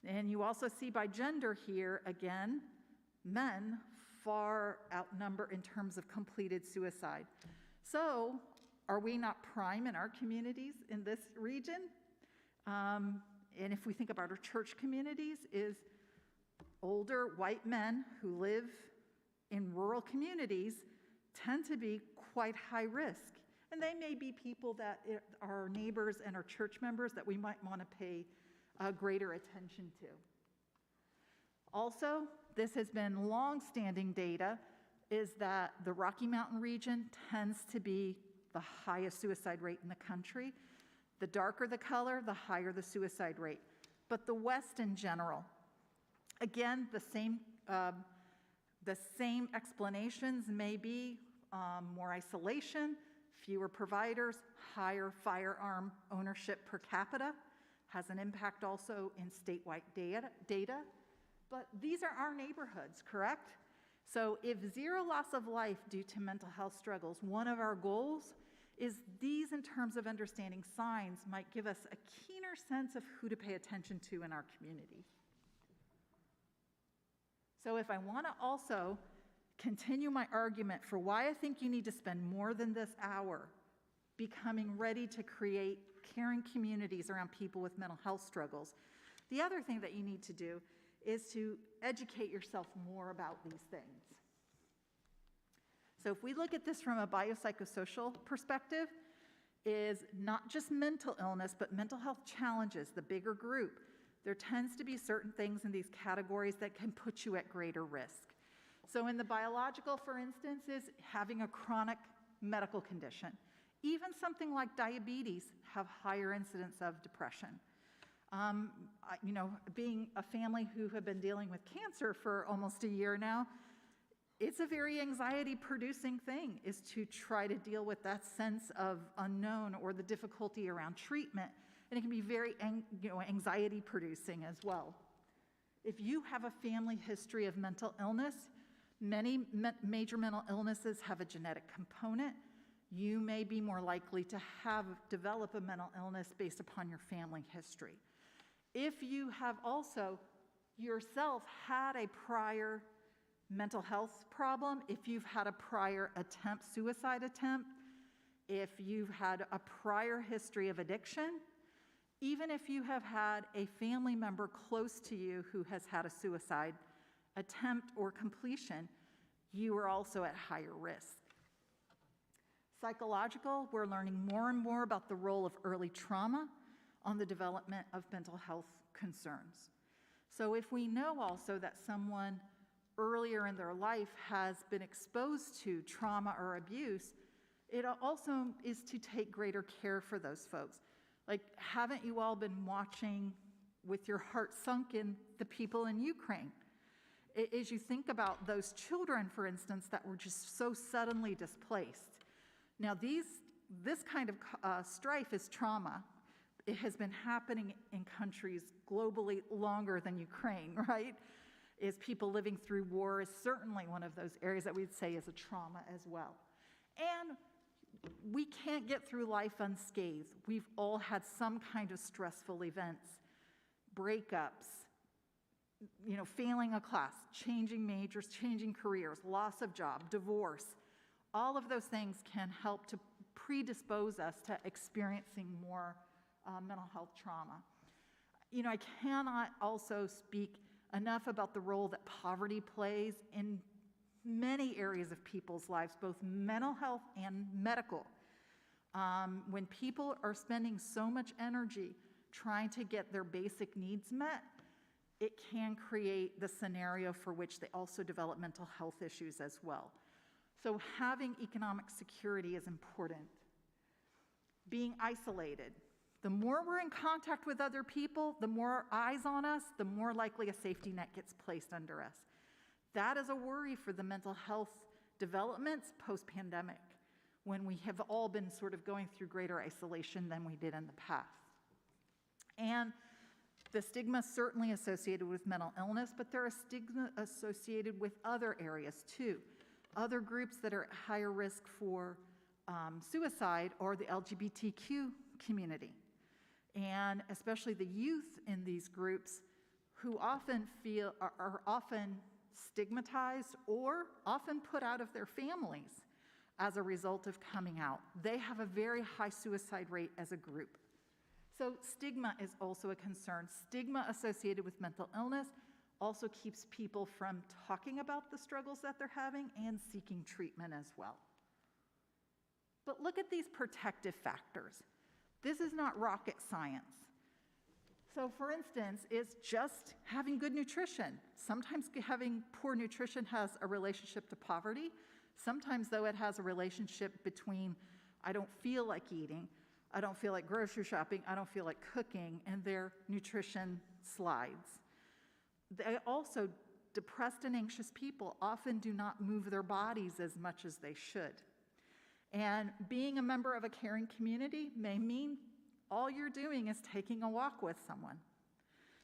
And you also see by gender here, again, men far outnumber in terms of completed suicide. So are we not prime in our communities in this region? And if we think about our church communities, is older white men who live in rural communities tend to be quite high risk. And they may be people that are neighbors and are church members that we might want to pay greater attention to. Also, this has been long-standing data, is that the Rocky Mountain region tends to be the highest suicide rate in the country. The darker the color, the higher the suicide rate. But the West in general, again, the same explanations may be more isolation, fewer providers, higher firearm ownership per capita, has an impact also in statewide data. But these are our neighborhoods, correct? So if zero loss of life due to mental health struggles, one of our goals is these in terms of understanding signs might give us a keener sense of who to pay attention to in our community. So if I want to also continue my argument for why I think you need to spend more than this hour becoming ready to create caring communities around people with mental health struggles, the other thing that you need to do is to educate yourself more about these things. So if we look at this from a biopsychosocial perspective, is not just mental illness, but mental health challenges, the bigger group. There tends to be certain things in these categories that can put you at greater risk. So in the biological, for instance, is having a chronic medical condition. Even something like diabetes have higher incidence of depression. Being a family who have been dealing with cancer for almost a year now, it's a very anxiety-producing thing, is to try to deal with that sense of unknown or the difficulty around treatment, and it can be very anxiety-producing as well. If you have a family history of mental illness, many major mental illnesses have a genetic component. You may be more likely to develop a mental illness based upon your family history. If you have also yourself had a prior mental health problem, if you've had a prior suicide attempt, if you've had a prior history of addiction, even if you have had a family member close to you who has had a suicide attempt or completion, you are also at higher risk. Psychological, we're learning more and more about the role of early trauma on the development of mental health concerns. So if we know also that someone earlier in their life has been exposed to trauma or abuse, it also is to take greater care for those folks. Like, haven't you all been watching with your heart sunk in the people in Ukraine? As you think about those children, for instance, that were just so suddenly displaced. Now, this kind of strife is trauma. It has been happening in countries globally longer than Ukraine, right? Is people living through war is certainly one of those areas that we'd say is a trauma as well. And we can't get through life unscathed. We've all had some kind of stressful events, breakups, failing a class, changing majors, changing careers, loss of job, divorce. All of those things can help to predispose us to experiencing more mental health trauma. I cannot also speak enough about the role that poverty plays in many areas of people's lives, both mental health and medical. When people are spending so much energy trying to get their basic needs met, it can create the scenario for which they also develop mental health issues as well. So having economic security is important. Being isolated. The more we're in contact with other people, the more eyes on us, the more likely a safety net gets placed under us. That is a worry for the mental health developments post-pandemic, when we have all been sort of going through greater isolation than we did in the past. And the stigma certainly associated with mental illness, but there are stigma associated with other areas too. Other groups that are at higher risk for suicide are the LGBTQ community, and especially the youth in these groups who often are often stigmatized or often put out of their families as a result of coming out. They have a very high suicide rate as a group. So stigma is also a concern. Stigma associated with mental illness also keeps people from talking about the struggles that they're having and seeking treatment as well. But look at these protective factors. This is not rocket science. So for instance, it's just having good nutrition. Sometimes having poor nutrition has a relationship to poverty. Sometimes, though, it has a relationship between I don't feel like eating, I don't feel like grocery shopping, I don't feel like cooking, and their nutrition slides. They also, depressed and anxious people often do not move their bodies as much as they should. And being a member of a caring community may mean all you're doing is taking a walk with someone,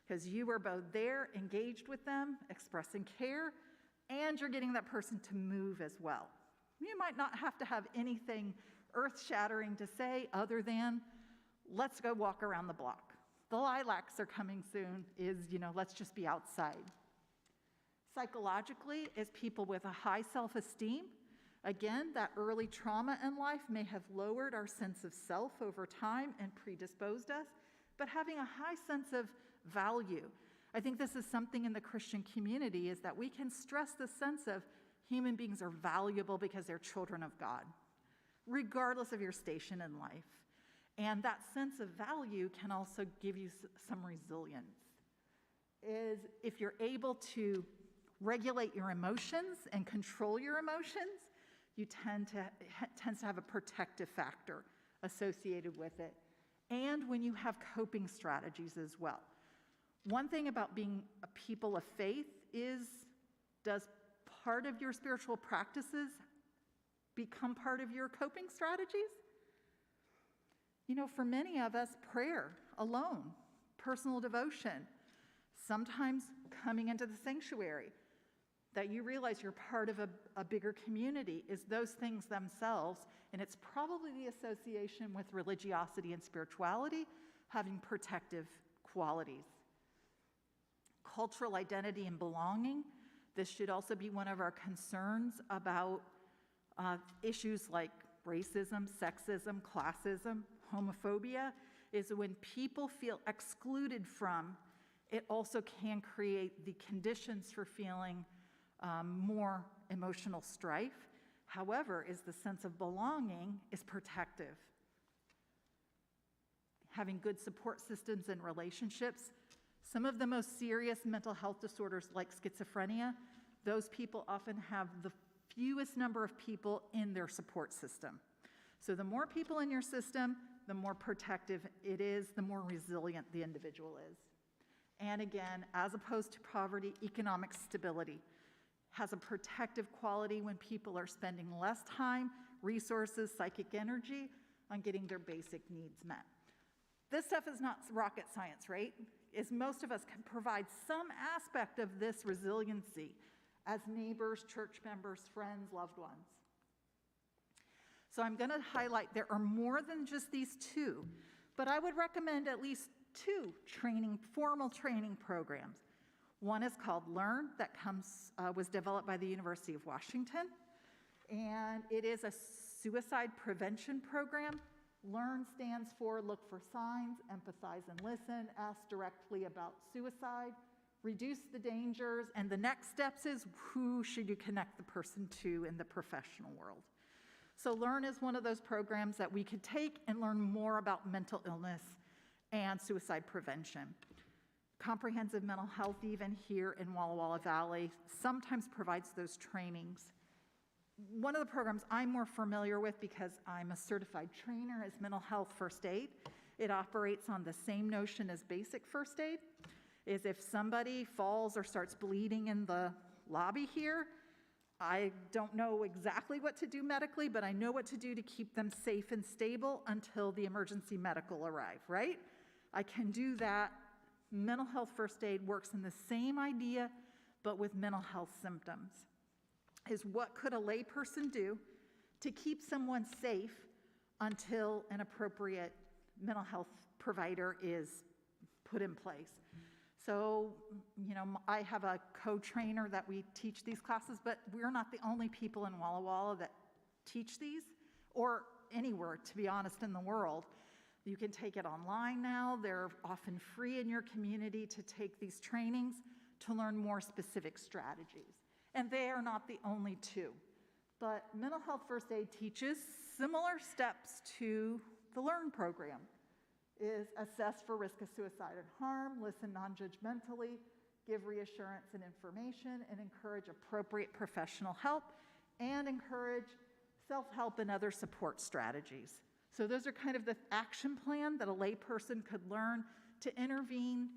because you are both there, engaged with them, expressing care, and you're getting that person to move as well. You might not have to have anything earth-shattering to say other than, let's go walk around the block. The lilacs are coming soon, let's just be outside. Psychologically, as people with a high self-esteem, again, that early trauma in life may have lowered our sense of self over time and predisposed us, but having a high sense of value. I think this is something in the Christian community, is that we can stress the sense of human beings are valuable because they're children of God, regardless of your station in life. And that sense of value can also give you some resilience. Is if you're able to regulate your emotions and control your emotions, you tends to have a protective factor associated with it. And when you have coping strategies as well. One thing about being a people of faith is, does part of your spiritual practices become part of your coping strategies? For many of us, prayer alone, personal devotion, Sometimes coming into the sanctuary, that you realize you're part of a bigger community, is those things themselves, and it's probably the association with religiosity and spirituality having protective qualities. Cultural identity and belonging, this should also be one of our concerns about issues like racism, sexism, classism, homophobia, is when people feel excluded from, it also can create the conditions for feeling more emotional strife. However, is the sense of belonging is protective. Having good support systems and relationships. Some of the most serious mental health disorders like schizophrenia, those people often have the fewest number of people in their support system. So the more people in your system, the more protective it is, the more resilient the individual is. And again, as opposed to poverty, economic stability has a protective quality when people are spending less time, resources, psychic energy on getting their basic needs met. This stuff is not rocket science, right? Is most of us can provide some aspect of this resiliency as neighbors, church members, friends, loved ones. So I'm going to highlight there are more than just these two, but I would recommend at least two formal training programs. One is called LEARN, that was developed by the University of Washington, and it is a suicide prevention program. LEARN stands for Look for Signs, Empathize and Listen, Ask Directly About Suicide, Reduce the Dangers, and the next steps is who should you connect the person to in the professional world. So LEARN is one of those programs that we could take and learn more about mental illness and suicide prevention. Comprehensive Mental Health, even here in Walla Walla Valley, sometimes provides those trainings. One of the programs I'm more familiar with, because I'm a certified trainer, is Mental Health First Aid. It operates on the same notion as basic first aid, is if somebody falls or starts bleeding in the lobby here, I don't know exactly what to do medically, but I know what to do to keep them safe and stable until the emergency medical arrive, right? I can do that. Mental health first aid works in the same idea, but with mental health symptoms. Is what could a layperson do to keep someone safe until an appropriate mental health provider is put in place? So, I have a co-trainer that we teach these classes, but we're not the only people in Walla Walla that teach these, or anywhere, to be honest, in the world. You can take it online now. They're often free in your community to take these trainings to learn more specific strategies. And they are not the only two. But Mental Health First Aid teaches similar steps to the LEARN program. Is assess for risk of suicide and harm, listen non-judgmentally, give reassurance and information, and encourage appropriate professional help, and encourage self-help and other support strategies. So those are kind of the action plan that a layperson could learn to intervene,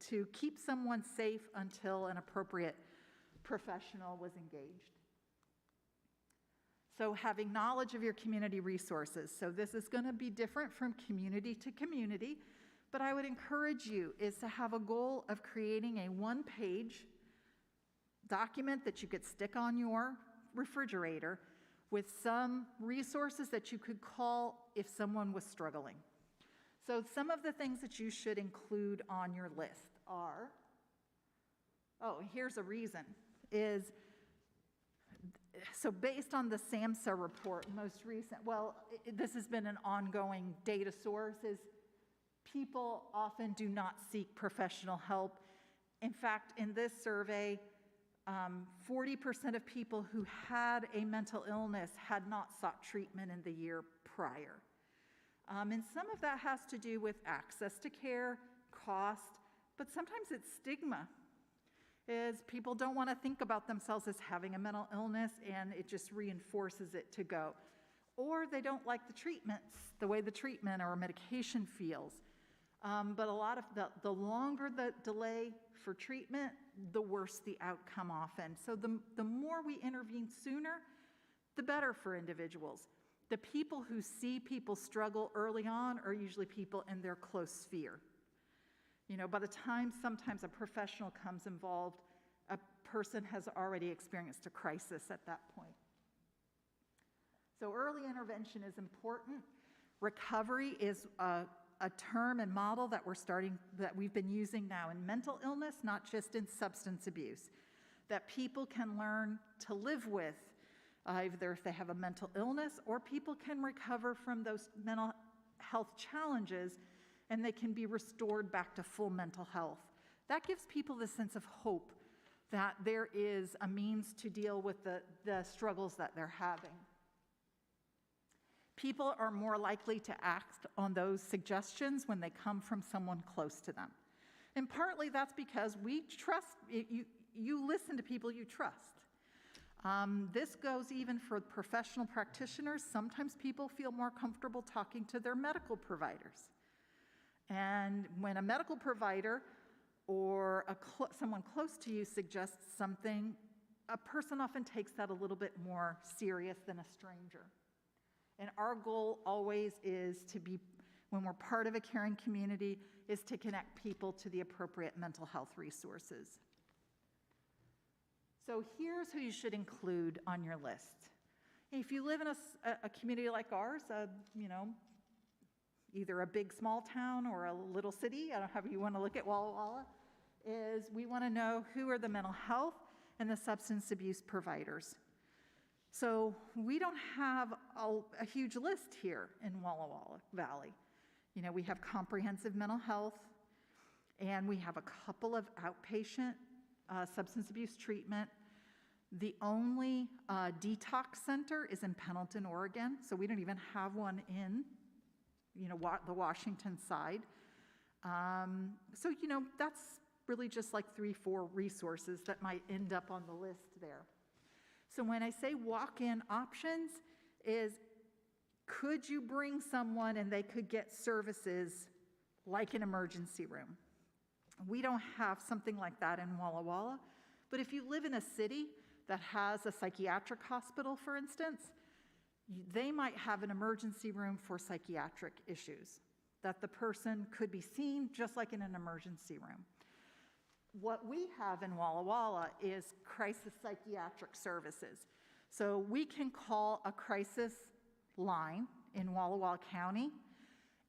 to keep someone safe until an appropriate professional was engaged. So having knowledge of your community resources. So this is going to be different from community to community, but I would encourage you is to have a goal of creating a one-page document that you could stick on your refrigerator with some resources that you could call if someone was struggling. So some of the things that you should include on your list are, here's a reason, is, so based on the SAMHSA report, most recent, this has been an ongoing data source, is people often do not seek professional help. In fact, in this survey, 40% of people who had a mental illness had not sought treatment in the year prior. And some of that has to do with access to care, cost, but sometimes it's stigma. Is people don't want to think about themselves as having a mental illness, and it just reinforces it to go. Or they don't like the treatments, the way the treatment or medication feels. But a lot of the longer the delay for treatment, the worse the outcome often. So the more we intervene sooner, the better for individuals. The people who see people struggle early on are usually people in their close sphere. You know, by the time sometimes a professional comes involved, a person has already experienced a crisis at that point. So early intervention is important. Recovery is a term and model that we've been using now in mental illness, not just in substance abuse, that people can learn to live with, either if they have a mental illness, or people can recover from those mental health challenges and they can be restored back to full mental health. That gives people the sense of hope that there is a means to deal with the struggles that they're having. People are more likely to act on those suggestions when they come from someone close to them. And partly that's because we trust, you listen to people you trust. This goes even for professional practitioners. Sometimes people feel more comfortable talking to their medical providers. And when a medical provider or someone close to you suggests something, a person often takes that a little bit more serious than a stranger. And our goal always is to be, when we're part of a caring community, is to connect people to the appropriate mental health resources. So here's who you should include on your list. If you live in a community like ours, you know, either a big small town or a little city, I don't know how you want to look at Walla Walla, is we want to know who are the mental health and the substance abuse providers. So we don't have a huge list here in Walla Walla Valley. You know, we have comprehensive mental health, and we have a couple of outpatient substance abuse treatment. The only detox center is in Pendleton, Oregon, so we don't even have one in, you know, the Washington side. So, you know, that's really just like 3-4 resources that might end up on the list there. So when I say walk-in options is, could you bring someone and they could get services like an emergency room? We don't have something like that in Walla Walla, but if you live in a city that has a psychiatric hospital, for instance, they might have an emergency room for psychiatric issues, that the person could be seen just like in an emergency room. What we have in Walla Walla is crisis psychiatric services. So we can call a crisis line in Walla Walla County,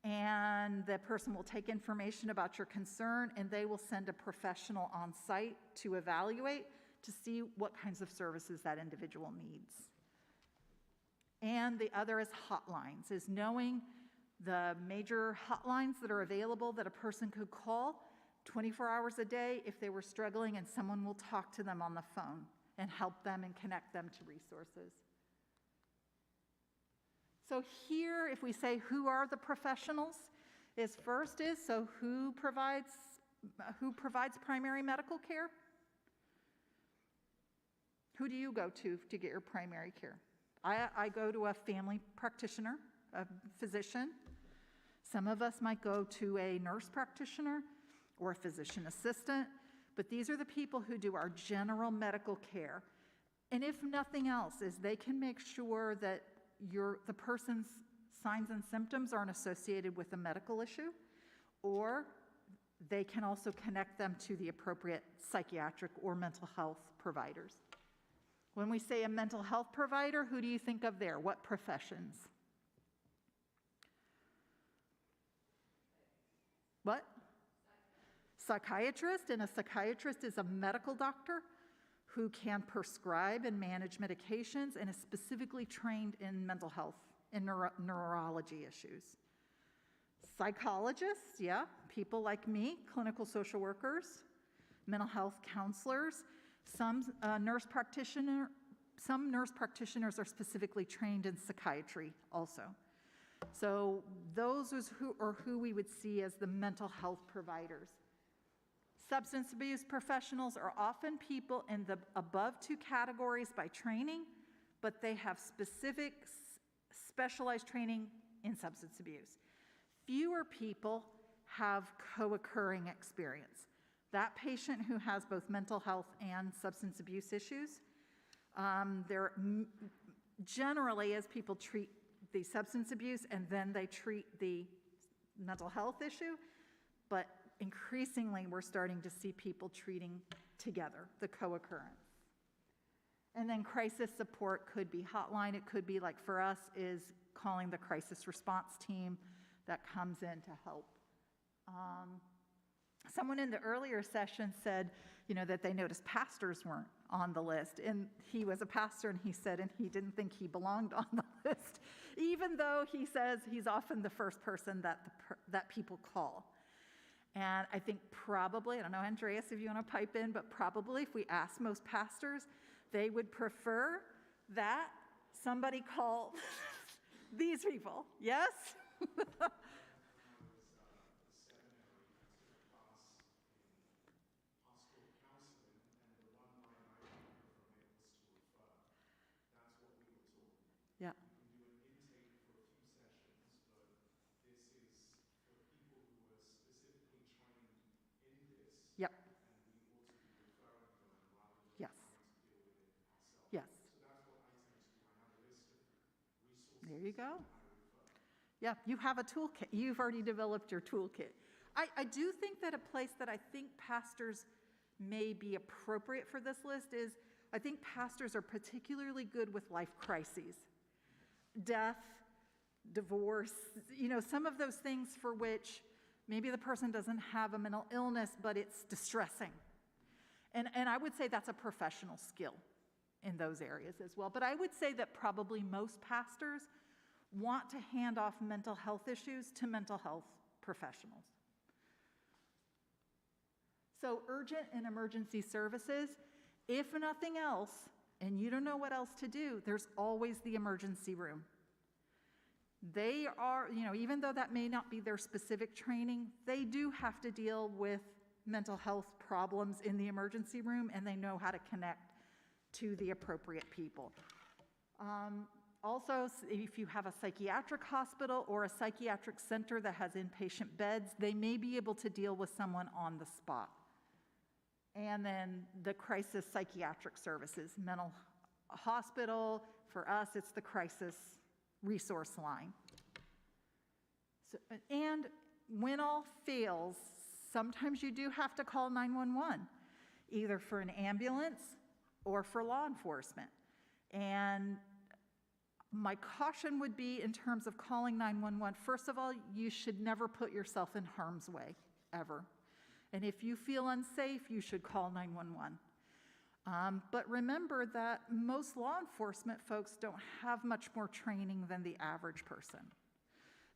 and the person will take information about your concern, and they will send a professional on site to evaluate to see what kinds of services that individual needs. And the other is hotlines, is knowing the major hotlines that are available that a person could call 24 hours a day if they were struggling, and someone will talk to them on the phone and help them and connect them to resources. So here, if we say who are the professionals, so who provides primary medical care? Who do you go to get your primary care? I go to a family practitioner, a physician. Some of us might go to a nurse practitioner or a physician assistant, but these are the people who do our general medical care. And if nothing else, is they can make sure that the person's signs and symptoms aren't associated with a medical issue, or they can also connect them to the appropriate psychiatric or mental health providers. When we say a mental health provider, who do you think of there? What professions? What? Psychiatrist, and a psychiatrist is a medical doctor who can prescribe and manage medications and is specifically trained in mental health and neurology issues. Psychologists, yeah, people like me, clinical social workers, mental health counselors. Some nurse practitioners are specifically trained in psychiatry also. So those are who we would see as the mental health providers. Substance abuse professionals are often people in the above two categories by training, but they have specific specialized training in substance abuse. Fewer people have co-occurring experience. That patient who has both mental health and substance abuse issues, they're generally, as people treat the substance abuse and then they treat the mental health issue, but increasingly we're starting to see people treating together, the co-occurrence. And then crisis support could be hotline. It could be, like for us, is calling the crisis response team that comes in to help. Someone in the earlier session said, that they noticed pastors weren't on the list. And he was a pastor, and he said, and he didn't think he belonged on the list, even though he says he's often the first person that people call. And I think probably, I don't know, Andreas, if you want to pipe in, but probably if we ask most pastors, they would prefer that somebody call these people. Yes? Yeah. You can do an intake for a few sessions, but this is for people who are specifically trained in this. Yep. And we ought to be referring them rather than Yes. trying to deal with it ourselves. Yes. So that's what I tend to do. I have a list of resources. There you go. that I refer. Yeah, you have a toolkit. You've already developed your toolkit. I do think that a place that I think pastors may be appropriate for this list is, I think pastors are particularly good with life crises. Death, divorce, some of those things for which maybe the person doesn't have a mental illness, but it's distressing. And I would say that's a professional skill in those areas as well. But I would say that probably most pastors want to hand off mental health issues to mental health professionals. So urgent and emergency services, if nothing else, and you don't know what else to do, there's always the emergency room. They are, even though that may not be their specific training, they do have to deal with mental health problems in the emergency room, and they know how to connect to the appropriate people. Also, if you have a psychiatric hospital or a psychiatric center that has inpatient beds, they may be able to deal with someone on the spot. And then the crisis psychiatric services, mental hospital, for us, it's the crisis resource line. So, and when all fails, sometimes you do have to call 911, either for an ambulance or for law enforcement. And my caution would be in terms of calling 911, first of all, you should never put yourself in harm's way, ever. And if you feel unsafe, you should call 911. But remember that most law enforcement folks don't have much more training than the average person.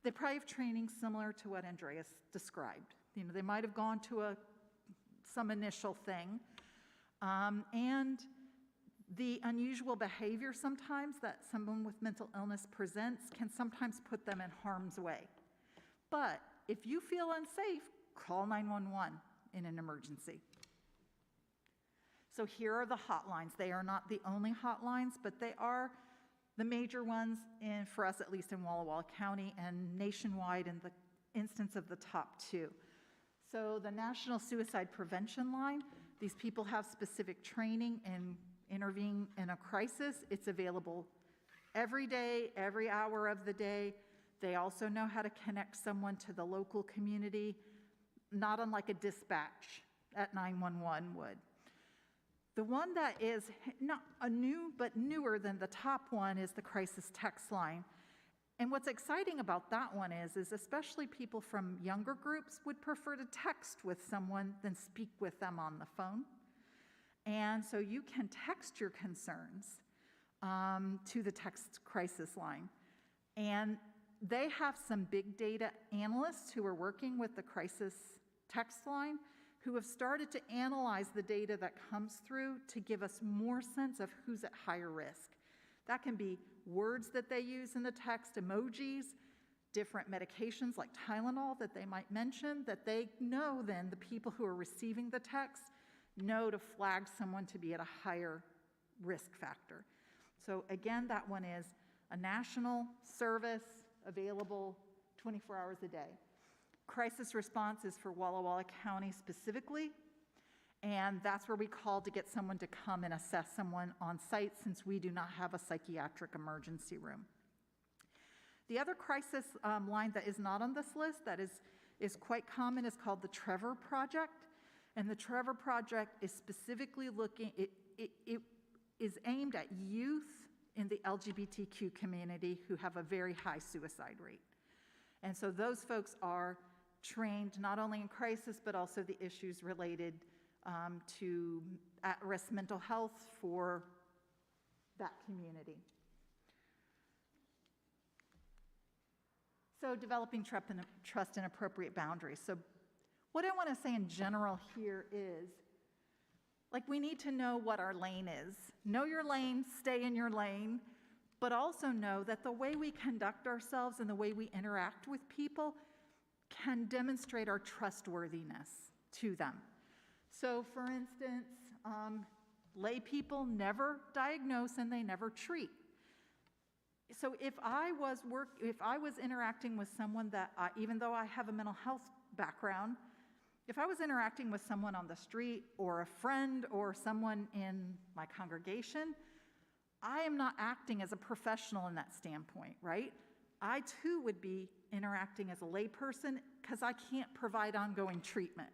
They probably have training similar to what Andreas described. They might have gone to some initial thing. And the unusual behavior sometimes that someone with mental illness presents can sometimes put them in harm's way. But if you feel unsafe, call 911 in an emergency. So here are the hotlines. They are not the only hotlines, but they are the major ones, for us at least in Walla Walla County, and nationwide in the instance of the top two. So the National Suicide Prevention Line, these people have specific training in intervening in a crisis. It's available every day, every hour of the day. They also know how to connect someone to the local community, not unlike a dispatch at 911 would. The one that is not a new, but newer than the top one is the crisis text line. And what's exciting about that one is especially people from younger groups would prefer to text with someone than speak with them on the phone. And so you can text your concerns to the text crisis line. And they have some big data analysts who are working with the crisis text line who have started to analyze the data that comes through to give us more sense of who's at higher risk. That can be words that they use in the text, emojis, different medications like Tylenol that they might mention, that they know then the people who are receiving the text know to flag someone to be at a higher risk factor. So again, that one is a national service available 24 hours a day. Crisis response is for Walla Walla County specifically, and that's where we call to get someone to come and assess someone on site since we do not have a psychiatric emergency room. The other crisis line that is not on this list that is is quite common is called the Trevor Project. And the Trevor Project is specifically looking, it is aimed at youth in the LGBTQ community who have a very high suicide rate. And so those folks are trained not only in crisis, but also the issues related to at-risk mental health for that community. So developing trust and appropriate boundaries. So what I want to say in general here is, like, we need to know what our lane is. Know your lane, stay in your lane, but also know that the way we conduct ourselves and the way we interact with people can demonstrate our trustworthiness to them. So for instance, lay people never diagnose and they never treat. So if I was interacting with someone that, even though I have a mental health background, if I was interacting with someone on the street or a friend or someone in my congregation, I am not acting as a professional in that standpoint, right? I too would be interacting as a layperson because I can't provide ongoing treatment.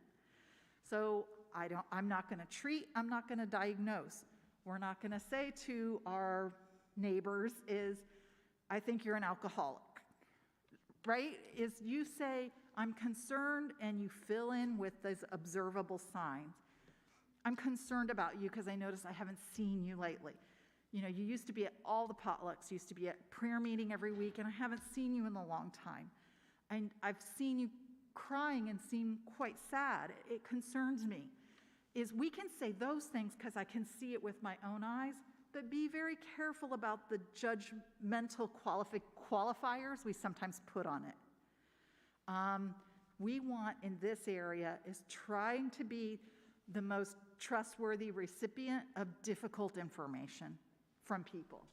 So I'm not going to treat, I'm not going to diagnose. We're not going to say to our neighbors is, I think you're an alcoholic, right? Is you say, I'm concerned, and you fill in with those observable signs. I'm concerned about you because I notice I haven't seen you lately. You know, you used to be at all the potlucks, used to be at prayer meeting every week, and I haven't seen you in a long time. And I've seen you crying and seem quite sad. It concerns me. Is we can say those things because I can see it with my own eyes, but be very careful about the judgmental qualifiers we sometimes put on it. We want in this area is trying to be the most trustworthy recipient of difficult information from people.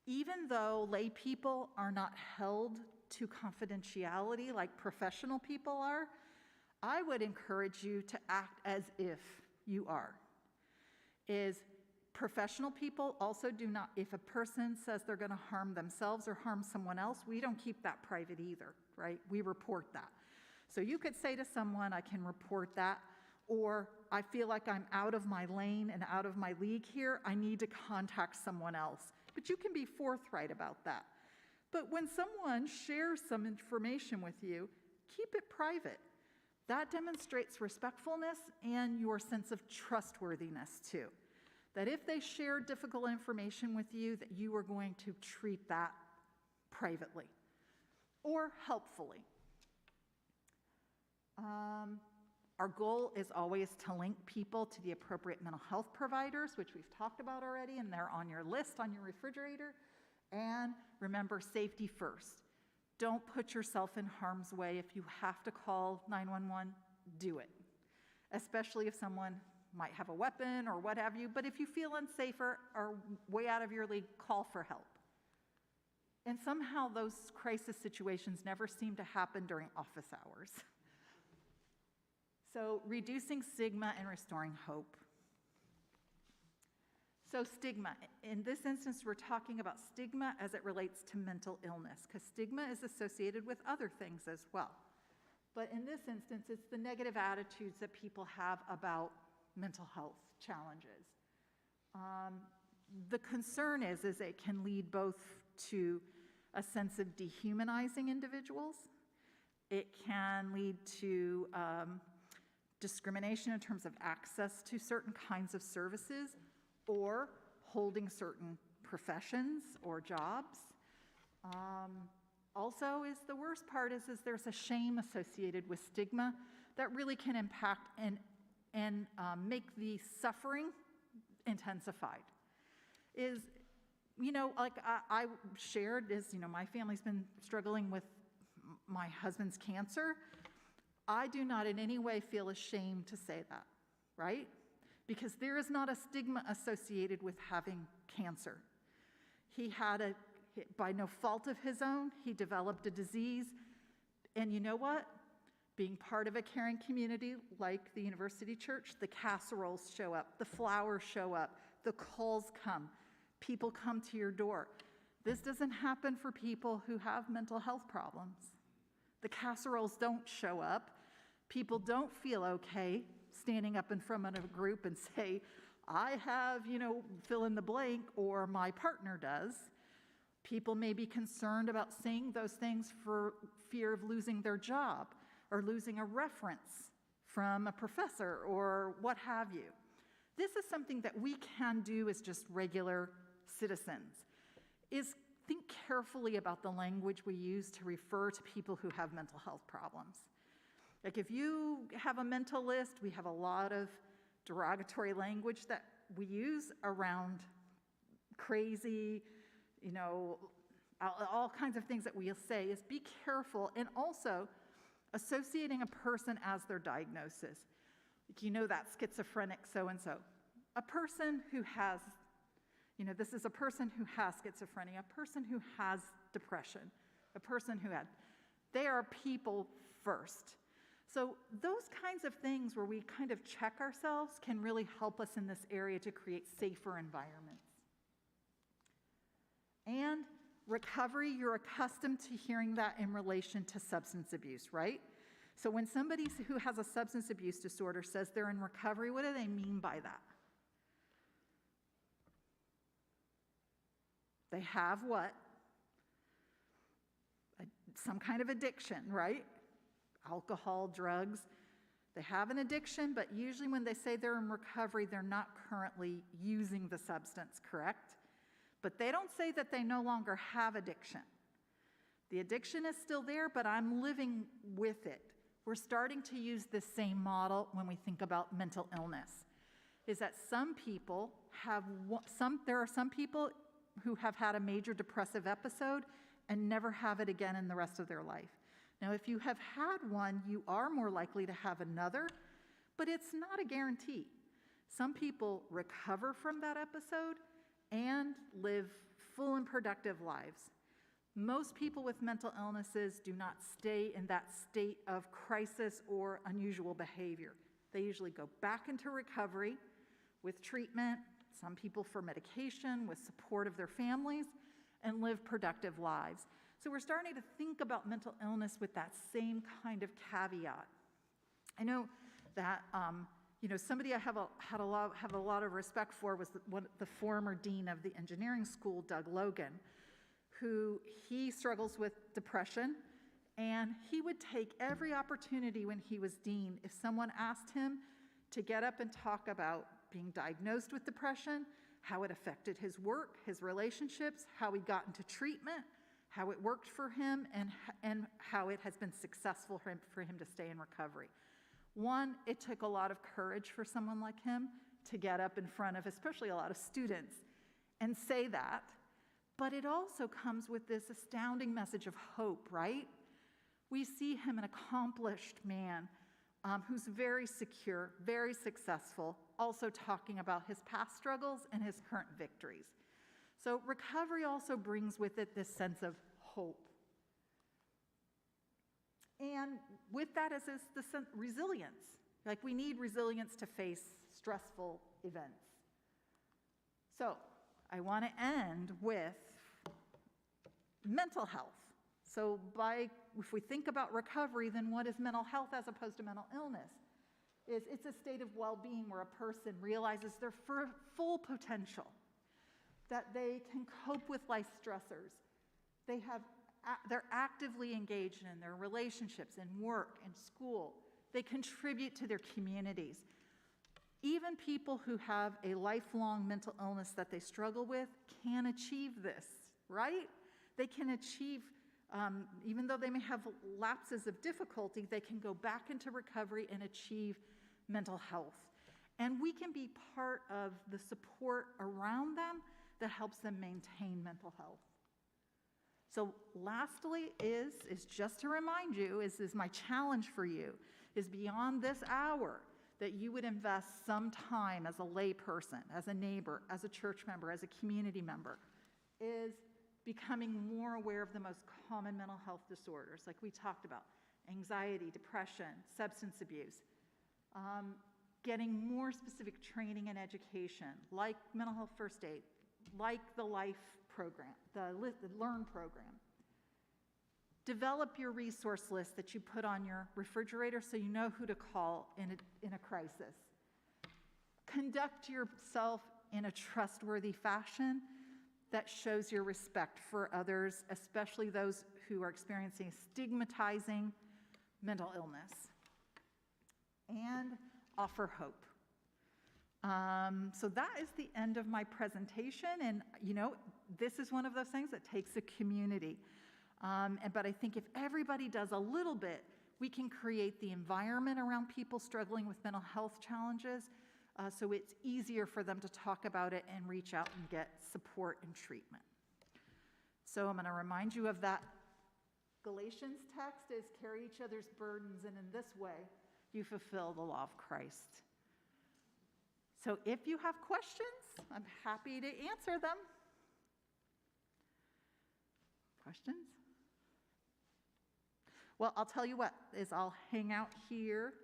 Even though lay people are not held to confidentiality like professional people are, I would encourage you to act as if you are. Professional people also do not, if a person says they're going to harm themselves or harm someone else, we don't keep that private either, right? We report that. So you could say to someone, I can report that, or I feel like I'm out of my lane and out of my league here, I need to contact someone else. But you can be forthright about that. But when someone shares some information with you, keep it private. That demonstrates respectfulness and your sense of trustworthiness too. That if they share difficult information with you, that you are going to treat that privately or helpfully. Our goal is always to link people to the appropriate mental health providers, which we've talked about already, and they're on your list on your refrigerator. And remember, safety first. Don't put yourself in harm's way. If you have to call 911, do it, especially if someone might have a weapon or what have you, but if you feel unsafe or way out of your league, call for help. And somehow those crisis situations never seem to happen during office hours. So reducing stigma and restoring hope. So stigma, in this instance, we're talking about stigma as it relates to mental illness, because stigma is associated with other things as well. But in this instance, it's the negative attitudes that people have about mental health challenges. The concern is it can lead both to a sense of dehumanizing individuals. It can lead to discrimination in terms of access to certain kinds of services or holding certain professions or jobs. Also, is the worst part is there's a shame associated with stigma that really can impact and make the suffering intensified. Like I shared my family's been struggling with my husband's cancer. I do not in any way feel ashamed to say that, right? Because there is not a stigma associated with having cancer. He had by no fault of his own, he developed a disease. And you know what? Being part of a caring community like the University Church, the casseroles show up, the flowers show up, the calls come, people come to your door. This doesn't happen for people who have mental health problems. The casseroles don't show up. People don't feel okay standing up in front of a group and say, I have, fill in the blank, or my partner does. People may be concerned about saying those things for fear of losing their job or losing a reference from a professor or what have you. This is something that we can do as just regular citizens, is think carefully about the language we use to refer to people who have mental health problems. Like if you have a mental list, we have a lot of derogatory language that we use around crazy, all kinds of things that we'll say, is be careful, and also associating a person as their diagnosis. Like, that schizophrenic so-and-so. A person who has, this is a person who has schizophrenia, a person who has depression, a person who had, they are people first. So those kinds of things where we kind of check ourselves can really help us in this area to create safer environments. And recovery, you're accustomed to hearing that in relation to substance abuse, right? So when somebody who has a substance abuse disorder says they're in recovery, what do they mean by that? They have what? Some kind of addiction, right? Alcohol, drugs. They have an addiction, but usually when they say they're in recovery, they're not currently using the substance, correct? But they don't say that they no longer have addiction. The addiction is still there, but I'm living with it. We're starting to use this same model when we think about mental illness, is that some people there are some people who have had a major depressive episode and never have it again in the rest of their life. Now, if you have had one, you are more likely to have another, but it's not a guarantee. Some people recover from that episode and live full and productive lives. Most people with mental illnesses do not stay in that state of crisis or unusual behavior. They usually go back into recovery with treatment, some people for medication, with support of their families, and live productive lives. So we're starting to think about mental illness with that same kind of caveat. I know that somebody I have a lot of respect for was the former dean of the engineering school, Doug Logan, who he struggles with depression, and he would take every opportunity when he was dean, if someone asked him to get up and talk about being diagnosed with depression, how it affected his work, his relationships, how he got into treatment, how it worked for him, and how it has been successful for him to stay in recovery. One, it took a lot of courage for someone like him to get up in front of, especially a lot of students, and say that. But it also comes with this astounding message of hope, right? We see him an accomplished man who's very secure, very successful, also talking about his past struggles and his current victories. So recovery also brings with it this sense of hope. And with that is the resilience. Like, we need resilience to face stressful events. So I want to end with mental health. So if we think about recovery, then what is mental health as opposed to mental illness? It's a state of well-being where a person realizes their full potential, that they can cope with life stressors. They're actively engaged in their relationships, in work, in school. They contribute to their communities. Even people who have a lifelong mental illness that they struggle with can achieve this, right? They can achieve, even though they may have lapses of difficulty, they can go back into recovery and achieve mental health. And we can be part of the support around them that helps them maintain mental health. So lastly is just to remind you, is my challenge for you, is beyond this hour, that you would invest some time as a lay person, as a neighbor, as a church member, as a community member, is becoming more aware of the most common mental health disorders, like we talked about, anxiety, depression, substance abuse, getting more specific training and education, like mental health first aid, like the life program, the Learn program. Develop your resource list that you put on your refrigerator so you know who to call in a crisis. Conduct yourself in a trustworthy fashion that shows your respect for others, especially those who are experiencing stigmatizing mental illness. And offer hope. So that is the end of my presentation, and this is one of those things that takes a community. But I think if everybody does a little bit, we can create the environment around people struggling with mental health challenges so it's easier for them to talk about it and reach out and get support and treatment. So I'm going to remind you of that Galatians text is carry each other's burdens, and in this way, you fulfill the law of Christ. So if you have questions, I'm happy to answer them. Questions? Well, I'll tell you what, is I'll hang out here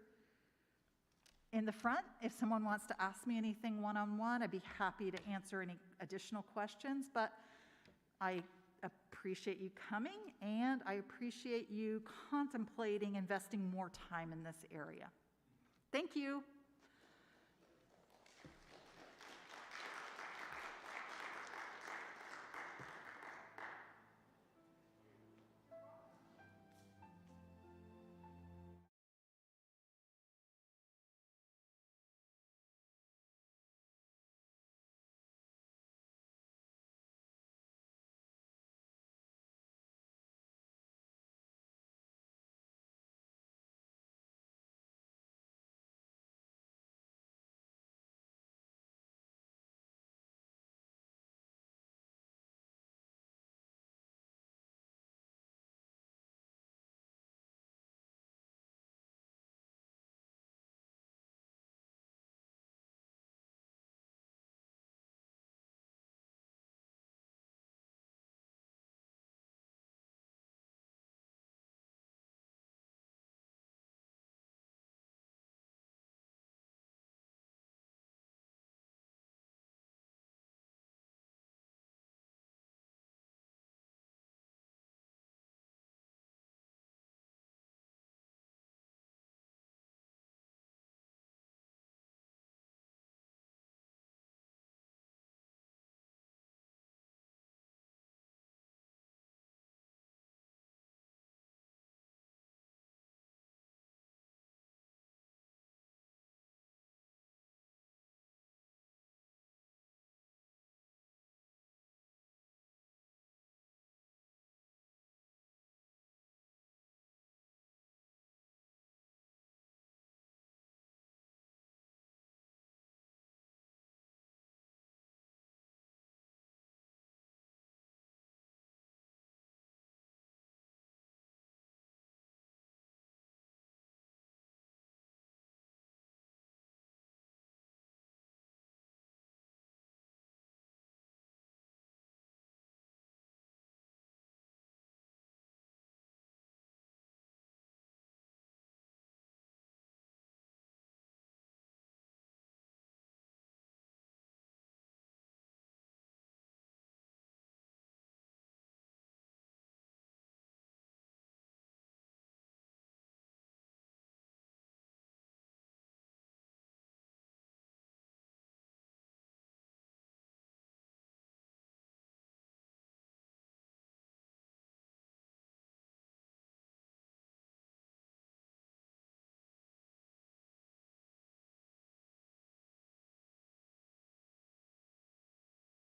in the front. If someone wants to ask me anything one-on-one, I'd be happy to answer any additional questions, but I appreciate you coming, and I appreciate you contemplating investing more time in this area. Thank you.